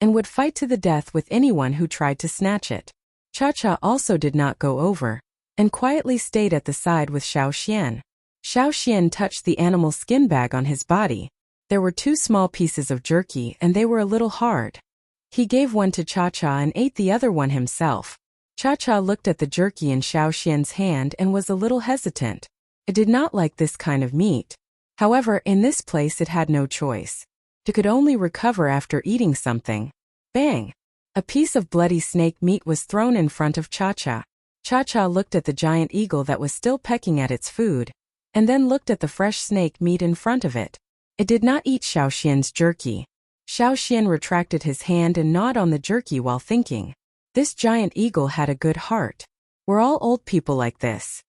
and would fight to the death with anyone who tried to snatch it. Cha-Cha also did not go over, and quietly stayed at the side with Xiao Xian. Xiao Xian touched the animal skin bag on his body. There were 2 small pieces of jerky and they were a little hard. He gave one to Cha-Cha and ate the other one himself. Cha-Cha looked at the jerky in Xiao Xian's hand and was a little hesitant. It did not like this kind of meat. However, in this place it had no choice. It could only recover after eating something. Bang! A piece of bloody snake meat was thrown in front of Cha-Cha. Cha-Cha looked at the giant eagle that was still pecking at its food, and then looked at the fresh snake meat in front of it. It did not eat Xiao Xian's jerky. Xiao Xian retracted his hand and gnawed on the jerky while thinking. This giant eagle had a good heart. We're all old people like this.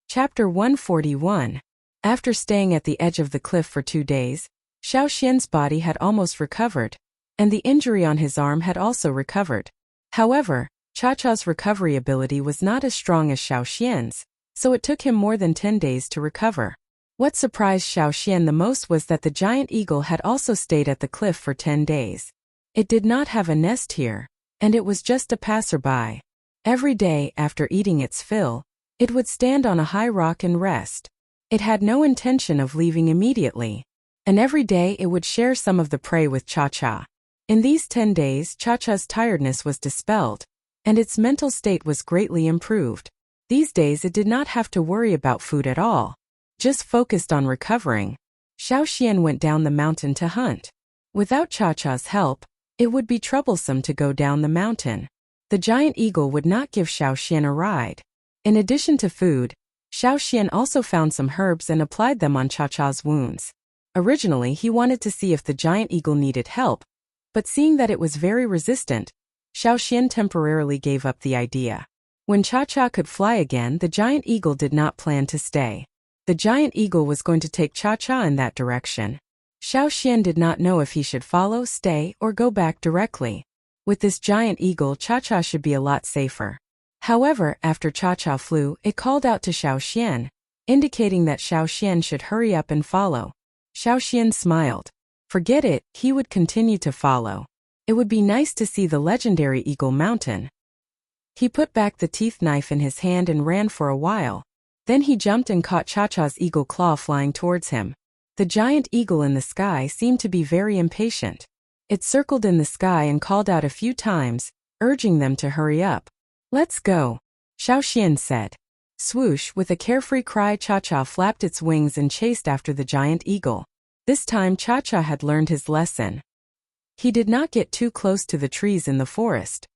Chapter 141. After staying at the edge of the cliff for 2 days, Xiao Xian's body had almost recovered, and the injury on his arm had also recovered. However, Cha-Cha's recovery ability was not as strong as Xiao Xian's, so it took him more than 10 days to recover. What surprised Xiao Xian the most was that the giant eagle had also stayed at the cliff for 10 days. It did not have a nest here, and it was just a passerby. Every day, after eating its fill, it would stand on a high rock and rest. It had no intention of leaving immediately, and every day it would share some of the prey with Cha-Cha. In these 10 days, Cha-Cha's tiredness was dispelled, and its mental state was greatly improved. These days it did not have to worry about food at all, just focused on recovering. Xiao Xian went down the mountain to hunt. Without Cha-Cha's help, it would be troublesome to go down the mountain. The giant eagle would not give Xiao Xian a ride. In addition to food, Xiao Xian also found some herbs and applied them on Cha-Cha's wounds. Originally he wanted to see if the giant eagle needed help, but seeing that it was very resistant, Xiaoxian temporarily gave up the idea. When Cha-Cha could fly again, the giant eagle did not plan to stay. The giant eagle was going to take Cha-Cha in that direction. Xiaoxian did not know if he should follow, stay, or go back directly. With this giant eagle, Cha-Cha should be a lot safer. However, after Cha-Cha flew, it called out to Xiaoxian, indicating that Xiaoxian should hurry up and follow. Xiaoxian smiled. Forget it, he would continue to follow. It would be nice to see the legendary Eagle Mountain. He put back the teeth knife in his hand and ran for a while. Then he jumped and caught Cha-Cha's eagle claw flying towards him. The giant eagle in the sky seemed to be very impatient. It circled in the sky and called out a few times, urging them to hurry up. Let's go, Xiaoxian said. Swoosh, with a carefree cry, Cha-Cha flapped its wings and chased after the giant eagle. This time Cha-Cha had learned his lesson. He did not get too close to the trees in the forest.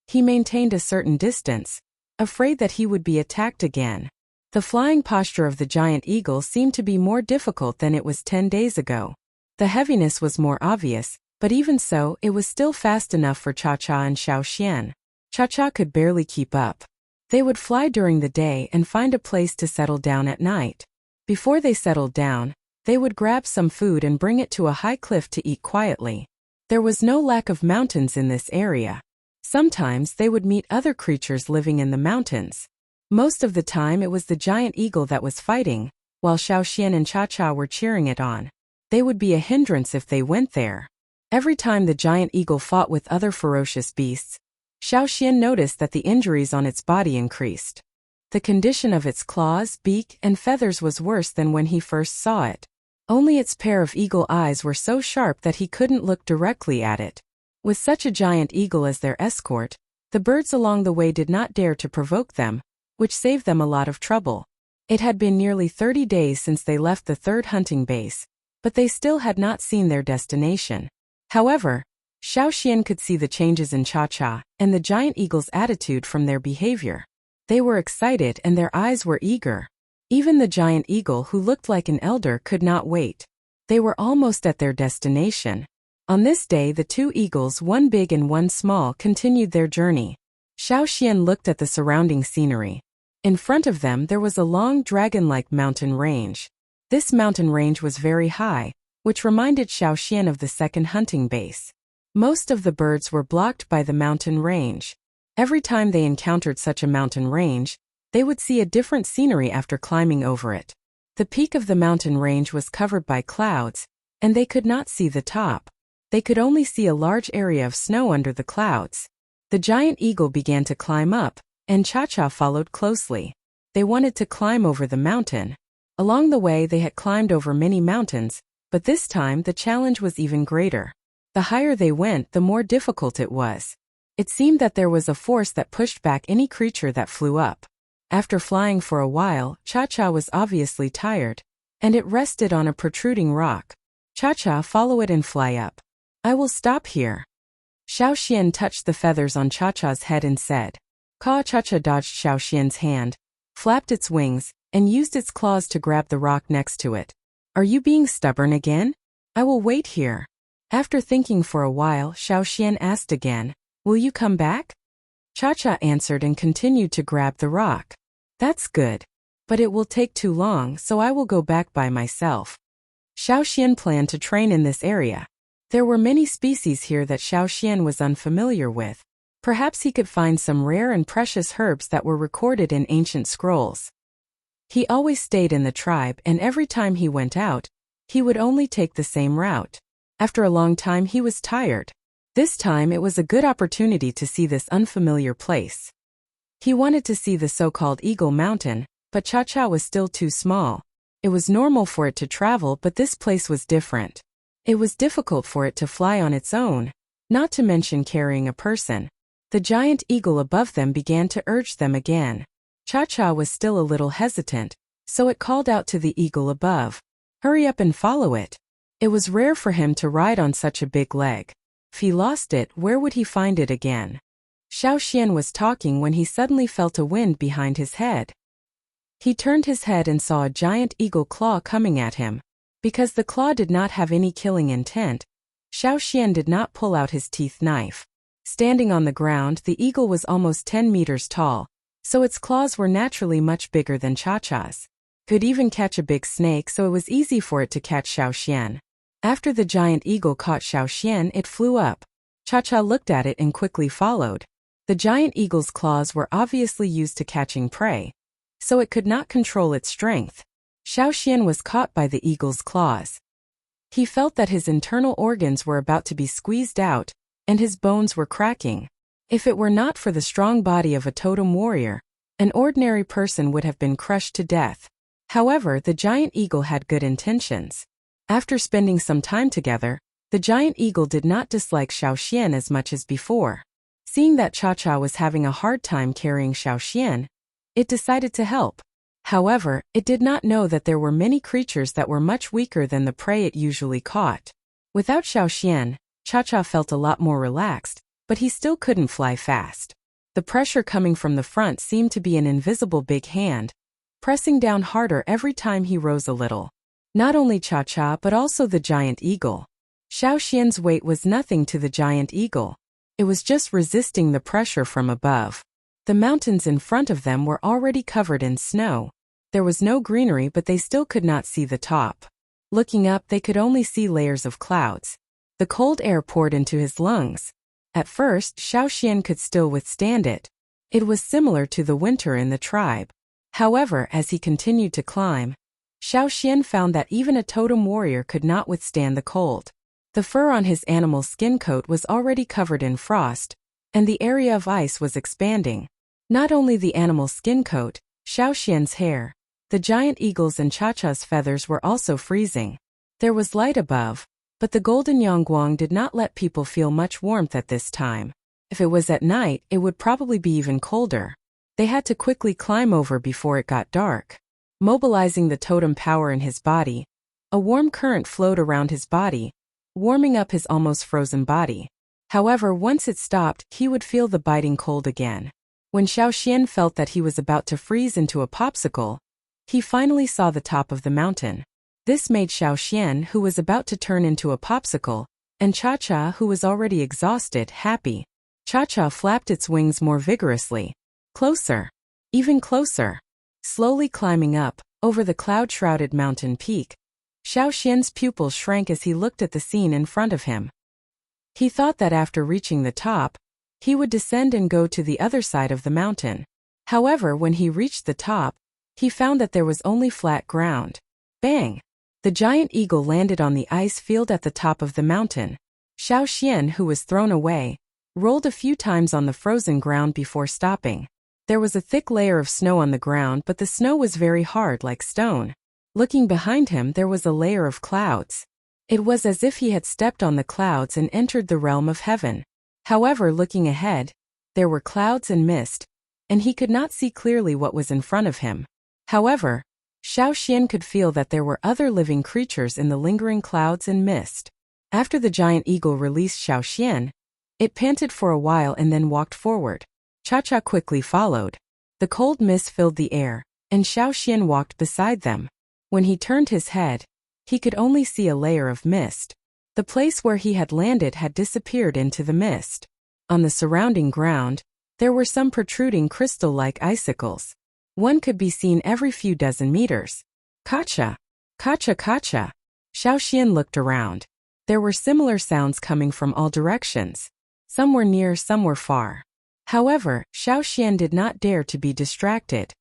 He maintained a certain distance, afraid that he would be attacked again. The flying posture of the giant eagle seemed to be more difficult than it was 10 days ago. The heaviness was more obvious, but even so, it was still fast enough for Cha-Cha and Xiaoxian. Cha-Cha could barely keep up. They would fly during the day and find a place to settle down at night. Before they settled down, they would grab some food and bring it to a high cliff to eat quietly. There was no lack of mountains in this area. Sometimes they would meet other creatures living in the mountains. Most of the time it was the giant eagle that was fighting, while Xiaoxian and Cha-Cha were cheering it on. They would be a hindrance if they went there. Every time the giant eagle fought with other ferocious beasts, Xiaoxian noticed that the injuries on its body increased. The condition of its claws, beak, and feathers was worse than when he first saw it. Only its pair of eagle eyes were so sharp that he couldn't look directly at it. With such a giant eagle as their escort, the birds along the way did not dare to provoke them, which saved them a lot of trouble. It had been nearly 30 days since they left the third hunting base, but they still had not seen their destination. However, Xiaoxian could see the changes in Cha-Cha and the giant eagle's attitude from their behavior. They were excited and their eyes were eager. Even the giant eagle, who looked like an elder, could not wait. They were almost at their destination. On this day, the two eagles, one big and one small, continued their journey. Xiaoxian looked at the surrounding scenery. In front of them there was a long dragon-like mountain range. This mountain range was very high, which reminded Xiaoxian of the second hunting base. Most of the birds were blocked by the mountain range. Every time they encountered such a mountain range, they would see a different scenery after climbing over it. The peak of the mountain range was covered by clouds, and they could not see the top. They could only see a large area of snow under the clouds. The giant eagle began to climb up, and Cha-Cha followed closely. They wanted to climb over the mountain. Along the way they had climbed over many mountains, but this time the challenge was even greater. The higher they went, the more difficult it was. It seemed that there was a force that pushed back any creature that flew up. After flying for a while, Cha-Cha was obviously tired, and it rested on a protruding rock. Cha-Cha, follow it and fly up. I will stop here. Xiaoxian touched the feathers on Cha-Cha's head and said. Cha-Cha dodged Xiaoxian's hand, flapped its wings, and used its claws to grab the rock next to it. Are you being stubborn again? I will wait here. After thinking for a while, Xiaoxian asked again, will you come back? Cha-Cha answered and continued to grab the rock. That's good. But it will take too long, so I will go back by myself. Xiaoxian planned to train in this area. There were many species here that Xiaoxian was unfamiliar with. Perhaps he could find some rare and precious herbs that were recorded in ancient scrolls. He always stayed in the tribe, and every time he went out, he would only take the same route. After a long time he was tired. This time it was a good opportunity to see this unfamiliar place. He wanted to see the so-called Eagle Mountain, but Cha-Cha was still too small. It was normal for it to travel, but this place was different. It was difficult for it to fly on its own, not to mention carrying a person. The giant eagle above them began to urge them again. Cha-Cha was still a little hesitant, so it called out to the eagle above. Hurry up and follow it. It was rare for him to ride on such a big leg. If he lost it, where would he find it again? Xiaoxian was talking when he suddenly felt a wind behind his head. He turned his head and saw a giant eagle claw coming at him. Because the claw did not have any killing intent, Xiaoxian did not pull out his teeth knife. Standing on the ground, the eagle was almost 10 meters tall, so its claws were naturally much bigger than Cha-Cha's. Could even catch a big snake, so it was easy for it to catch Xiaoxian. After the giant eagle caught Xiaoxian, it flew up. Cha-Cha looked at it and quickly followed. The giant eagle's claws were obviously used to catching prey, so it could not control its strength. Xiaoxian was caught by the eagle's claws. He felt that his internal organs were about to be squeezed out, and his bones were cracking. If it were not for the strong body of a totem warrior, an ordinary person would have been crushed to death. However, the giant eagle had good intentions. After spending some time together, the giant eagle did not dislike Xiaoxian as much as before. Seeing that Cha-Cha was having a hard time carrying Xiaoxian, it decided to help. However, it did not know that there were many creatures that were much weaker than the prey it usually caught. Without Xiaoxian, Cha-Cha felt a lot more relaxed, but he still couldn't fly fast. The pressure coming from the front seemed to be an invisible big hand, pressing down harder every time he rose a little. Not only Cha-Cha but also the giant eagle. Xiaoxian's weight was nothing to the giant eagle. It was just resisting the pressure from above. The mountains in front of them were already covered in snow. There was no greenery, but they still could not see the top. Looking up, they could only see layers of clouds. The cold air poured into his lungs. At first, Xiaoxian could still withstand it. It was similar to the winter in the tribe. However, as he continued to climb, Xiaoxian found that even a totem warrior could not withstand the cold. The fur on his animal skin coat was already covered in frost, and the area of ice was expanding. Not only the animal skin coat, Xiaoxian's hair, the giant eagle's and Cha-Cha's feathers were also freezing. There was light above, but the golden yangguang did not let people feel much warmth at this time. If it was at night, it would probably be even colder. They had to quickly climb over before it got dark. Mobilizing the totem power in his body, a warm current flowed around his body, warming up his almost frozen body. However, once it stopped, he would feel the biting cold again. When Xiaoxian felt that he was about to freeze into a popsicle, he finally saw the top of the mountain. This made Xiaoxian, who was about to turn into a popsicle, and Cha-Cha, who was already exhausted, happy. Cha-Cha flapped its wings more vigorously. Closer. Even closer. Slowly climbing up, over the cloud-shrouded mountain peak, Xiaoxian's pupils shrank as he looked at the scene in front of him. He thought that after reaching the top, he would descend and go to the other side of the mountain. However, when he reached the top, he found that there was only flat ground. Bang! The giant eagle landed on the ice field at the top of the mountain. Xiaoxian, who was thrown away, rolled a few times on the frozen ground before stopping. There was a thick layer of snow on the ground, but the snow was very hard like stone. Looking behind him, there was a layer of clouds. It was as if he had stepped on the clouds and entered the realm of heaven. However, looking ahead, there were clouds and mist, and he could not see clearly what was in front of him. However, Xiaoxian could feel that there were other living creatures in the lingering clouds and mist. After the giant eagle released Xiaoxian, it panted for a while and then walked forward. Cha-Cha quickly followed. The cold mist filled the air, and Xiaoxian walked beside them. When he turned his head, he could only see a layer of mist. The place where he had landed had disappeared into the mist. On the surrounding ground, there were some protruding crystal-like icicles. One could be seen every few dozen meters. Kacha! Kacha kacha! Xiaoxian looked around. There were similar sounds coming from all directions. Some were near, some were far. However, Xiaoxian did not dare to be distracted.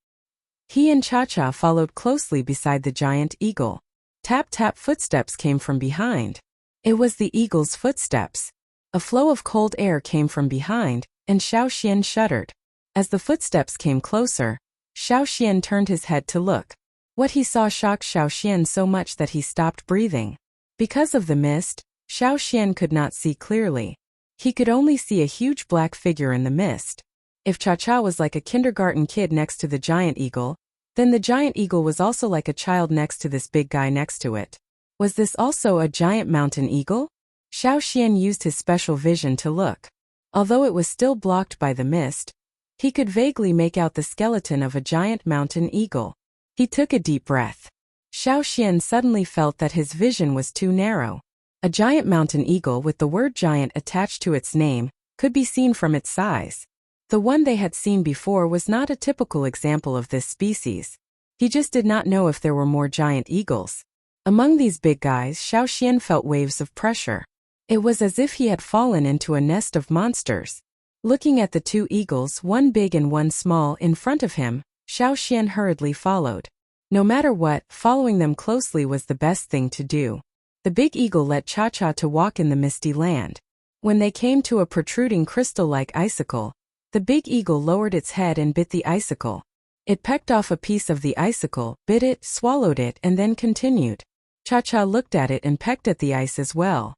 He and Cha-Cha followed closely beside the giant eagle. Tap-tap footsteps came from behind. It was the eagle's footsteps. A flow of cold air came from behind, and Xiaoxian shuddered. As the footsteps came closer, Xiaoxian turned his head to look. What he saw shocked Xiaoxian so much that he stopped breathing. Because of the mist, Xiaoxian could not see clearly. He could only see a huge black figure in the mist. If Cha-Cha was like a kindergarten kid next to the giant eagle, then the giant eagle was also like a child next to this big guy next to it. Was this also a giant mountain eagle? Xiaoxian used his special vision to look. Although it was still blocked by the mist, he could vaguely make out the skeleton of a giant mountain eagle. He took a deep breath. Xiaoxian suddenly felt that his vision was too narrow. A giant mountain eagle with the word giant attached to its name could be seen from its size. The one they had seen before was not a typical example of this species. He just did not know if there were more giant eagles. Among these big guys, Xiao Xian felt waves of pressure. It was as if he had fallen into a nest of monsters. Looking at the two eagles, one big and one small, in front of him, Xiao Xian hurriedly followed. No matter what, following them closely was the best thing to do. The big eagle let Cha-Cha to walk in the misty land. When they came to a protruding crystal-like icicle, the big eagle lowered its head and bit the icicle. It pecked off a piece of the icicle, bit it, swallowed it, and then continued. Cha-Cha looked at it and pecked at the ice as well.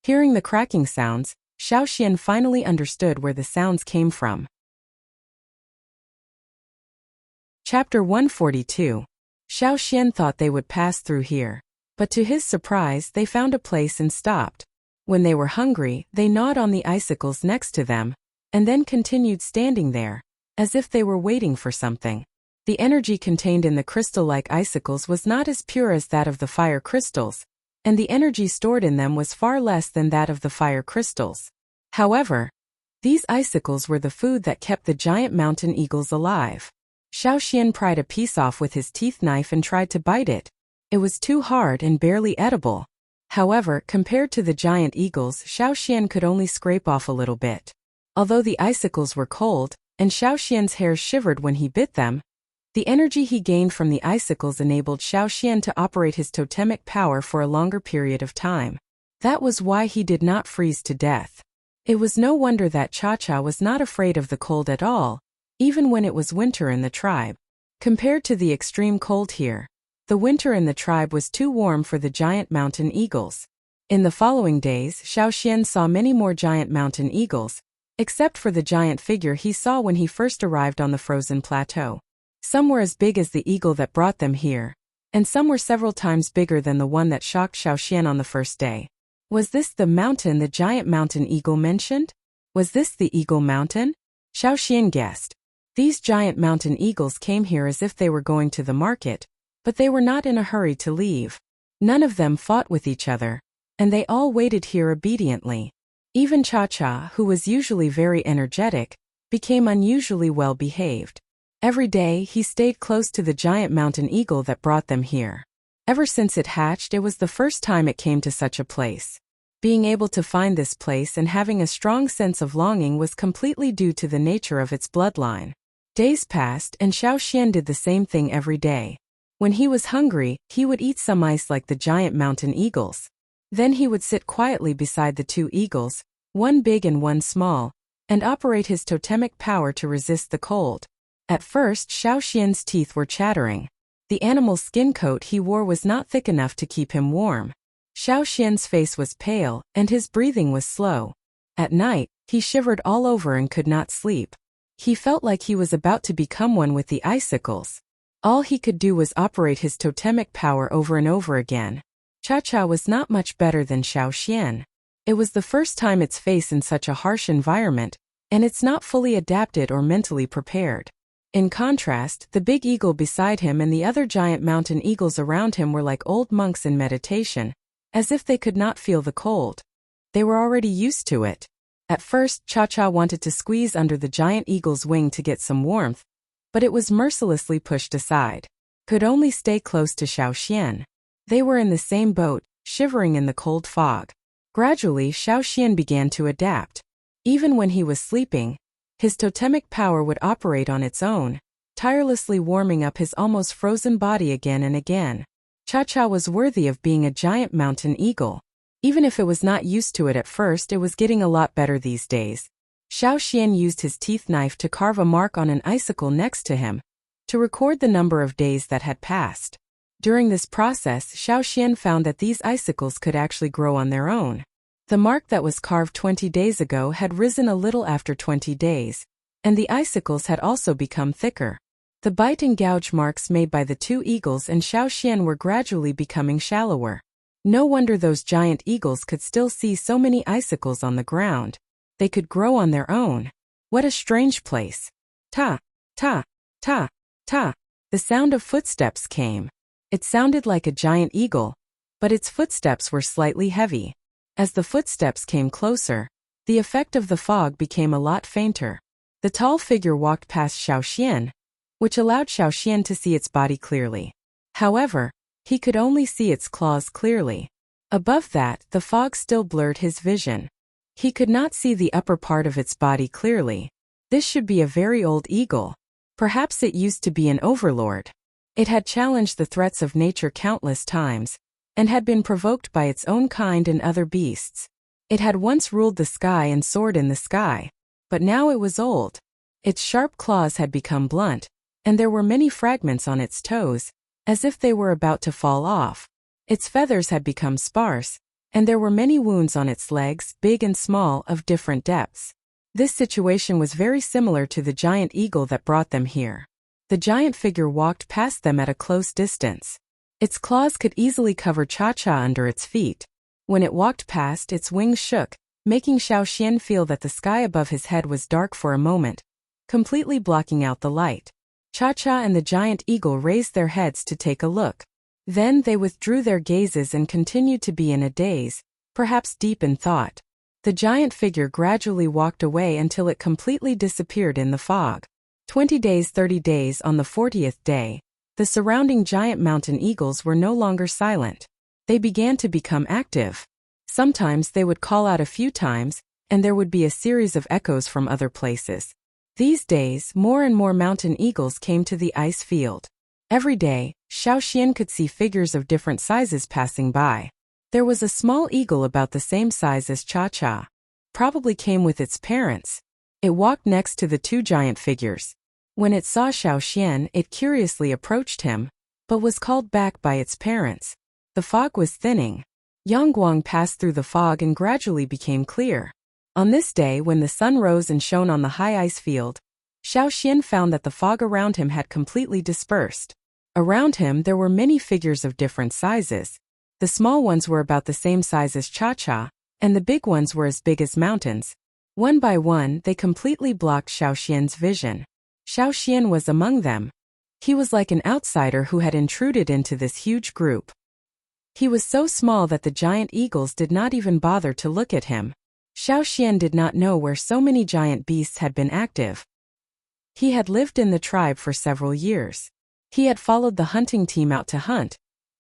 Hearing the cracking sounds, Xiao Xian finally understood where the sounds came from. Chapter 142. Xiao Xian thought they would pass through here. But to his surprise, they found a place and stopped. When they were hungry, they gnawed on the icicles next to them, and then continued standing there, as if they were waiting for something. The energy contained in the crystal-like icicles was not as pure as that of the fire crystals, and the energy stored in them was far less than that of the fire crystals. However, these icicles were the food that kept the giant mountain eagles alive. Xiao Xian pried a piece off with his teeth knife and tried to bite it. It was too hard and barely edible. However, compared to the giant eagles, Xiao Xian could only scrape off a little bit. Although the icicles were cold, and Xiao Xian's hairs shivered when he bit them, the energy he gained from the icicles enabled Xiao Xian to operate his totemic power for a longer period of time. That was why he did not freeze to death. It was no wonder that Cha-Cha was not afraid of the cold at all, even when it was winter in the tribe. Compared to the extreme cold here, the winter in the tribe was too warm for the giant mountain eagles. In the following days, Xiao Xian saw many more giant mountain eagles, except for the giant figure he saw when he first arrived on the frozen plateau. Some were as big as the eagle that brought them here, and some were several times bigger than the one that shocked Xiao Xian on the first day. Was this the mountain the giant mountain eagle mentioned? Was this the Eagle Mountain? Xiao Xian guessed. These giant mountain eagles came here as if they were going to the market, but they were not in a hurry to leave. None of them fought with each other, and they all waited here obediently. Even Cha-Cha, who was usually very energetic, became unusually well behaved. Every day he stayed close to the giant mountain eagle that brought them here. Ever since it hatched, it was the first time it came to such a place. Being able to find this place and having a strong sense of longing was completely due to the nature of its bloodline. Days passed and Xiao Xian did the same thing every day. When he was hungry, he would eat some ice like the giant mountain eagles. Then he would sit quietly beside the two eagles, one big and one small, and operate his totemic power to resist the cold. At first, Xiao Xian's teeth were chattering. The animal's skin coat he wore was not thick enough to keep him warm. Xiao Xian's face was pale, and his breathing was slow. At night, he shivered all over and could not sleep. He felt like he was about to become one with the icicles. All he could do was operate his totemic power over and over again. Cha-Cha was not much better than Xiao Xian. It was the first time it's faced in such a harsh environment, and it's not fully adapted or mentally prepared. In contrast, the big eagle beside him and the other giant mountain eagles around him were like old monks in meditation, as if they could not feel the cold. They were already used to it. At first, Cha-Cha wanted to squeeze under the giant eagle's wing to get some warmth, but it was mercilessly pushed aside. Could only stay close to Xiao Xian. They were in the same boat, shivering in the cold fog. Gradually, Xiao Xian began to adapt. Even when he was sleeping, his totemic power would operate on its own, tirelessly warming up his almost frozen body again and again. Cha-Cha was worthy of being a giant mountain eagle. Even if it was not used to it at first, it was getting a lot better these days. Xiao Xian used his teeth knife to carve a mark on an icicle next to him, to record the number of days that had passed. During this process, Xiao Xian found that these icicles could actually grow on their own. The mark that was carved 20 days ago had risen a little after 20 days, and the icicles had also become thicker. The bite and gouge marks made by the two eagles and Xiao Xian were gradually becoming shallower. No wonder those giant eagles could still see so many icicles on the ground. They could grow on their own. What a strange place. Ta, ta, ta, ta. The sound of footsteps came. It sounded like a giant eagle, but its footsteps were slightly heavy. As the footsteps came closer, The effect of the fog became a lot fainter. The tall figure walked past Xiaoxian, which allowed Xiaoxian to see its body clearly. However, he could only see its claws clearly. Above that, the fog still blurred his vision. He could not see the upper part of its body clearly. This should be a very old eagle. Perhaps it used to be an overlord. It had challenged the threats of nature countless times, and had been provoked by its own kind and other beasts. It had once ruled the sky and soared in the sky, but now it was old. Its sharp claws had become blunt, and there were many fragments on its toes, as if they were about to fall off. Its feathers had become sparse, and there were many wounds on its legs, big and small, of different depths. This situation was very similar to the giant eagle that brought them here. The giant figure walked past them at a close distance. Its claws could easily cover Cha-Cha under its feet. When it walked past, its wings shook, making Xiaoxian feel that the sky above his head was dark for a moment, completely blocking out the light. Cha-Cha and the giant eagle raised their heads to take a look. Then they withdrew their gazes and continued to be in a daze, perhaps deep in thought. The giant figure gradually walked away until it completely disappeared in the fog. 20 days, 30 days. On the 40th day, the surrounding giant mountain eagles were no longer silent. They began to become active. Sometimes they would call out a few times, and there would be a series of echoes from other places. These days, more and more mountain eagles came to the ice field. Every day, Xiaoxian could see figures of different sizes passing by. There was a small eagle about the same size as Cha-Cha. Probably came with its parents. It walked next to the two giant figures. When it saw Xiaoxian, it curiously approached him, but was called back by its parents. The fog was thinning. Yangguang passed through the fog and gradually became clear. On this day, when the sun rose and shone on the high ice field, Xiaoxian found that the fog around him had completely dispersed. Around him there were many figures of different sizes. The small ones were about the same size as Cha-Cha, and the big ones were as big as mountains. One by one, they completely blocked Xiaoxian's vision. Xiaoxian was among them. He was like an outsider who had intruded into this huge group. He was so small that the giant eagles did not even bother to look at him. Xiaoxian did not know where so many giant beasts had been active. He had lived in the tribe for several years. He had followed the hunting team out to hunt,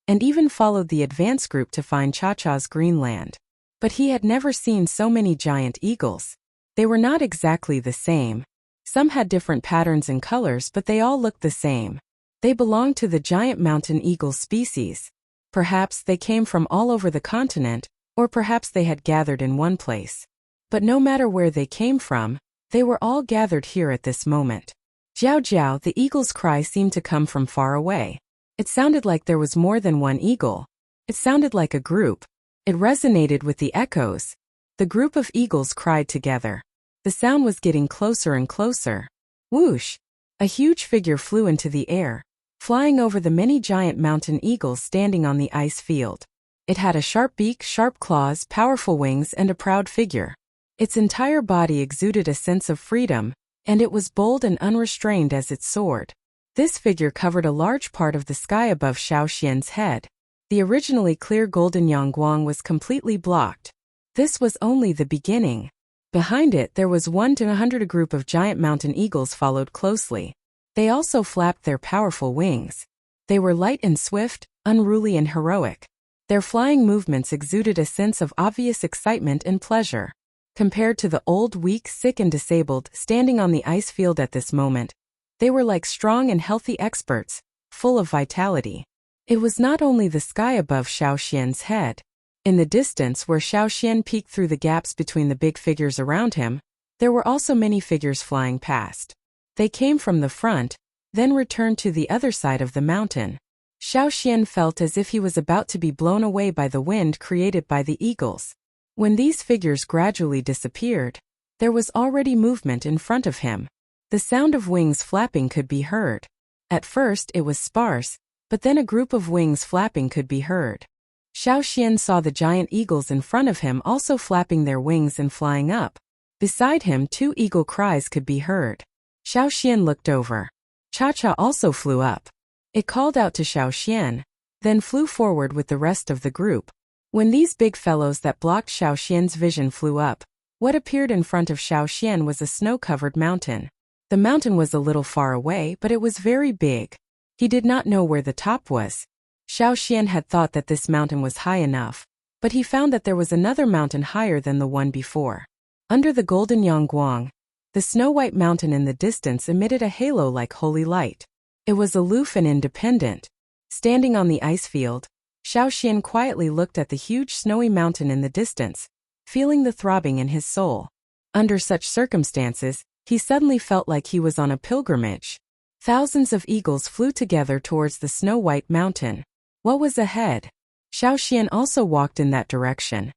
and even followed the advance group to find Cha-Cha's Greenland. But he had never seen so many giant eagles. They were not exactly the same. Some had different patterns and colors, but they all looked the same. They belonged to the giant mountain eagle species. Perhaps they came from all over the continent, or perhaps they had gathered in one place. But no matter where they came from, they were all gathered here at this moment. Jiao Jiao, the eagle's cry seemed to come from far away. It sounded like there was more than one eagle. It sounded like a group. It resonated with the echoes. The group of eagles cried together. The sound was getting closer and closer. Whoosh! A huge figure flew into the air, flying over the many giant mountain eagles standing on the ice field. It had a sharp beak, sharp claws, powerful wings, and a proud figure. Its entire body exuded a sense of freedom, and it was bold and unrestrained as it soared. This figure covered a large part of the sky above Xiaoxian's head. The originally clear golden Yangguang was completely blocked. This was only the beginning. Behind it there was 1 to 100. A group of giant mountain eagles followed closely. They also flapped their powerful wings. They were light and swift, unruly and heroic. Their flying movements exuded a sense of obvious excitement and pleasure. Compared to the old, weak, sick and disabled standing on the ice field at this moment, they were like strong and healthy experts, full of vitality. It was not only the sky above Xiaoxian's head. In the distance where Xiaoxian peeked through the gaps between the big figures around him, there were also many figures flying past. They came from the front, then returned to the other side of the mountain. Xiaoxian felt as if he was about to be blown away by the wind created by the eagles. When these figures gradually disappeared, there was already movement in front of him. The sound of wings flapping could be heard. At first it was sparse, but then a group of wings flapping could be heard. Xiaoxian saw the giant eagles in front of him also flapping their wings and flying up. Beside him 2 eagle cries could be heard. Xiaoxian looked over. Cha-Cha also flew up. It called out to Xiaoxian, then flew forward with the rest of the group. When these big fellows that blocked Xiaoxian's vision flew up, What appeared in front of Xiaoxian was a snow-covered mountain. The mountain was a little far away, but it was very big. He did not know where the top was. Xiaoxian had thought that this mountain was high enough, but he found that there was another mountain higher than the one before. Under the golden Yangguang, the snow-white mountain in the distance emitted a halo like holy light. It was aloof and independent. Standing on the ice field, Xiaoxian quietly looked at the huge snowy mountain in the distance, feeling the throbbing in his soul. Under such circumstances, he suddenly felt like he was on a pilgrimage. Thousands of eagles flew together towards the snow-white mountain. What was ahead? Xiaoxian also walked in that direction.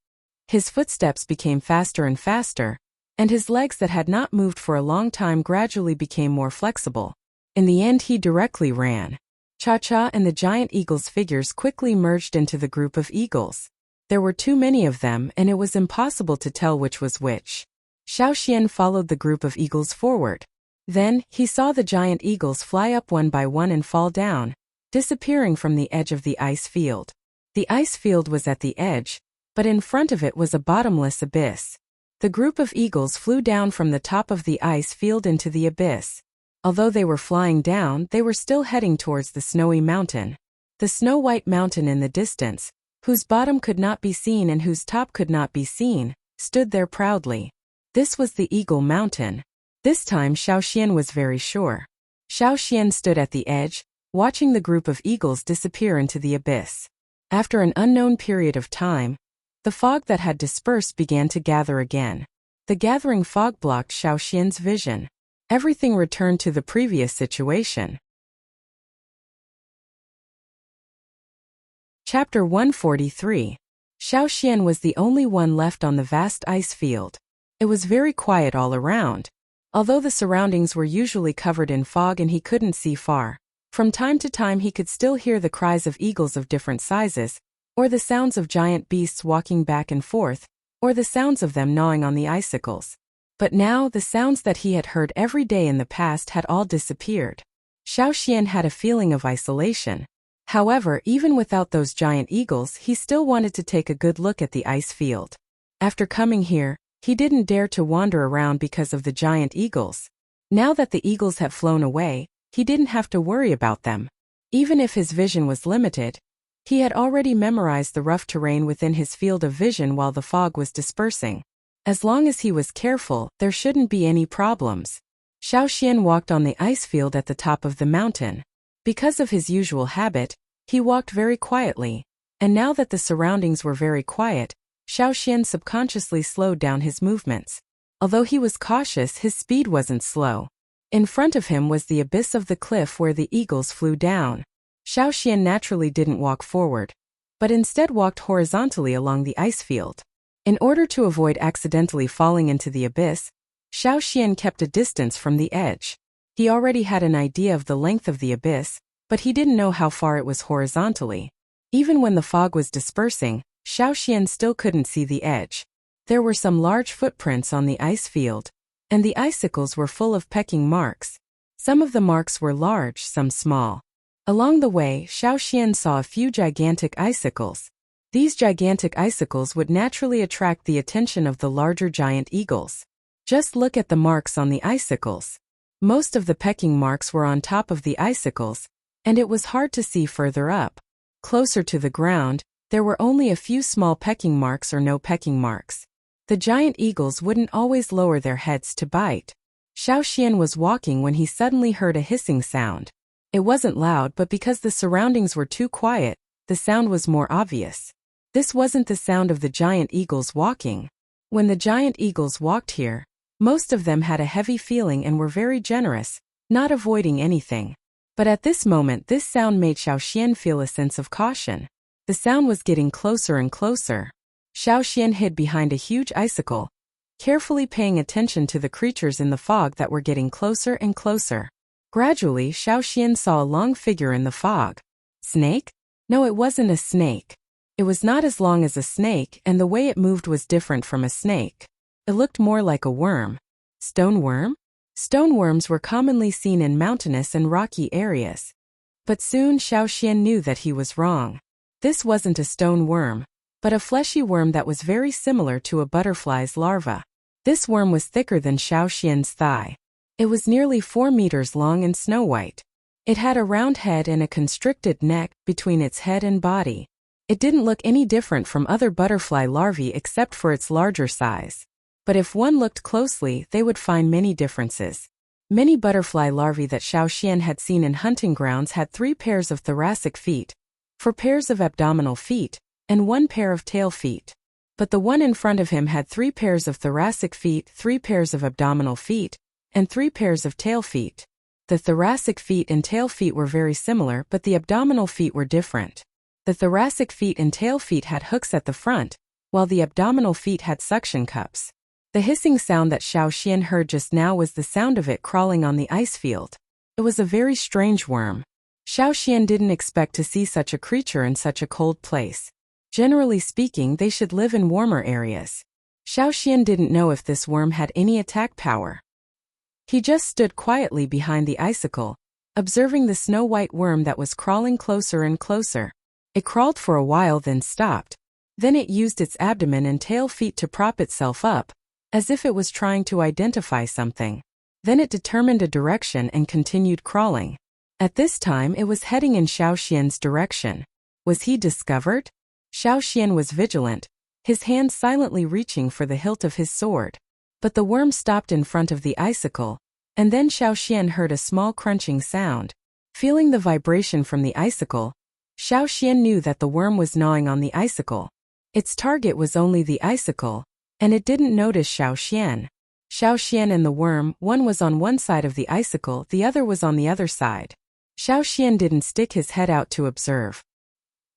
His footsteps became faster and faster, and his legs that had not moved for a long time gradually became more flexible. In the end, he directly ran. Cha-Cha and the giant eagle's figures quickly merged into the group of eagles. There were too many of them, and it was impossible to tell which was which. Xiaoxian followed the group of eagles forward. Then, he saw the giant eagles fly up one by one and fall down, disappearing from the edge of the ice field. The ice field was at the edge, but in front of it was a bottomless abyss. The group of eagles flew down from the top of the ice field into the abyss. Although they were flying down, they were still heading towards the snowy mountain. The snow-white mountain in the distance, whose bottom could not be seen and whose top could not be seen, stood there proudly. This was the Eagle Mountain. This time Xiaoxian was very sure. Xiaoxian stood at the edge, watching the group of eagles disappear into the abyss. After an unknown period of time, the fog that had dispersed began to gather again. The gathering fog blocked Xiaoxian's vision. Everything returned to the previous situation. Chapter 143. Xiaoxian was the only one left on the vast ice field. It was very quiet all around. Although the surroundings were usually covered in fog and he couldn't see far, from time to time he could still hear the cries of eagles of different sizes, or the sounds of giant beasts walking back and forth, or the sounds of them gnawing on the icicles. But now, the sounds that he had heard every day in the past had all disappeared. Xiaoxian had a feeling of isolation. However, even without those giant eagles, he still wanted to take a good look at the ice field. After coming here, he didn't dare to wander around because of the giant eagles. Now that the eagles had flown away, he didn't have to worry about them. Even if his vision was limited, he had already memorized the rough terrain within his field of vision while the fog was dispersing. As long as he was careful, there shouldn't be any problems. Xiaoxian walked on the ice field at the top of the mountain. Because of his usual habit, he walked very quietly, and now that the surroundings were very quiet, Xiaoxian subconsciously slowed down his movements. Although he was cautious, his speed wasn't slow. In front of him was the abyss of the cliff where the eagles flew down. Xiaoxian naturally didn't walk forward, but instead walked horizontally along the ice field. In order to avoid accidentally falling into the abyss, Xiaoxian kept a distance from the edge. He already had an idea of the length of the abyss, but he didn't know how far it was horizontally. Even when the fog was dispersing, Xiaoxian still couldn't see the edge. There were some large footprints on the ice field, and the icicles were full of pecking marks. Some of the marks were large, some small. Along the way, Xiaoxian saw a few gigantic icicles. These gigantic icicles would naturally attract the attention of the larger giant eagles. Just look at the marks on the icicles. Most of the pecking marks were on top of the icicles, and it was hard to see further up. Closer to the ground, there were only a few small pecking marks or no pecking marks. The giant eagles wouldn't always lower their heads to bite. Xiaoxian was walking when he suddenly heard a hissing sound. It wasn't loud, but because the surroundings were too quiet, the sound was more obvious. This wasn't the sound of the giant eagles walking. When the giant eagles walked here, most of them had a heavy feeling and were very generous, not avoiding anything. But at this moment, this sound made Xiaoxian feel a sense of caution. The sound was getting closer and closer. Xiaoxian hid behind a huge icicle, carefully paying attention to the creatures in the fog that were getting closer and closer. Gradually, Xiaoxian saw a long figure in the fog. Snake? No, it wasn't a snake. It was not as long as a snake, and the way it moved was different from a snake. It looked more like a worm. Stone worm? Stone worms were commonly seen in mountainous and rocky areas. But soon Xiaoxian knew that he was wrong. This wasn't a stone worm, but a fleshy worm that was very similar to a butterfly's larva. This worm was thicker than Xiao Xian's thigh. It was nearly 4 meters long and snow-white. It had a round head and a constricted neck between its head and body. It didn't look any different from other butterfly larvae except for its larger size. But if one looked closely, they would find many differences. Many butterfly larvae that Xiao Xian had seen in hunting grounds had 3 pairs of thoracic feet, 4 pairs of abdominal feet, and 1 pair of tail feet. But the one in front of him had 3 pairs of thoracic feet, 3 pairs of abdominal feet, and 3 pairs of tail feet. The thoracic feet and tail feet were very similar, but the abdominal feet were different. The thoracic feet and tail feet had hooks at the front, while the abdominal feet had suction cups. The hissing sound that Xiao Xian heard just now was the sound of it crawling on the ice field. It was a very strange worm. Xiao Xian didn't expect to see such a creature in such a cold place. Generally speaking, they should live in warmer areas. Xiao Xian didn't know if this worm had any attack power. He just stood quietly behind the icicle, observing the snow-white worm that was crawling closer and closer. It crawled for a while, then stopped. Then it used its abdomen and tail feet to prop itself up, as if it was trying to identify something. Then it determined a direction and continued crawling. At this time it was heading in Xiao Xian's direction. Was he discovered? Xiao Xian was vigilant, his hand silently reaching for the hilt of his sword. But the worm stopped in front of the icicle, and then Xiao Xian heard a small crunching sound. Feeling the vibration from the icicle, Xiao Xian knew that the worm was gnawing on the icicle. Its target was only the icicle, and it didn't notice Xiao Xian. Xiao Xian and the worm, one was on one side of the icicle, the other was on the other side. Xiao Xian didn't stick his head out to observe.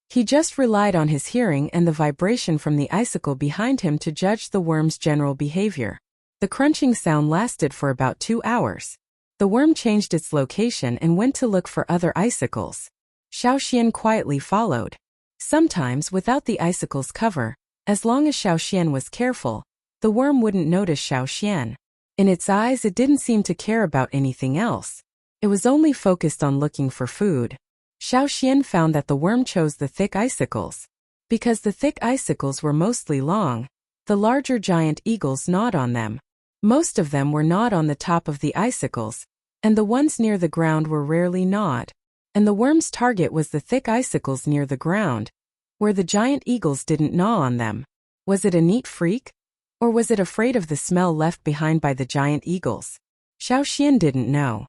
He just relied on his hearing and the vibration from the icicle behind him to judge the worm's general behavior. The crunching sound lasted for about 2 hours. The worm changed its location and went to look for other icicles. Xiao Xian quietly followed. Sometimes, without the icicle's cover, as long as Xiao Xian was careful, the worm wouldn't notice Xiao Xian. In its eyes, it didn't seem to care about anything else. It was only focused on looking for food. Xiao Xian found that the worm chose the thick icicles. Because the thick icicles were mostly long, the larger giant eagles gnawed on them. Most of them were gnawed on the top of the icicles, and the ones near the ground were rarely gnawed. And the worm's target was the thick icicles near the ground, where the giant eagles didn't gnaw on them. Was it a neat freak? Or was it afraid of the smell left behind by the giant eagles? Xiao Xian didn't know.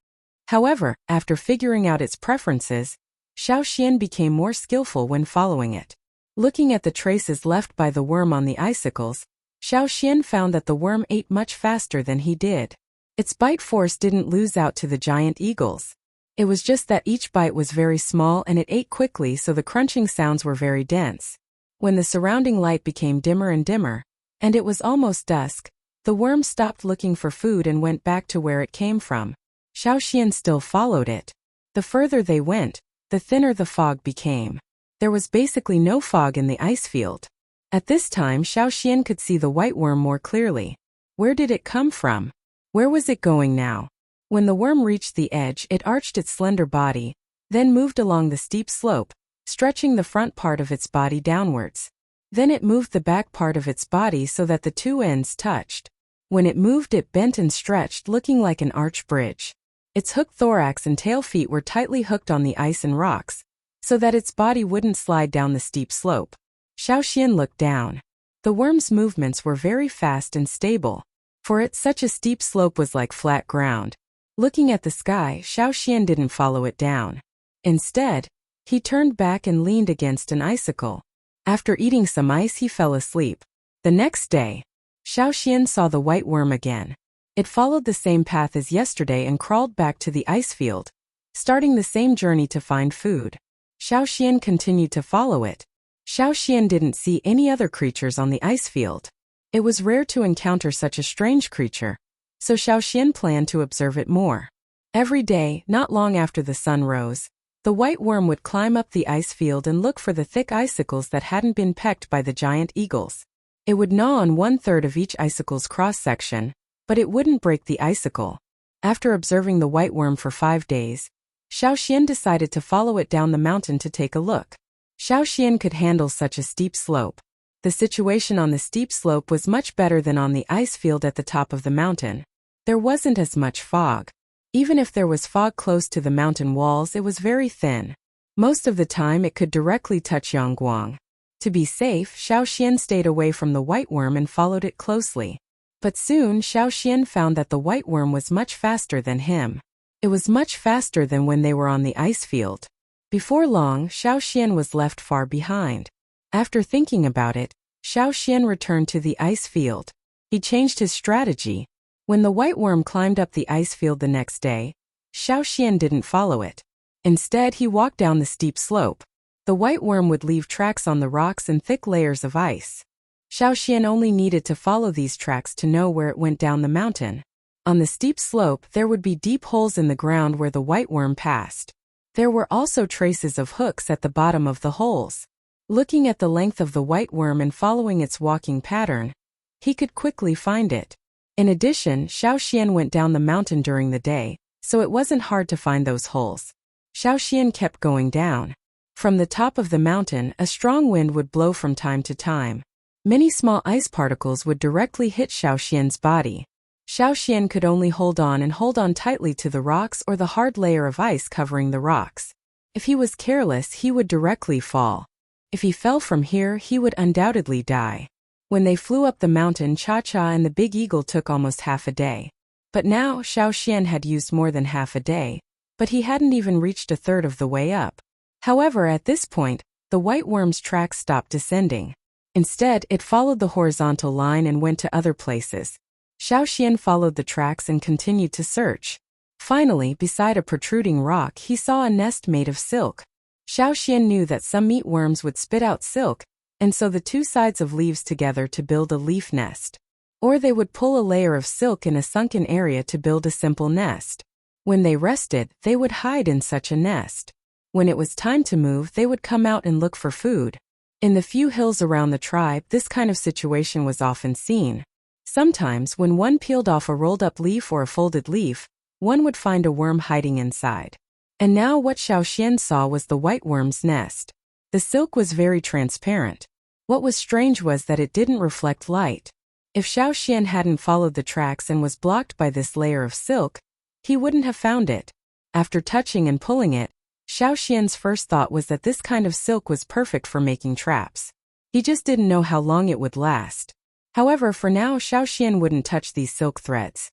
However, after figuring out its preferences, Xiao Xian became more skillful when following it. Looking at the traces left by the worm on the icicles, Xiao Xian found that the worm ate much faster than he did. Its bite force didn't lose out to the giant eagles. It was just that each bite was very small and it ate quickly, so the crunching sounds were very dense. When the surrounding light became dimmer and dimmer, and it was almost dusk, the worm stopped looking for food and went back to where it came from. Xiao Xian still followed it. The further they went, the thinner the fog became. There was basically no fog in the ice field. At this time, Xiao Xian could see the white worm more clearly. Where did it come from? Where was it going now? When the worm reached the edge, it arched its slender body, then moved along the steep slope, stretching the front part of its body downwards. Then it moved the back part of its body so that the two ends touched. When it moved, it bent and stretched, looking like an arch bridge. Its hooked thorax and tail feet were tightly hooked on the ice and rocks, so that its body wouldn't slide down the steep slope. Xiao Xian looked down. The worm's movements were very fast and stable. For it, such a steep slope was like flat ground. Looking at the sky, Xiao Xian didn't follow it down. Instead, he turned back and leaned against an icicle. After eating some ice, he fell asleep. The next day, Xiao Xian saw the white worm again. It followed the same path as yesterday and crawled back to the ice field, starting the same journey to find food. Xiao Xian continued to follow it. Xiao Xian didn't see any other creatures on the ice field. It was rare to encounter such a strange creature, so Xiao Xian planned to observe it more. Every day, not long after the sun rose, the white worm would climb up the ice field and look for the thick icicles that hadn't been pecked by the giant eagles. It would gnaw on 1/3 of each icicle's cross-section, but it wouldn't break the icicle. After observing the white worm for 5 days, Xiao Xian decided to follow it down the mountain to take a look. Xiao Xian could handle such a steep slope. The situation on the steep slope was much better than on the ice field at the top of the mountain. There wasn't as much fog. Even if there was fog close to the mountain walls, it was very thin. Most of the time it could directly touch Yangguang. To be safe, Xiaoxian stayed away from the white worm and followed it closely. But soon Xiaoxian found that the white worm was much faster than him. It was much faster than when they were on the ice field. Before long, Xiaoxian was left far behind. After thinking about it, Xiaoxian returned to the ice field. He changed his strategy. When the white worm climbed up the ice field the next day, Xiaoxian didn't follow it. Instead, he walked down the steep slope. The white worm would leave tracks on the rocks and thick layers of ice. Xiaoxian only needed to follow these tracks to know where it went down the mountain. On the steep slope, there would be deep holes in the ground where the white worm passed. There were also traces of hooks at the bottom of the holes. Looking at the length of the white worm and following its walking pattern, he could quickly find it. In addition, Xiaoxian went down the mountain during the day, so it wasn't hard to find those holes. Xiaoxian kept going down. From the top of the mountain, a strong wind would blow from time to time. Many small ice particles would directly hit Xiaoxian's body. Xiaoxian could only hold on tightly to the rocks or the hard layer of ice covering the rocks. If he was careless, he would directly fall. If he fell from here, he would undoubtedly die. When they flew up the mountain, Cha-Cha and the Big Eagle took almost half a day. But now, Xiaoxian had used more than half a day, but he hadn't even reached a third of the way up. However, at this point, the white worm's track stopped descending. Instead, it followed the horizontal line and went to other places. Xiaoxian followed the tracks and continued to search. Finally, beside a protruding rock, he saw a nest made of silk. Xiaoxian knew that some meatworms would spit out silk, and sew the two sides of leaves together to build a leaf nest. Or they would pull a layer of silk in a sunken area to build a simple nest. When they rested, they would hide in such a nest. When it was time to move, they would come out and look for food. In the few hills around the tribe, this kind of situation was often seen. Sometimes, when one peeled off a rolled-up leaf or a folded leaf, one would find a worm hiding inside. And now what Xiaoxian saw was the white worm's nest. The silk was very transparent. What was strange was that it didn't reflect light. If Xiaoxian hadn't followed the tracks and was blocked by this layer of silk, he wouldn't have found it. After touching and pulling it, Xiaoxian's first thought was that this kind of silk was perfect for making traps. He just didn't know how long it would last. However, for now, Xiaoxian wouldn't touch these silk threads.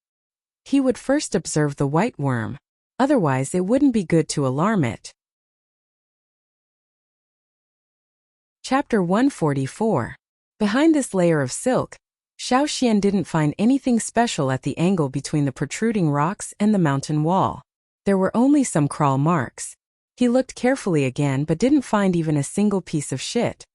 He would first observe the white worm. Otherwise, it wouldn't be good to alarm it. Chapter 144. Behind this layer of silk, Xiaoxian didn't find anything special at the angle between the protruding rocks and the mountain wall. There were only some crawl marks. He looked carefully again but didn't find even a single piece of shit.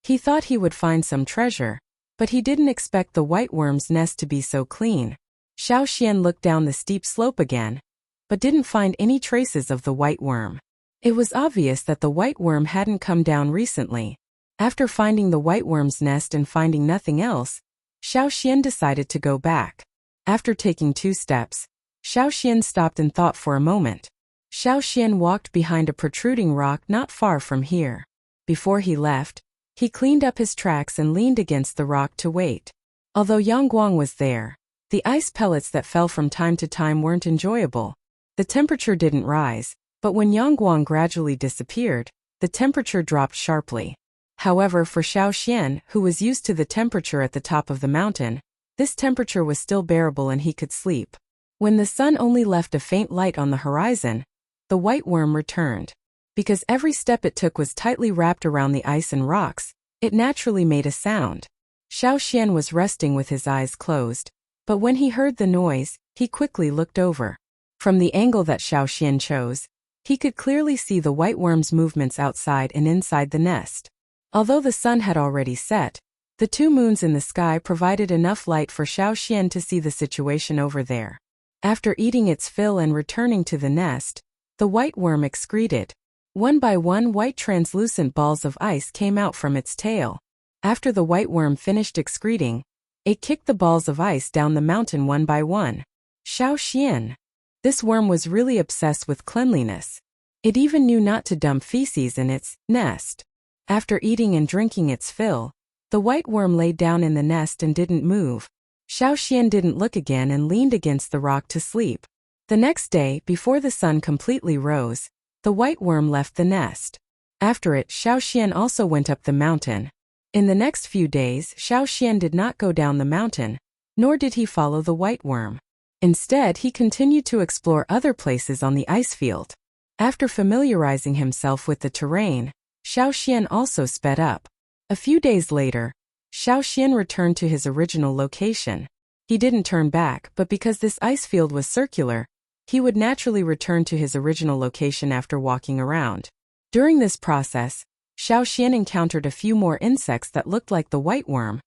He thought he would find some treasure, but he didn't expect the white worm's nest to be so clean. Xiaoxian looked down the steep slope again, but didn't find any traces of the white worm. It was obvious that the white worm hadn't come down recently. After finding the white worm's nest and finding nothing else, Xiaoxian decided to go back. After taking 2 steps, Xiaoxian stopped and thought for a moment. Xiaoxian walked behind a protruding rock not far from here. Before he left, he cleaned up his tracks and leaned against the rock to wait. Although Yangguang was there, the ice pellets that fell from time to time weren't enjoyable. The temperature didn't rise, but when Yangguang gradually disappeared, the temperature dropped sharply. However, for Xiaoxian, who was used to the temperature at the top of the mountain, this temperature was still bearable and he could sleep. When the sun only left a faint light on the horizon, the white worm returned. Because every step it took was tightly wrapped around the ice and rocks, it naturally made a sound. Xiaoxian was resting with his eyes closed, but when he heard the noise, he quickly looked over. From the angle that Xiaoxian chose, he could clearly see the white worm's movements outside and inside the nest. Although the sun had already set, the 2 moons in the sky provided enough light for Xiaoxian to see the situation over there. After eating its fill and returning to the nest, the white worm excreted. One by one, white translucent balls of ice came out from its tail. After the white worm finished excreting, it kicked the balls of ice down the mountain one by one. Xiaoxian. This worm was really obsessed with cleanliness. It even knew not to dump feces in its nest. After eating and drinking its fill, The white worm lay down in the nest and didn't move. Xiaoxian didn't look again and leaned against the rock to sleep. The next day, before the sun completely rose, the white worm left the nest. After it, Xiaoxian also went up the mountain. In the next few days, Xiaoxian did not go down the mountain, nor did he follow the white worm. Instead, he continued to explore other places on the ice field. After familiarizing himself with the terrain, Xiaoxian also sped up. A few days later, Xiaoxian returned to his original location. He didn't turn back, but because this ice field was circular, he would naturally return to his original location after walking around. During this process, Xiaoxian encountered a few more insects that looked like the white worm,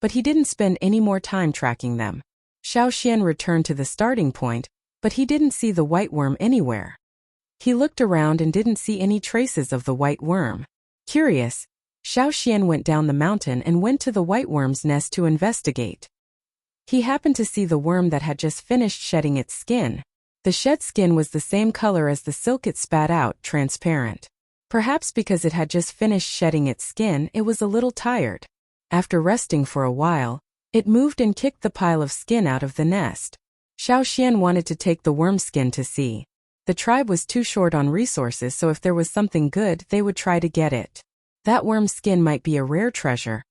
but he didn't spend any more time tracking them. Xiaoxian returned to the starting point, but he didn't see the white worm anywhere. He looked around and didn't see any traces of the white worm. Curious, Xiaoxian went down the mountain and went to the white worm's nest to investigate. He happened to see the worm that had just finished shedding its skin. The shed skin was the same color as the silk it spat out, transparent. Perhaps because it had just finished shedding its skin, it was a little tired. After resting for a while, it moved and kicked the pile of skin out of the nest. Xiaoxian wanted to take the worm skin to see. The tribe was too short on resources, so if there was something good, they would try to get it. That worm skin might be a rare treasure.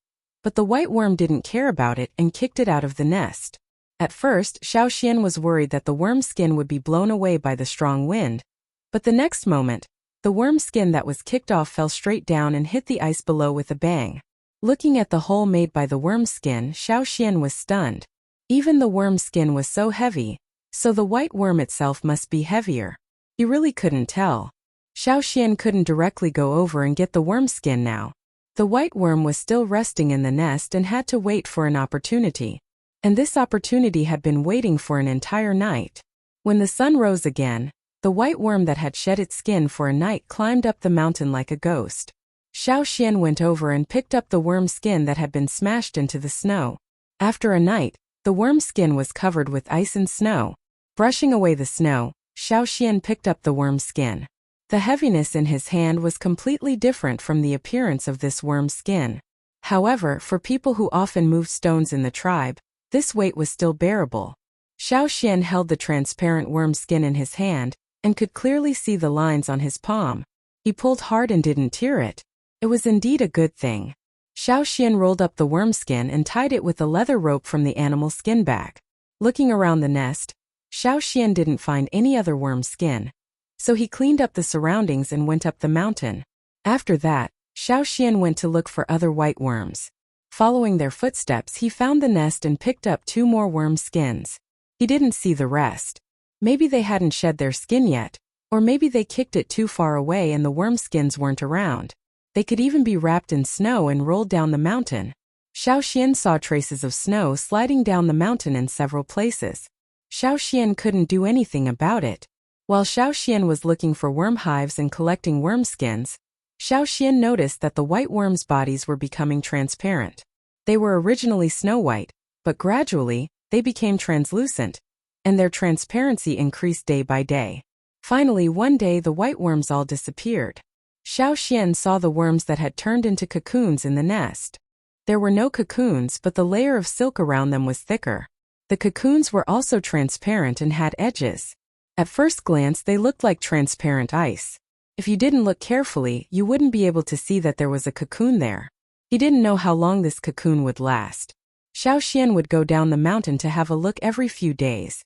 But the white worm didn't care about it and kicked it out of the nest. At first, Xiaoxian was worried that the worm skin would be blown away by the strong wind. But the next moment, the worm skin that was kicked off fell straight down and hit the ice below with a bang. Looking at the hole made by the worm skin, Xiaoxian was stunned. Even the worm skin was so heavy, so the white worm itself must be heavier. He really couldn't tell. Xiaoxian couldn't directly go over and get the worm skin now. The white worm was still resting in the nest and had to wait for an opportunity. And this opportunity had been waiting for an entire night. When the sun rose again, the white worm that had shed its skin for a night climbed up the mountain like a ghost. Xiaoxian went over and picked up the worm skin that had been smashed into the snow. After a night, the worm skin was covered with ice and snow. Brushing away the snow, Xiaoxian picked up the worm skin. The heaviness in his hand was completely different from the appearance of this worm skin. However, for people who often moved stones in the tribe, this weight was still bearable. Xiaoxian held the transparent worm skin in his hand and could clearly see the lines on his palm. He pulled hard and didn't tear it. It was indeed a good thing. Xiaoxian rolled up the worm skin and tied it with a leather rope from the animal skin bag. Looking around the nest, Xiaoxian didn't find any other worm skin. So he cleaned up the surroundings and went up the mountain. After that, Xiaoxian went to look for other white worms. Following their footsteps, he found the nest and picked up 2 more worm skins. He didn't see the rest. Maybe they hadn't shed their skin yet, or maybe they kicked it too far away and the worm skins weren't around. They could even be wrapped in snow and rolled down the mountain. Xiaoxian saw traces of snow sliding down the mountain in several places. Xiaoxian couldn't do anything about it. While Xiaoxian was looking for worm hives and collecting worm skins, Xiaoxian noticed that the white worms' bodies were becoming transparent. They were originally snow-white, but gradually, they became translucent, and their transparency increased day by day. Finally, one day the white worms all disappeared. Xiaoxian saw the worms that had turned into cocoons in the nest. There were no cocoons, but the layer of silk around them was thicker. The cocoons were also transparent and had edges. At first glance, they looked like transparent ice. If you didn't look carefully, you wouldn't be able to see that there was a cocoon there. He didn't know how long this cocoon would last. Xiaoxian would go down the mountain to have a look every few days.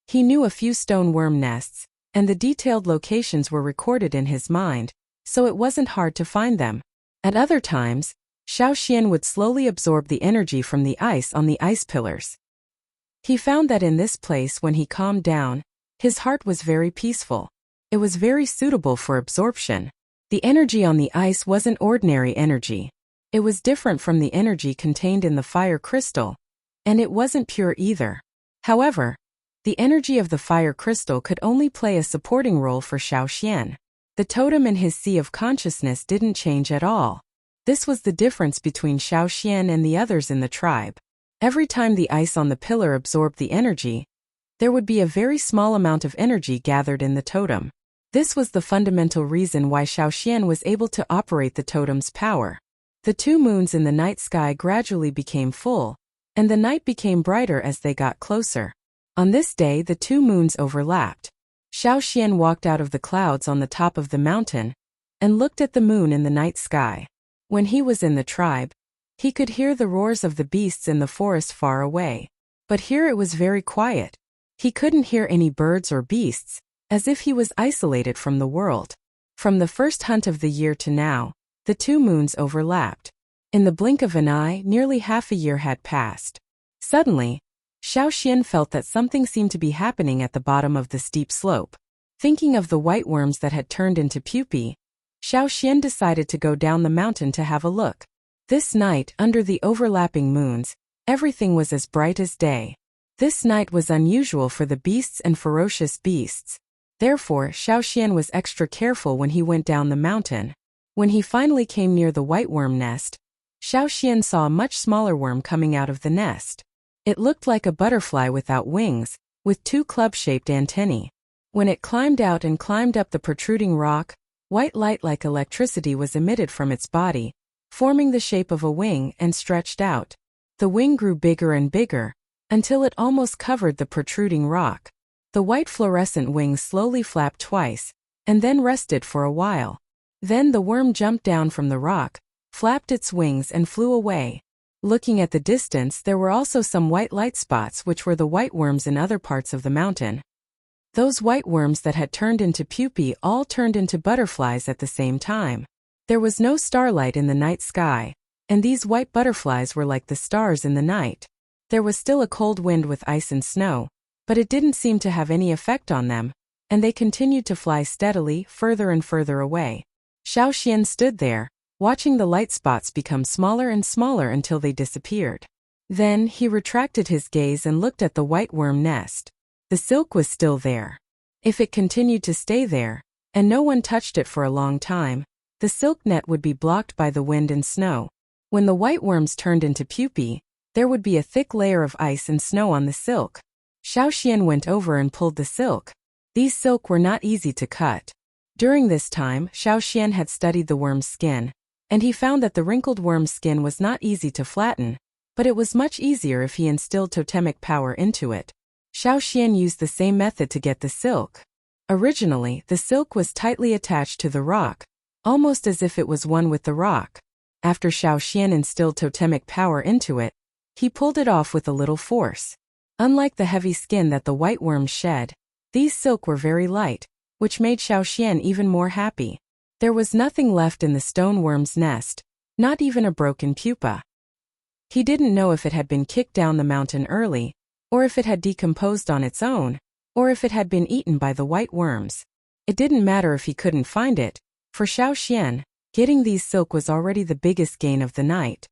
He knew a few stone worm nests, and the detailed locations were recorded in his mind, so it wasn't hard to find them. At other times, Xiaoxian would slowly absorb the energy from the ice on the ice pillars. He found that in this place, when he calmed down, his heart was very peaceful. It was very suitable for absorption. The energy on the ice wasn't ordinary energy. It was different from the energy contained in the fire crystal, and it wasn't pure either. However, the energy of the fire crystal could only play a supporting role for Xiaoxian. The totem in his sea of consciousness didn't change at all. This was the difference between Xiaoxian and the others in the tribe. Every time the ice on the pillar absorbed the energy, there would be a very small amount of energy gathered in the totem. This was the fundamental reason why Xiaoxian was able to operate the totem's power. The 2 moons in the night sky gradually became full, and the night became brighter as they got closer. On this day the 2 moons overlapped. Xiaoxian walked out of the clouds on the top of the mountain and looked at the moon in the night sky. When he was in the tribe, he could hear the roars of the beasts in the forest far away. But here it was very quiet. He couldn't hear any birds or beasts, as if he was isolated from the world. From the first hunt of the year to now, the 2 moons overlapped. In the blink of an eye, nearly half a year had passed. Suddenly, Xiaoxian felt that something seemed to be happening at the bottom of the steep slope. Thinking of the white worms that had turned into pupae, Xiaoxian decided to go down the mountain to have a look. This night, under the overlapping moons, everything was as bright as day. This night was unusual for the beasts and ferocious beasts. Therefore, Xiaoxian was extra careful when he went down the mountain. When he finally came near the white worm nest, Xiaoxian saw a much smaller worm coming out of the nest. It looked like a butterfly without wings, with 2 club-shaped antennae. When it climbed out and climbed up the protruding rock, white light like electricity was emitted from its body, forming the shape of a wing and stretched out. The wing grew bigger and bigger, until it almost covered the protruding rock. The white fluorescent wings slowly flapped twice, and then rested for a while. Then the worm jumped down from the rock, flapped its wings and flew away. Looking at the distance, there were also some white light spots which were the white worms in other parts of the mountain. Those white worms that had turned into pupae all turned into butterflies at the same time. There was no starlight in the night sky, and these white butterflies were like the stars in the night. There was still a cold wind with ice and snow, but it didn't seem to have any effect on them, and they continued to fly steadily further and further away. Xiaoxian stood there, watching the light spots become smaller and smaller until they disappeared. Then he retracted his gaze and looked at the white worm nest. The silk was still there. If it continued to stay there, and no one touched it for a long time, the silk net would be blocked by the wind and snow. When the white worms turned into pupae, there would be a thick layer of ice and snow on the silk. Xiaoxian went over and pulled the silk. These silk were not easy to cut. During this time, Xiaoxian had studied the worm's skin, and he found that the wrinkled worm's skin was not easy to flatten, but it was much easier if he instilled totemic power into it. Xiaoxian used the same method to get the silk. Originally, the silk was tightly attached to the rock, almost as if it was one with the rock. After Xiaoxian instilled totemic power into it, he pulled it off with a little force. Unlike the heavy skin that the white worms shed, these silk were very light, which made Xiaoxian even more happy. There was nothing left in the stone worm's nest, not even a broken pupa. He didn't know if it had been kicked down the mountain early, or if it had decomposed on its own, or if it had been eaten by the white worms. It didn't matter if he couldn't find it. For Xiaoxian, getting these silk was already the biggest gain of the night.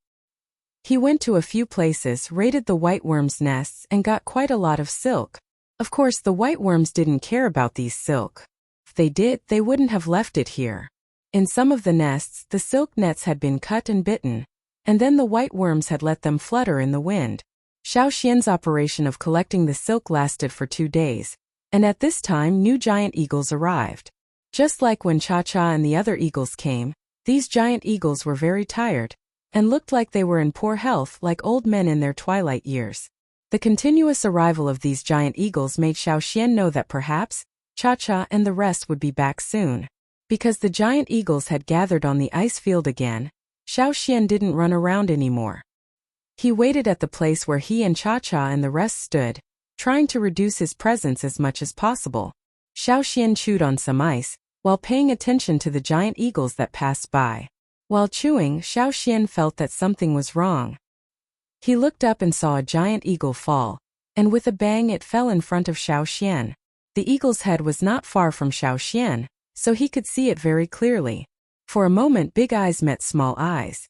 He went to a few places, raided the white worms' nests, and got quite a lot of silk. Of course, the white worms didn't care about these silk. If they did, they wouldn't have left it here. In some of the nests, the silk nets had been cut and bitten, and then the white worms had let them flutter in the wind. Xiaoxian's operation of collecting the silk lasted for 2 days, and at this time new giant eagles arrived. Just like when Cha-Cha and the other eagles came, these giant eagles were very tired, and looked like they were in poor health like old men in their twilight years. The continuous arrival of these giant eagles made Xiaoxian know that perhaps Cha-Cha and the rest would be back soon. Because the giant eagles had gathered on the ice field again, Xiaoxian didn't run around anymore. He waited at the place where he and Cha-Cha and the rest stood, trying to reduce his presence as much as possible. Xiaoxian chewed on some ice, while paying attention to the giant eagles that passed by. While chewing, Xiaoxian felt that something was wrong. He looked up and saw a giant eagle fall, and with a bang it fell in front of Xiaoxian. The eagle's head was not far from Xiaoxian, so he could see it very clearly. For a moment big eyes met small eyes.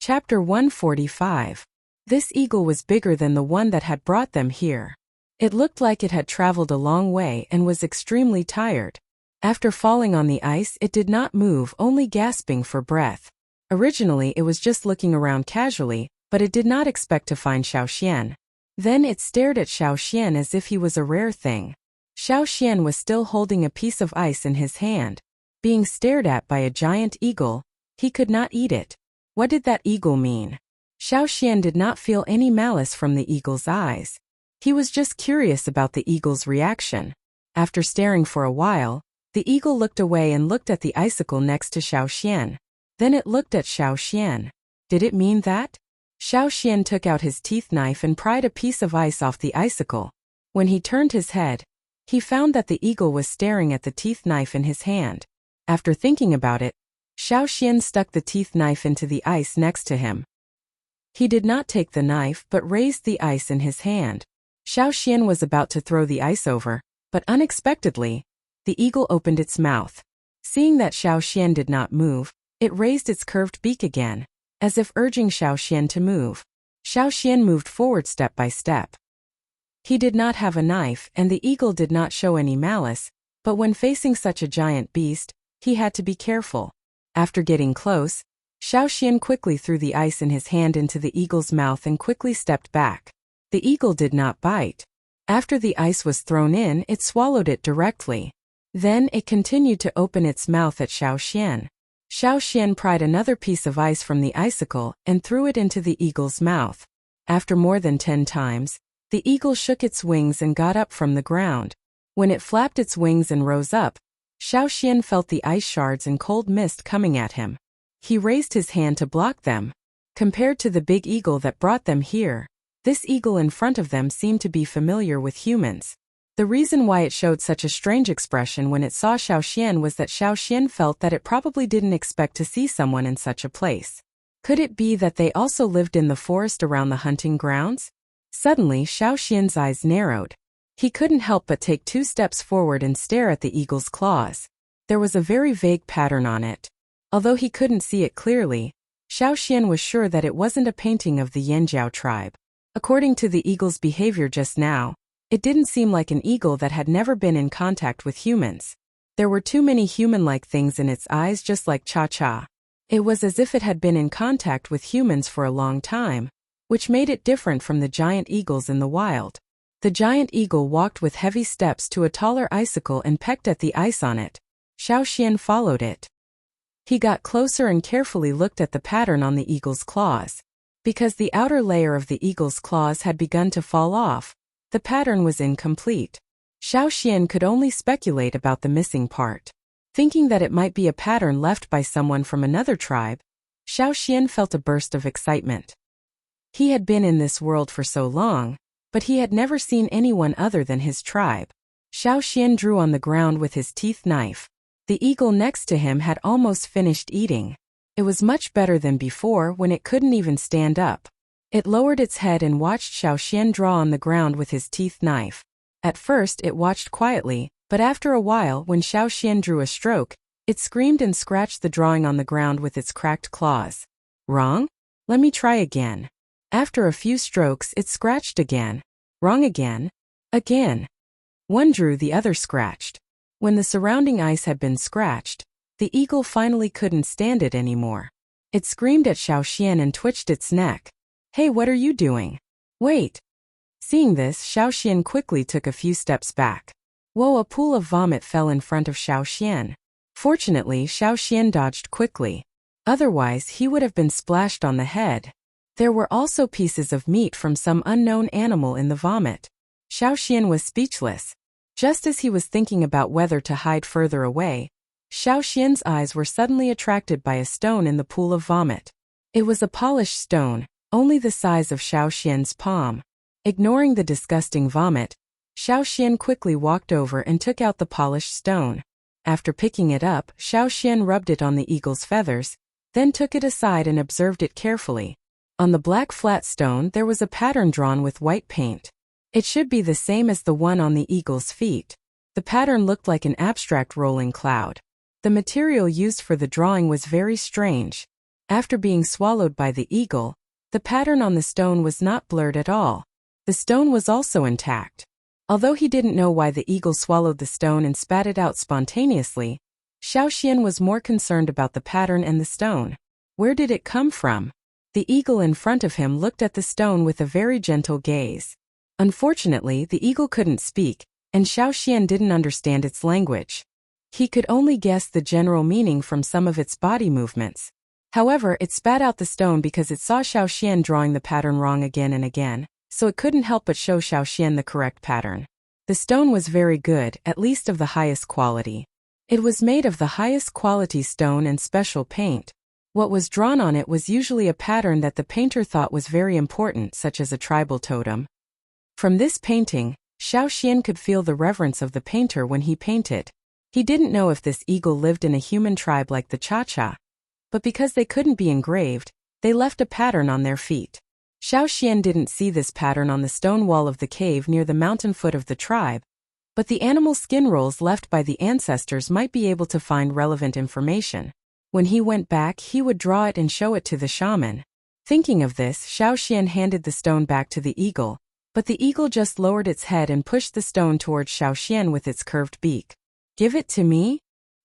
Chapter 145. This eagle was bigger than the one that had brought them here. It looked like it had traveled a long way and was extremely tired. After falling on the ice, it did not move, only gasping for breath. Originally it was just looking around casually, but it did not expect to find Xiaoxian. Then it stared at Xiaoxian as if he was a rare thing. Xiaoxian was still holding a piece of ice in his hand. Being stared at by a giant eagle, he could not eat it. What did that eagle mean? Xiaoxian did not feel any malice from the eagle's eyes. He was just curious about the eagle's reaction. After staring for a while, the eagle looked away and looked at the icicle next to Xiaoxian. Then it looked at Xiaoxian. Did it mean that? Xiaoxian took out his teeth knife and pried a piece of ice off the icicle. When he turned his head, he found that the eagle was staring at the teeth knife in his hand. After thinking about it, Xiaoxian stuck the teeth knife into the ice next to him. He did not take the knife but raised the ice in his hand. Xiaoxian was about to throw the ice over, but unexpectedly, the eagle opened its mouth. Seeing that Xiaoxian did not move, it raised its curved beak again, as if urging Xiaoxian to move. Xiaoxian moved forward step by step. He did not have a knife and the eagle did not show any malice, but when facing such a giant beast, he had to be careful. After getting close, Xiaoxian quickly threw the ice in his hand into the eagle's mouth and quickly stepped back. The eagle did not bite. After the ice was thrown in, it swallowed it directly. Then it continued to open its mouth at Xiaoxian. Xiaoxian pried another piece of ice from the icicle and threw it into the eagle's mouth. After more than 10 times, the eagle shook its wings and got up from the ground. When it flapped its wings and rose up, Xiaoxian felt the ice shards and cold mist coming at him. He raised his hand to block them. Compared to the big eagle that brought them here, this eagle in front of them seemed to be familiar with humans. The reason why it showed such a strange expression when it saw Xiaoxian was that Xiaoxian felt that it probably didn't expect to see someone in such a place. Could it be that they also lived in the forest around the hunting grounds? Suddenly Xiaoxian's eyes narrowed. He couldn't help but take 2 steps forward and stare at the eagle's claws. There was a very vague pattern on it. Although he couldn't see it clearly, Xiaoxian was sure that it wasn't a painting of the Yanjiao tribe. According to the eagle's behavior just now, it didn't seem like an eagle that had never been in contact with humans. There were too many human-like things in its eyes, just like Cha-Cha. It was as if it had been in contact with humans for a long time, which made it different from the giant eagles in the wild. The giant eagle walked with heavy steps to a taller icicle and pecked at the ice on it. Xiaoxian followed it. He got closer and carefully looked at the pattern on the eagle's claws. Because the outer layer of the eagle's claws had begun to fall off, the pattern was incomplete. Xiaoxian could only speculate about the missing part. Thinking that it might be a pattern left by someone from another tribe, Xiaoxian felt a burst of excitement. He had been in this world for so long, but he had never seen anyone other than his tribe. Xiaoxian drew on the ground with his teeth knife. The eagle next to him had almost finished eating. It was much better than before when it couldn't even stand up. It lowered its head and watched Xiaoxian draw on the ground with his teeth knife. At first it watched quietly, but after a while when Xiaoxian drew a stroke, it screamed and scratched the drawing on the ground with its cracked claws. Wrong? Let me try again. After a few strokes it scratched again. Wrong again. Again. One drew, the other scratched. When the surrounding ice had been scratched, the eagle finally couldn't stand it anymore. It screamed at Xiaoxian and twitched its neck. Hey, what are you doing? Wait. Seeing this, Xiaoxian quickly took a few steps back. Whoa, a pool of vomit fell in front of Xiaoxian. Fortunately, Xiaoxian dodged quickly. Otherwise, he would have been splashed on the head. There were also pieces of meat from some unknown animal in the vomit. Xiaoxian was speechless. Just as he was thinking about whether to hide further away, Xiaoxian's eyes were suddenly attracted by a stone in the pool of vomit. It was a polished stone, only the size of Xiaoxian's palm. Ignoring the disgusting vomit, Xiaoxian quickly walked over and took out the polished stone. After picking it up, Xiaoxian rubbed it on the eagle's feathers, then took it aside and observed it carefully. On the black flat stone there was a pattern drawn with white paint. It should be the same as the one on the eagle's feet. The pattern looked like an abstract rolling cloud. The material used for the drawing was very strange. After being swallowed by the eagle, the pattern on the stone was not blurred at all. The stone was also intact. Although he didn't know why the eagle swallowed the stone and spat it out spontaneously, Xiaoxian was more concerned about the pattern and the stone. Where did it come from? The eagle in front of him looked at the stone with a very gentle gaze. Unfortunately, the eagle couldn't speak, and Xiaoxian didn't understand its language. He could only guess the general meaning from some of its body movements. However, it spat out the stone because it saw Xiaoxian drawing the pattern wrong again and again, so it couldn't help but show Xiaoxian the correct pattern. The stone was very good, at least of the highest quality. It was made of the highest quality stone and special paint. What was drawn on it was usually a pattern that the painter thought was very important, such as a tribal totem. From this painting, Xiaoxian could feel the reverence of the painter when he painted. He didn't know if this eagle lived in a human tribe like the Cha-Cha, but because they couldn't be engraved, they left a pattern on their feet. Xiaoxian didn't see this pattern on the stone wall of the cave near the mountain foot of the tribe, but the animal skin rolls left by the ancestors might be able to find relevant information. When he went back, he would draw it and show it to the shaman. Thinking of this, Xiaoxian handed the stone back to the eagle, but the eagle just lowered its head and pushed the stone towards Xiaoxian with its curved beak. "Give it to me?"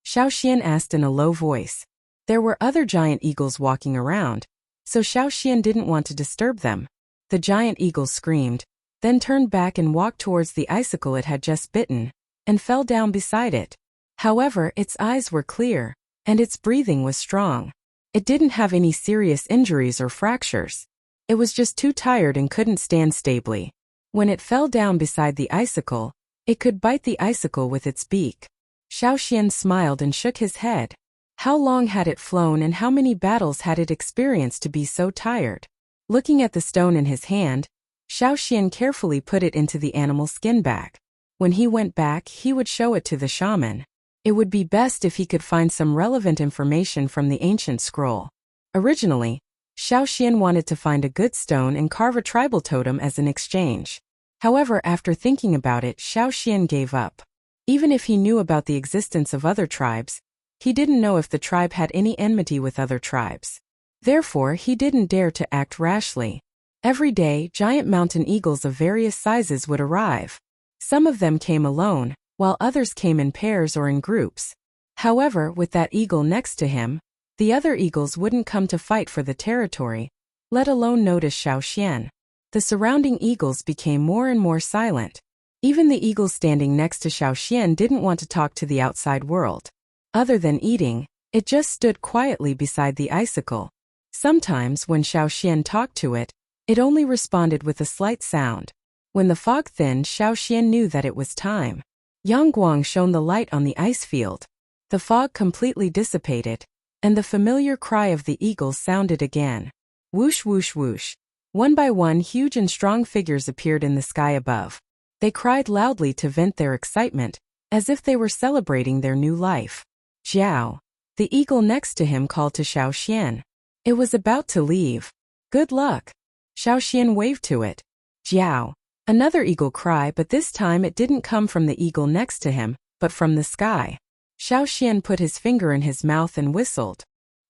Xiaoxian asked in a low voice. There were other giant eagles walking around, so Xiaoxian didn't want to disturb them. The giant eagle screamed, then turned back and walked towards the icicle it had just bitten, and fell down beside it. However, its eyes were clear, and its breathing was strong. It didn't have any serious injuries or fractures. It was just too tired and couldn't stand stably. When it fell down beside the icicle, it could bite the icicle with its beak. Xiaoxian smiled and shook his head. How long had it flown and how many battles had it experienced to be so tired? Looking at the stone in his hand, Xiaoxian carefully put it into the animal skin bag. When he went back, he would show it to the shaman. It would be best if he could find some relevant information from the ancient scroll. Originally, Xiaoxian wanted to find a good stone and carve a tribal totem as an exchange. However, after thinking about it, Xiaoxian gave up. Even if he knew about the existence of other tribes, he didn't know if the tribe had any enmity with other tribes. Therefore, he didn't dare to act rashly. Every day, giant mountain eagles of various sizes would arrive. Some of them came alone, while others came in pairs or in groups. However, with that eagle next to him, the other eagles wouldn't come to fight for the territory, let alone notice Xiaoxian. The surrounding eagles became more and more silent. Even the eagle standing next to Xiaoxian didn't want to talk to the outside world. Other than eating, it just stood quietly beside the icicle. Sometimes when Xiaoxian talked to it, it only responded with a slight sound. When the fog thinned, Xiaoxian knew that it was time. Yangguang shone the light on the ice field. The fog completely dissipated, and the familiar cry of the eagles sounded again. Whoosh whoosh whoosh. One by one, huge and strong figures appeared in the sky above. They cried loudly to vent their excitement, as if they were celebrating their new life. Jiao. The eagle next to him called to Xiaoxian. It was about to leave. Good luck. Xiaoxian waved to it. Jiao. Another eagle cried, but this time it didn't come from the eagle next to him, but from the sky. Xiaoxian put his finger in his mouth and whistled.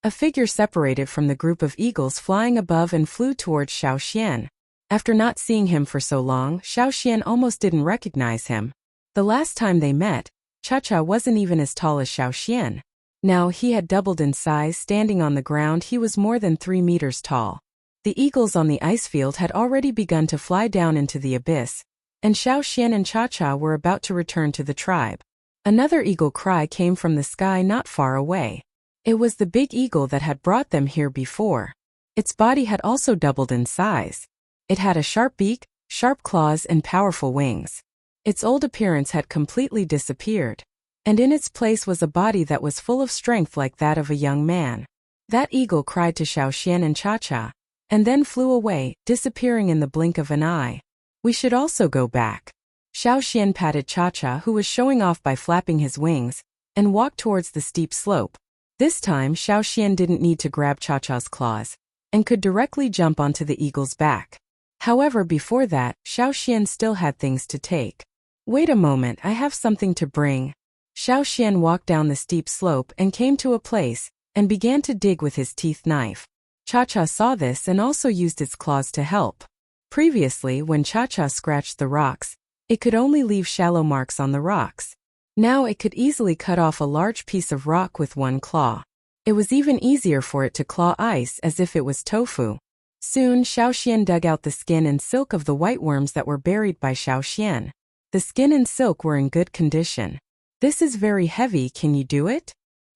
A figure separated from the group of eagles flying above and flew towards Xiaoxian. After not seeing him for so long, Xiaoxian almost didn't recognize him. The last time they met, Cha-Cha wasn't even as tall as Xiaoxian. Now he had doubled in size. Standing on the ground, he was more than 3 meters tall. The eagles on the ice field had already begun to fly down into the abyss, and Xiaoxian and Cha-Cha were about to return to the tribe. Another eagle cry came from the sky not far away. It was the big eagle that had brought them here before. Its body had also doubled in size. It had a sharp beak, sharp claws, and powerful wings. Its old appearance had completely disappeared, and in its place was a body that was full of strength like that of a young man. That eagle cried to Xiaoxian and Cha-Cha, and then flew away, disappearing in the blink of an eye. We should also go back. Xiaoxian patted Cha-Cha, who was showing off by flapping his wings, and walked towards the steep slope. This time, Xiaoxian didn't need to grab Cha-Cha's claws, and could directly jump onto the eagle's back. However, before that, Xiaoxian still had things to take. Wait a moment, I have something to bring. Xiaoxian walked down the steep slope and came to a place, and began to dig with his teeth knife. Cha-Cha saw this and also used its claws to help. Previously, when Cha-Cha scratched the rocks, it could only leave shallow marks on the rocks. Now it could easily cut off a large piece of rock with one claw. It was even easier for it to claw ice as if it was tofu. Soon, Xiaoxian dug out the skin and silk of the white worms that were buried by Xiaoxian. The skin and silk were in good condition. This is very heavy, can you do it?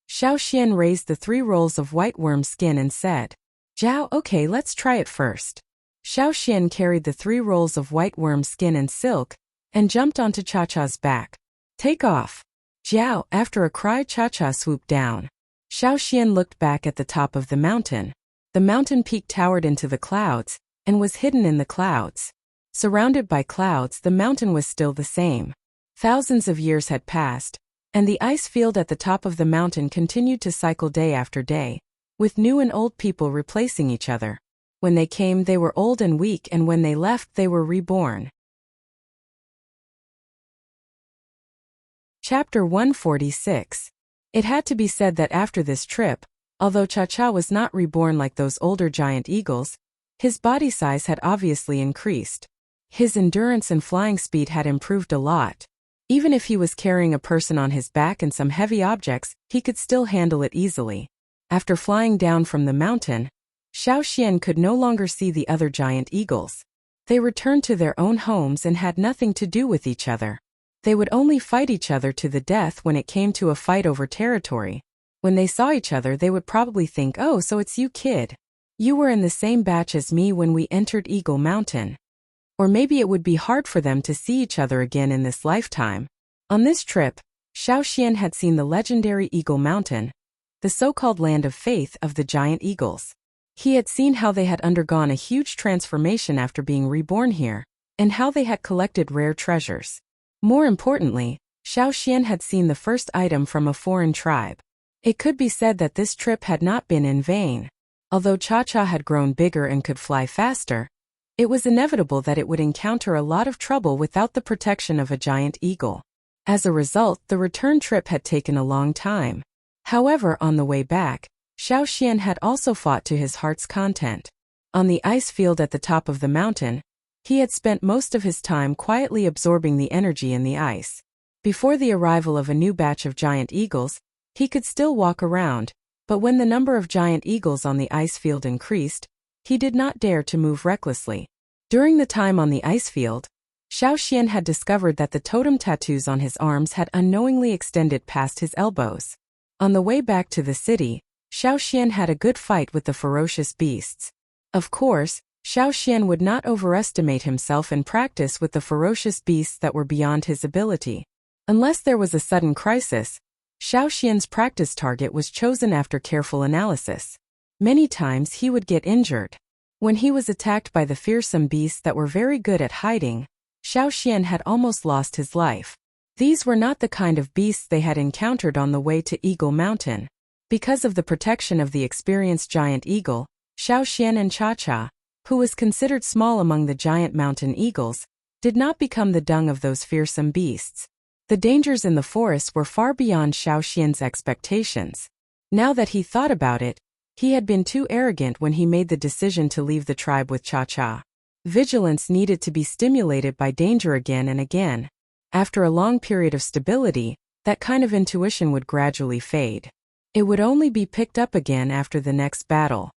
Xiaoxian raised the 3 rolls of white worm skin and said, Zhao, okay, let's try it first. Xiaoxian carried the 3 rolls of white worm skin and silk, and jumped onto Cha-Cha's back. Take off. Zhao, after a cry, Cha-Cha swooped down. Xiaoxian looked back at the top of the mountain. The mountain peak towered into the clouds, and was hidden in the clouds. Surrounded by clouds, the mountain was still the same. Thousands of years had passed, and the ice field at the top of the mountain continued to cycle day after day, with new and old people replacing each other. When they came, they were old and weak, and when they left, they were reborn. Chapter 146. It had to be said that after this trip, although Cha-Cha was not reborn like those older giant eagles, his body size had obviously increased. His endurance and flying speed had improved a lot. Even if he was carrying a person on his back and some heavy objects, he could still handle it easily. After flying down from the mountain, Xiaoxian could no longer see the other giant eagles. They returned to their own homes and had nothing to do with each other. They would only fight each other to the death when it came to a fight over territory. When they saw each other, they would probably think, oh, so it's you, kid. You were in the same batch as me when we entered Eagle Mountain. Or maybe it would be hard for them to see each other again in this lifetime. On this trip, Xiaoxian had seen the legendary Eagle Mountain, the so-called land of faith of the giant eagles. He had seen how they had undergone a huge transformation after being reborn here, and how they had collected rare treasures. More importantly, Xiaoxian had seen the first item from a foreign tribe. It could be said that this trip had not been in vain. Although Cha-Cha had grown bigger and could fly faster, it was inevitable that it would encounter a lot of trouble without the protection of a giant eagle. As a result, the return trip had taken a long time. However, on the way back, Xiaoxian had also fought to his heart's content. On the ice field at the top of the mountain, he had spent most of his time quietly absorbing the energy in the ice. Before the arrival of a new batch of giant eagles, he could still walk around, but when the number of giant eagles on the ice field increased, he did not dare to move recklessly. During the time on the ice field, Xiaoxian had discovered that the totem tattoos on his arms had unknowingly extended past his elbows. On the way back to the city, Xiaoxian had a good fight with the ferocious beasts. Of course, Xiaoxian would not overestimate himself and practice with the ferocious beasts that were beyond his ability. Unless there was a sudden crisis, Xiaoxian's practice target was chosen after careful analysis. Many times he would get injured. When he was attacked by the fearsome beasts that were very good at hiding, Xiaoxian had almost lost his life. These were not the kind of beasts they had encountered on the way to Eagle Mountain. Because of the protection of the experienced giant eagle, Xiaoxian and Cha-Cha, who was considered small among the giant mountain eagles, did not become the dung of those fearsome beasts. The dangers in the forest were far beyond Xiaoxian's expectations. Now that he thought about it, he had been too arrogant when he made the decision to leave the tribe with Cha-Cha. Vigilance needed to be stimulated by danger again and again. After a long period of stability, that kind of intuition would gradually fade. It would only be picked up again after the next battle.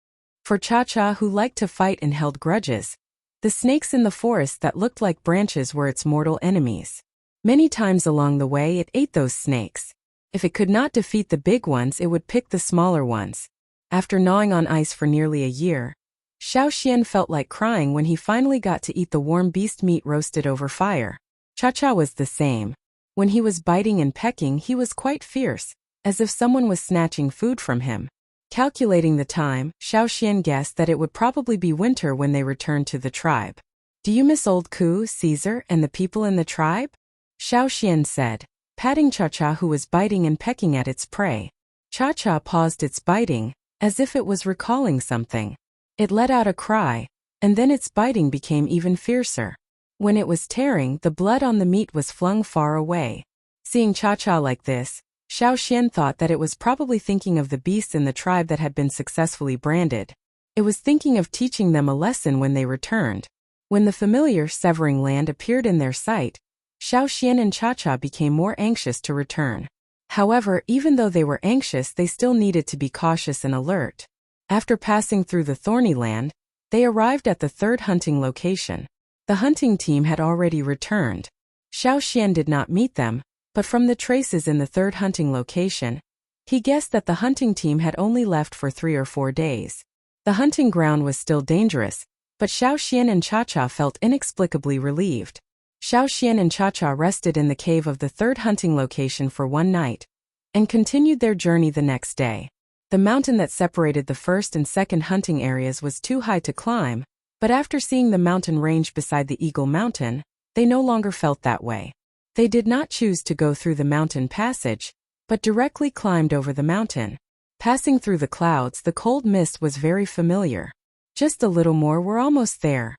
For Cha-Cha, who liked to fight and held grudges, the snakes in the forest that looked like branches were its mortal enemies. Many times along the way it ate those snakes. If it could not defeat the big ones, it would pick the smaller ones. After gnawing on ice for nearly a year, Xiaoxian felt like crying when he finally got to eat the warm beast meat roasted over fire. Cha-Cha was the same. When he was biting and pecking, he was quite fierce, as if someone was snatching food from him. Calculating the time, Xiaoxian guessed that it would probably be winter when they returned to the tribe. Do you miss old Ku, Caesar, and the people in the tribe? Xiaoxian said, patting Cha-Cha, who was biting and pecking at its prey. Cha-Cha paused its biting, as if it was recalling something. It let out a cry, and then its biting became even fiercer. When it was tearing, the blood on the meat was flung far away. Seeing Cha-Cha like this, Xiaoxian thought that it was probably thinking of the beasts in the tribe that had been successfully branded. It was thinking of teaching them a lesson when they returned. When the familiar severing land appeared in their sight, Xiaoxian and Cha-Cha became more anxious to return. However, even though they were anxious, they still needed to be cautious and alert. After passing through the thorny land, they arrived at the third hunting location. The hunting team had already returned. Xiaoxian did not meet them, but from the traces in the third hunting location, he guessed that the hunting team had only left for 3 or 4 days. The hunting ground was still dangerous, but Xiao Xian and Cha-Cha felt inexplicably relieved. Xiao Xian and Cha-Cha rested in the cave of the third hunting location for one night, and continued their journey the next day. The mountain that separated the first and second hunting areas was too high to climb, but after seeing the mountain range beside the Eagle Mountain, they no longer felt that way. They did not choose to go through the mountain passage, but directly climbed over the mountain. Passing through the clouds, the cold mist was very familiar. Just a little more, we're almost there.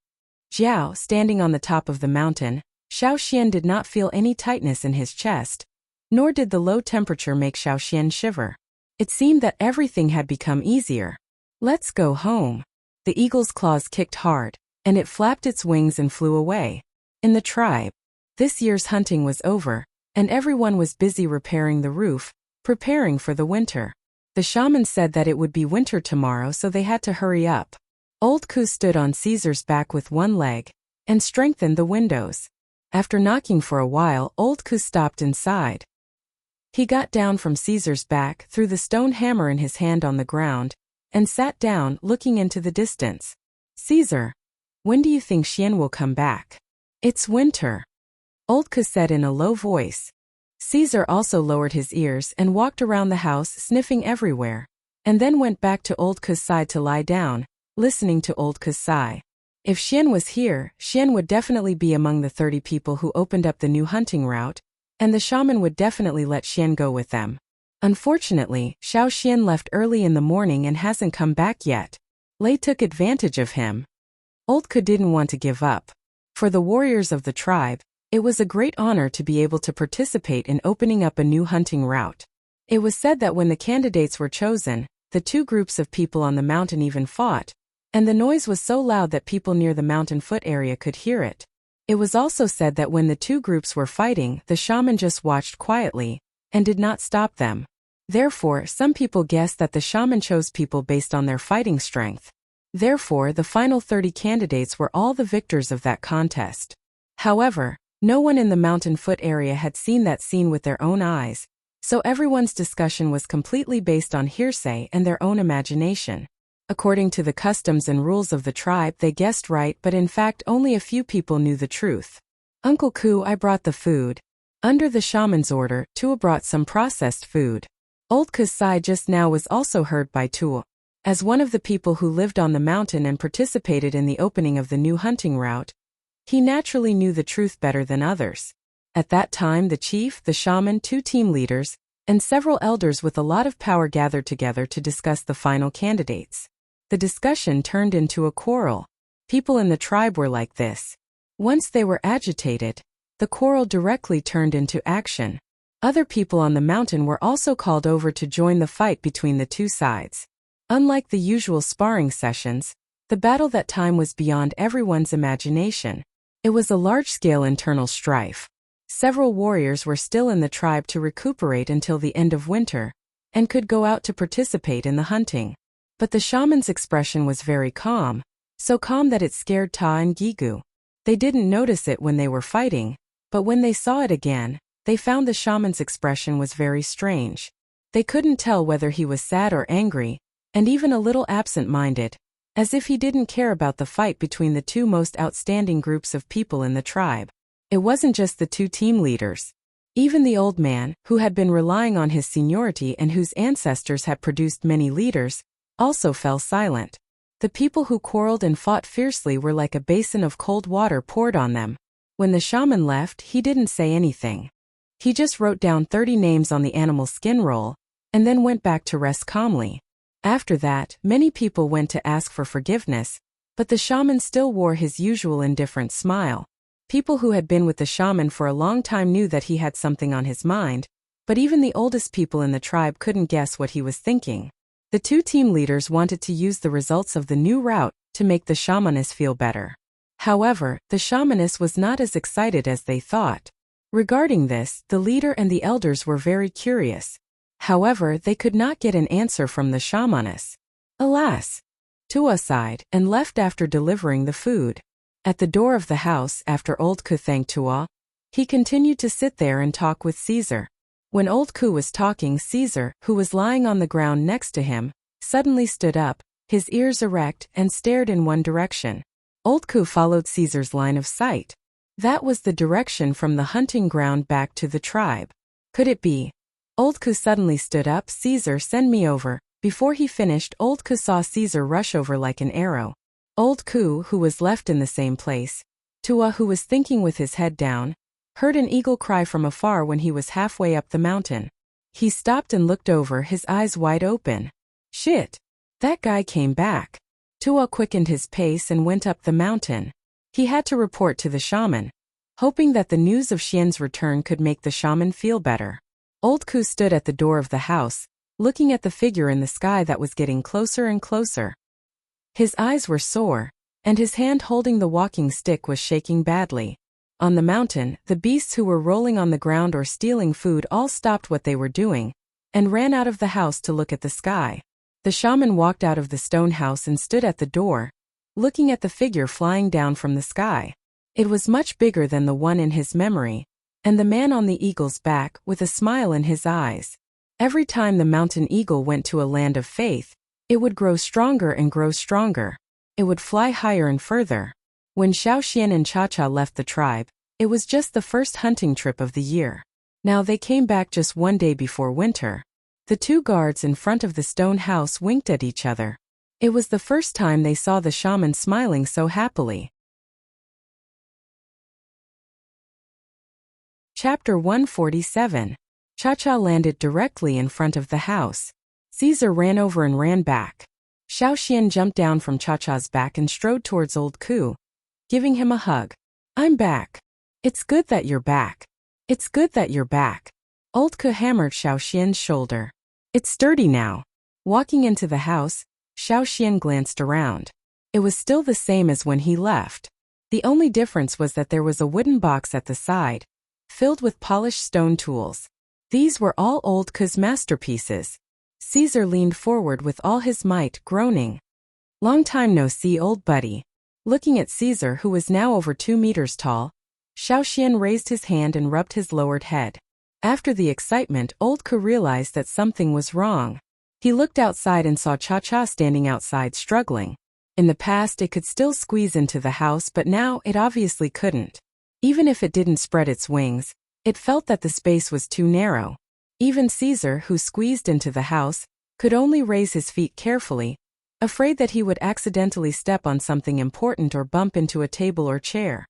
Jiao, standing on the top of the mountain, Xiao Xian did not feel any tightness in his chest, nor did the low temperature make Xiao Xian shiver. It seemed that everything had become easier. Let's go home. The eagle's claws kicked hard, and it flapped its wings and flew away. In the tribe, this year's hunting was over, and everyone was busy repairing the roof, preparing for the winter. The shaman said that it would be winter tomorrow, so they had to hurry up. Old Ku stood on Caesar's back with one leg, and strengthened the windows. After knocking for a while, Old Ku stopped inside. He got down from Caesar's back, threw the stone hammer in his hand on the ground, and sat down, looking into the distance. Caesar, when do you think Xian will come back? It's winter, Old Ku said in a low voice. Caesar also lowered his ears and walked around the house, sniffing everywhere, and then went back to Old Ku's side to lie down, listening to Old Ku's sigh. If Xian was here, Xian would definitely be among the 30 people who opened up the new hunting route, and the shaman would definitely let Xian go with them. Unfortunately, Xiao Xian left early in the morning and hasn't come back yet. Lei took advantage of him. Old Ku didn't want to give up. For the warriors of the tribe, it was a great honor to be able to participate in opening up a new hunting route. It was said that when the candidates were chosen, the two groups of people on the mountain even fought, and the noise was so loud that people near the mountain foot area could hear it. It was also said that when the two groups were fighting, the shaman just watched quietly, and did not stop them. Therefore, some people guessed that the shaman chose people based on their fighting strength. Therefore, the final 30 candidates were all the victors of that contest. However, no one in the mountain foot area had seen that scene with their own eyes, so everyone's discussion was completely based on hearsay and their own imagination. According to the customs and rules of the tribe, they guessed right, but in fact only a few people knew the truth. Uncle Ku, I brought the food. Under the shaman's order, Tua brought some processed food. Old Ku's sigh just now was also heard by Tua. As one of the people who lived on the mountain and participated in the opening of the new hunting route, he naturally knew the truth better than others. At that time, the chief, the shaman, 2 team leaders, and several elders with a lot of power gathered together to discuss the final candidates. The discussion turned into a quarrel. People in the tribe were like this. Once they were agitated, the quarrel directly turned into action. Other people on the mountain were also called over to join the fight between the two sides. Unlike the usual sparring sessions, the battle that time was beyond everyone's imagination. It was a large-scale internal strife. Several warriors were still in the tribe to recuperate until the end of winter, and could go out to participate in the hunting. But the shaman's expression was very calm, so calm that it scared Ta and Gigu. They didn't notice it when they were fighting, but when they saw it again, they found the shaman's expression was very strange. They couldn't tell whether he was sad or angry, and even a little absent-minded, as if he didn't care about the fight between the two most outstanding groups of people in the tribe. It wasn't just the 2 team leaders. Even the old man, who had been relying on his seniority and whose ancestors had produced many leaders, also fell silent. The people who quarreled and fought fiercely were like a basin of cold water poured on them. When the shaman left, he didn't say anything. He just wrote down 30 names on the animal skin roll, and then went back to rest calmly. After that, many people went to ask for forgiveness, but the shaman still wore his usual indifferent smile. People who had been with the shaman for a long time knew that he had something on his mind, but even the oldest people in the tribe couldn't guess what he was thinking. The 2 team leaders wanted to use the results of the new route to make the shamaness feel better. However, the shamaness was not as excited as they thought. Regarding this, the leader and the elders were very curious. However, they could not get an answer from the shamaness. Alas! Tua sighed and left after delivering the food. At the door of the house, after Old Ku thanked Tua, He continued to sit there and talk with Caesar. When old Ku was talking, Caesar, who was lying on the ground next to him, suddenly stood up, his ears erect, and stared in one direction. Old Ku followed Caesar's line of sight. That was the direction from the hunting ground back to the tribe. Could it be? Old Ku suddenly stood up. Caesar, send me over. Before he finished, Old Ku saw Caesar rush over like an arrow. Old Ku, who was left in the same place, Tua, who was thinking with his head down, heard an eagle cry from afar when he was halfway up the mountain. He stopped and looked over, his eyes wide open. Shit! That guy came back. Tua quickened his pace and went up the mountain. He had to report to the shaman, hoping that the news of Xian's return could make the shaman feel better. Old Ku stood at the door of the house, looking at the figure in the sky that was getting closer and closer. His eyes were sore, and his hand holding the walking stick was shaking badly. On the mountain, the beasts who were rolling on the ground or stealing food all stopped what they were doing and ran out of the house to look at the sky. The shaman walked out of the stone house and stood at the door, looking at the figure flying down from the sky. It was much bigger than the one in his memory, and the man on the eagle's back with a smile in his eyes. Every time the mountain eagle went to a land of faith, it would grow stronger and grow stronger. It would fly higher and further. When Xiaoxian and Cha-Cha left the tribe, it was just the first hunting trip of the year. Now they came back just one day before winter. The two guards in front of the stone house winked at each other. It was the first time they saw the shaman smiling so happily. Chapter 147. Cha-Cha landed directly in front of the house. Caesar ran over and ran back. Xiaoxian jumped down from Cha-Cha's back and strode towards old Ku, giving him a hug. I'm back. It's good that you're back. It's good that you're back. Old Ku hammered Xiaoxian's shoulder. It's sturdy now. Walking into the house, Xiaoxian glanced around. It was still the same as when he left. The only difference was that there was a wooden box at the side, filled with polished stone tools. These were all old Ku's masterpieces. Caesar leaned forward with all his might, groaning. Long time no see, old buddy. Looking at Caesar, who was now over 2 meters tall, Xiaoxian raised his hand and rubbed his lowered head. After the excitement, old Ku realized that something was wrong. He looked outside and saw Cha-Cha standing outside struggling. In the past it could still squeeze into the house, but now it obviously couldn't. Even if it didn't spread its wings, it felt that the space was too narrow. Even Caesar, who squeezed into the house, could only raise his feet carefully, afraid that he would accidentally step on something important or bump into a table or chair.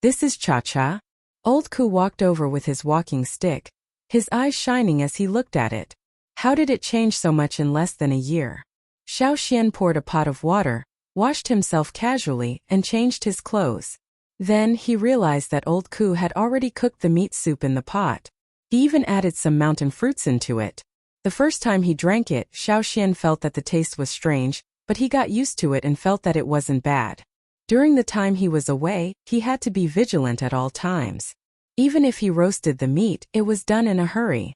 This is Cha-Cha? Old Ku walked over with his walking stick, his eyes shining as he looked at it. How did it change so much in less than a year? Xiaoxian poured a pot of water, washed himself casually, and changed his clothes. Then he realized that old Ku had already cooked the meat soup in the pot. He even added some mountain fruits into it. The first time he drank it, Xiaoxian felt that the taste was strange, but he got used to it and felt that it wasn't bad. During the time he was away, he had to be vigilant at all times. Even if he roasted the meat, it was done in a hurry.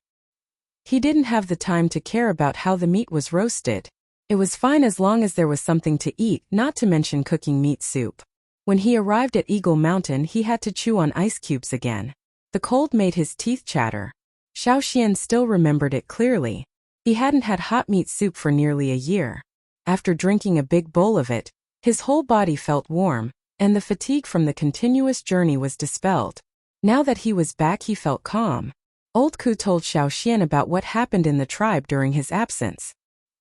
He didn't have the time to care about how the meat was roasted. It was fine as long as there was something to eat, not to mention cooking meat soup. When he arrived at Eagle Mountain, he had to chew on ice cubes again. The cold made his teeth chatter. Xiaoxian still remembered it clearly. He hadn't had hot meat soup for nearly a year. After drinking a big bowl of it, his whole body felt warm, and the fatigue from the continuous journey was dispelled. Now that he was back, he felt calm. Old Ku told Xiaoxian about what happened in the tribe during his absence.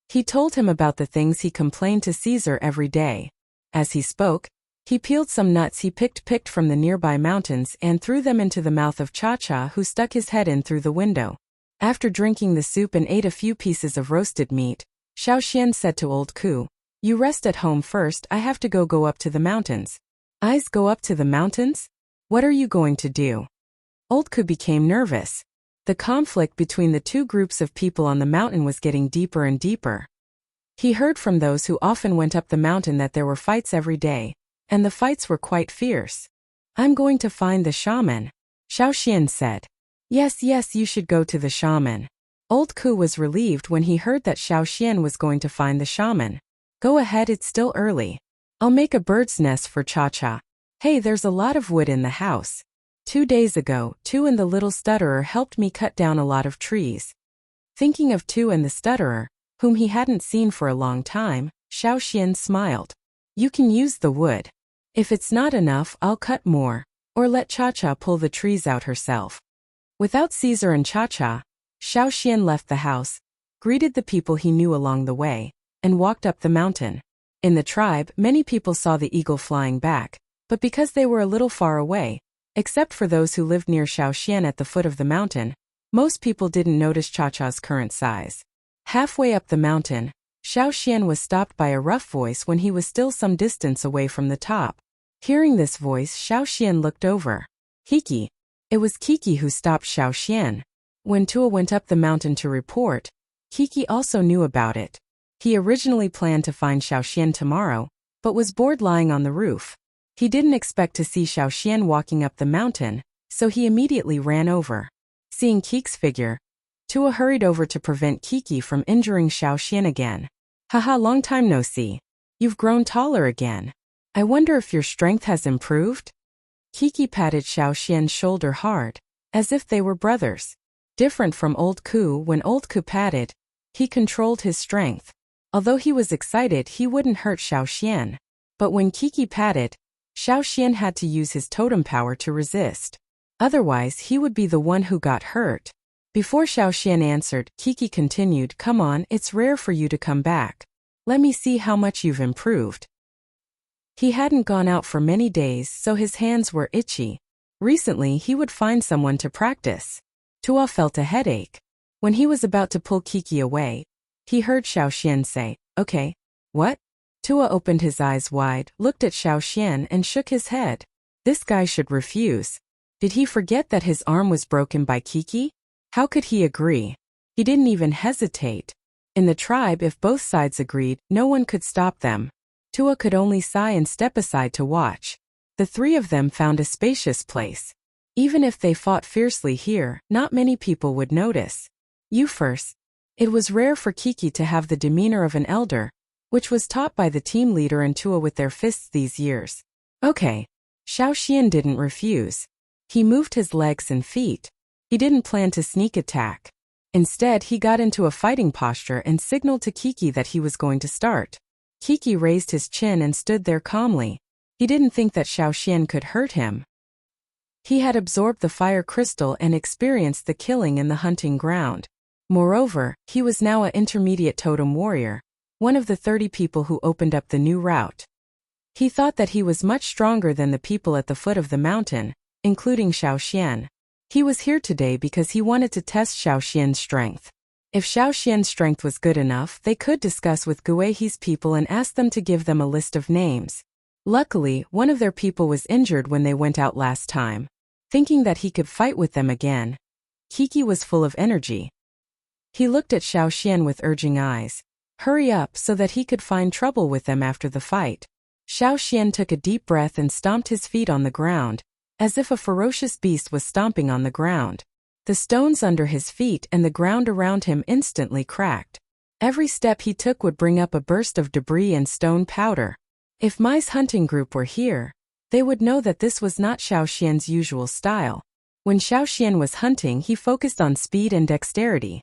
He told him about the things he complained to Caesar every day. As he spoke, he peeled some nuts he picked from the nearby mountains and threw them into the mouth of Cha-Cha, who stuck his head in through the window. After drinking the soup and ate a few pieces of roasted meat, Xiaoxian said to old Ku, "You rest at home first, I have to go up to the mountains." "Eyes go up to the mountains? What are you going to do?" Old Ku became nervous. The conflict between the two groups of people on the mountain was getting deeper and deeper. He heard from those who often went up the mountain that there were fights every day, and the fights were quite fierce. "I'm going to find the shaman," Xiaoxian said. Yes, you should go to the shaman." Old Ku was relieved when he heard that Xiaoxian was going to find the shaman. "Go ahead, it's still early. I'll make a bird's nest for Cha-Cha. Hey, there's a lot of wood in the house." 2 days ago, Tu and the little stutterer helped me cut down a lot of trees. Thinking of Tu and the stutterer, whom he hadn't seen for a long time, Xiaoxian smiled. You can use the wood. If it's not enough, I'll cut more, or let Cha-Cha pull the trees out herself. Without Caesar and Cha-Cha, Xiaoxian left the house, greeted the people he knew along the way, and walked up the mountain. In the tribe, many people saw the eagle flying back, but because they were a little far away, except for those who lived near Xiaoxian at the foot of the mountain, most people didn't notice Cha-Cha's current size. Halfway up the mountain, Xiaoxian was stopped by a rough voice when he was still some distance away from the top. Hearing this voice, Xiaoxian looked over. Kiki. It was Kiki who stopped Xiaoxian. When Tua went up the mountain to report, Kiki also knew about it. He originally planned to find Xiaoxian tomorrow, but was bored lying on the roof. He didn't expect to see Xiaoxian walking up the mountain, so he immediately ran over. Seeing Kiki's figure, Tua hurried over to prevent Kiki from injuring Xiaoxian again. Haha, long time no see. You've grown taller again. I wonder if your strength has improved? Kiki patted Xiaoxian's shoulder hard, as if they were brothers. Different from Old Ku, when Old Ku patted, he controlled his strength. Although he was excited, he wouldn't hurt Xiaoxian. But when Kiki patted, Xiaoxian had to use his totem power to resist. Otherwise, he would be the one who got hurt. Before Xiaoxian answered, Kiki continued, Come on, it's rare for you to come back. Let me see how much you've improved. He hadn't gone out for many days, so his hands were itchy. Recently, he would find someone to practice. Tua felt a headache. When he was about to pull Kiki away, he heard Xiaoxian say, Okay. What? Tua opened his eyes wide, looked at Xiaoxian and shook his head. This guy should refuse. Did he forget that his arm was broken by Kiki? How could he agree? He didn't even hesitate. In the tribe, if both sides agreed, no one could stop them. Tua could only sigh and step aside to watch. The three of them found a spacious place. Even if they fought fiercely here, not many people would notice. You first. It was rare for Kiki to have the demeanor of an elder, which was taught by the team leader and Tua with their fists these years. Okay. Xiaoxian didn't refuse. He moved his legs and feet. He didn't plan to sneak attack. Instead, he got into a fighting posture and signaled to Kiki that he was going to start. Kiki raised his chin and stood there calmly. He didn't think that Xiaoxian could hurt him. He had absorbed the fire crystal and experienced the killing in the hunting ground. Moreover, he was now an intermediate totem warrior, one of the 30 people who opened up the new route. He thought that he was much stronger than the people at the foot of the mountain, including Xiaoxian. He was here today because he wanted to test Xiaoxian's strength. If Xiaoxian's strength was good enough, they could discuss with Guihe's people and ask them to give them a list of names. Luckily, one of their people was injured when they went out last time. Thinking that he could fight with them again, Kiki was full of energy. He looked at Xiaoxian with urging eyes. Hurry up so that he could find trouble with them after the fight. Xiaoxian took a deep breath and stomped his feet on the ground, as if a ferocious beast was stomping on the ground. The stones under his feet and the ground around him instantly cracked. Every step he took would bring up a burst of debris and stone powder. If Mai's hunting group were here, they would know that this was not Xiaoxian's usual style. When Xiaoxian was hunting, he focused on speed and dexterity.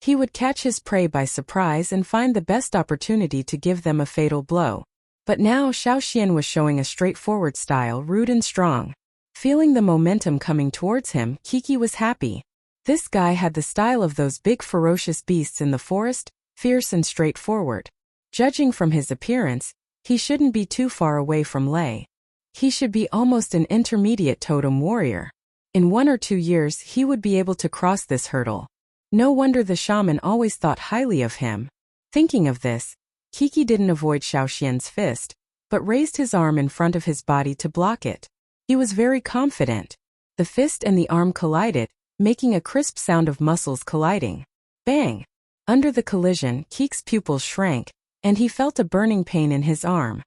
He would catch his prey by surprise and find the best opportunity to give them a fatal blow. But now Xiaoxian was showing a straightforward style, rude and strong. Feeling the momentum coming towards him, Kiki was happy. This guy had the style of those big ferocious beasts in the forest, fierce and straightforward. Judging from his appearance, he shouldn't be too far away from Lei. He should be almost an intermediate totem warrior. In 1 or 2 years he would be able to cross this hurdle. No wonder the shaman always thought highly of him. Thinking of this, Kiki didn't avoid Xiaoxian's fist, but raised his arm in front of his body to block it. He was very confident. The fist and the arm collided, making a crisp sound of muscles colliding. Bang! Under the collision, Kiki's pupils shrank, and he felt a burning pain in his arm.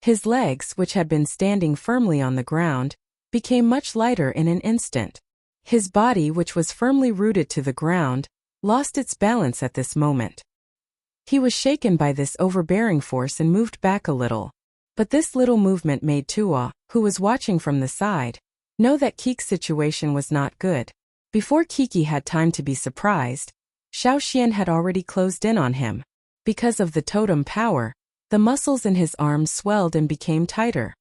His legs, which had been standing firmly on the ground, became much lighter in an instant. His body, which was firmly rooted to the ground, lost its balance at this moment. He was shaken by this overbearing force and moved back a little. But this little movement made Tua, who was watching from the side, Know that Kiki's situation was not good. Before Kiki had time to be surprised, Xiaoxian had already closed in on him. Because of the totem power, the muscles in his arms swelled and became tighter.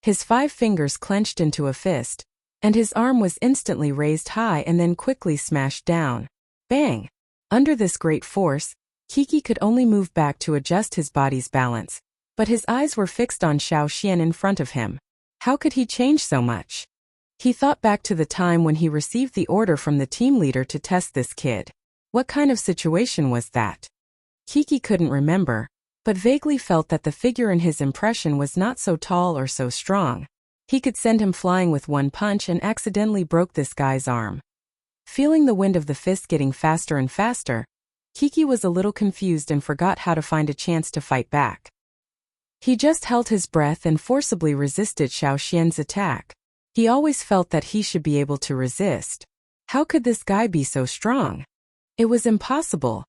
His 5 fingers clenched into a fist, and his arm was instantly raised high and then quickly smashed down. Bang! Under this great force, Kiki could only move back to adjust his body's balance, but his eyes were fixed on Xiaoxian in front of him. How could he change so much? He thought back to the time when he received the order from the team leader to test this kid. What kind of situation was that? Kiki couldn't remember, but vaguely felt that the figure in his impression was not so tall or so strong. He could send him flying with one punch and accidentally broke this guy's arm. Feeling the wind of the fist getting faster and faster, Kiki was a little confused and forgot how to find a chance to fight back. He just held his breath and forcibly resisted Xiaoxian's attack. He always felt that he should be able to resist. How could this guy be so strong? It was impossible.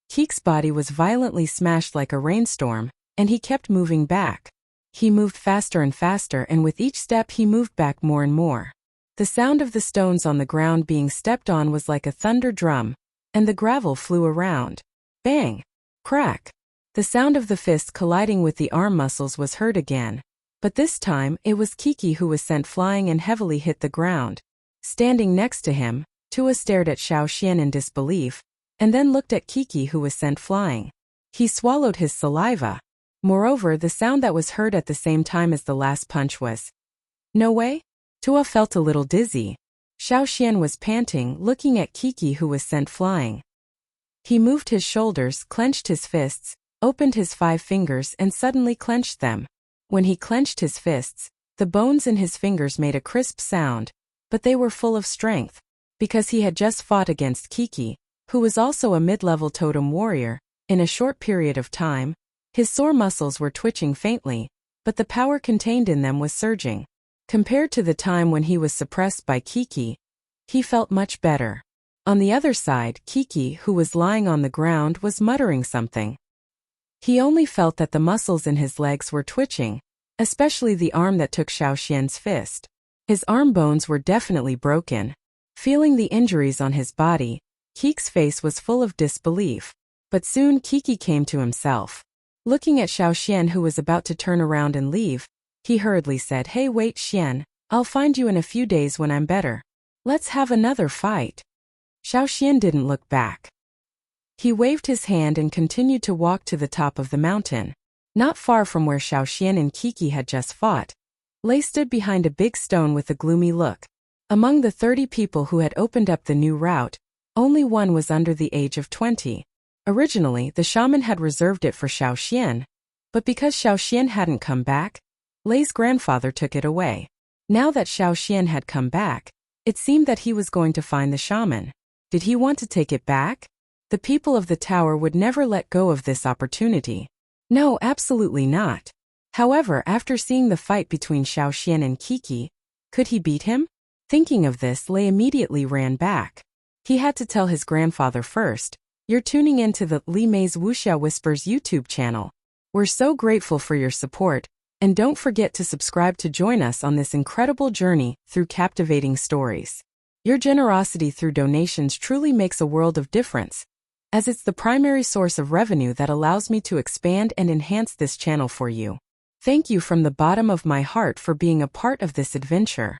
Kiki's body was violently smashed like a rainstorm, and he kept moving back. He moved faster and faster, and with each step he moved back more and more. The sound of the stones on the ground being stepped on was like a thunder drum, and the gravel flew around. Bang! Crack! The sound of the fist colliding with the arm muscles was heard again. But this time, it was Kiki who was sent flying and heavily hit the ground. Standing next to him, Tua stared at Xiaoxian in disbelief, and then looked at Kiki who was sent flying. He swallowed his saliva. Moreover, the sound that was heard at the same time as the last punch was, "No way?" Tua felt a little dizzy. Xiaoxian was panting, looking at Kiki who was sent flying. He moved his shoulders, clenched his fists, opened his 5 fingers and suddenly clenched them. When he clenched his fists, the bones in his fingers made a crisp sound, but they were full of strength. Because he had just fought against Kiki, who was also a mid-level totem warrior, in a short period of time, his sore muscles were twitching faintly, but the power contained in them was surging. Compared to the time when he was suppressed by Kiki, he felt much better. On the other side, Kiki, who was lying on the ground, was muttering something. He only felt that the muscles in his legs were twitching, especially the arm that took Xiaoxian's fist. His arm bones were definitely broken. Feeling the injuries on his body, Kiki's face was full of disbelief. But soon Kiki came to himself. Looking at Xiaoxian who was about to turn around and leave, he hurriedly said, "Hey, wait, Xian, I'll find you in a few days when I'm better. Let's have another fight." Xiaoxian didn't look back. He waved his hand and continued to walk to the top of the mountain. Not far from where Xiaoxian and Kiki had just fought, Lei stood behind a big stone with a gloomy look. Among the 30 people who had opened up the new route, only one was under the age of 20. Originally, the shaman had reserved it for Xiaoxian, but because Xiaoxian hadn't come back, Lei's grandfather took it away. Now that Xiaoxian had come back, it seemed that he was going to find the shaman. Did he want to take it back? The people of the tower would never let go of this opportunity. No, absolutely not. However, after seeing the fight between Xiaoxian and Kiki, could he beat him? Thinking of this, Lei immediately ran back. He had to tell his grandfather first. You're tuning into the Li Mei's Wuxia Whispers YouTube channel. We're so grateful for your support, and don't forget to subscribe to join us on this incredible journey through captivating stories. Your generosity through donations truly makes a world of difference, as it's the primary source of revenue that allows me to expand and enhance this channel for you. Thank you from the bottom of my heart for being a part of this adventure.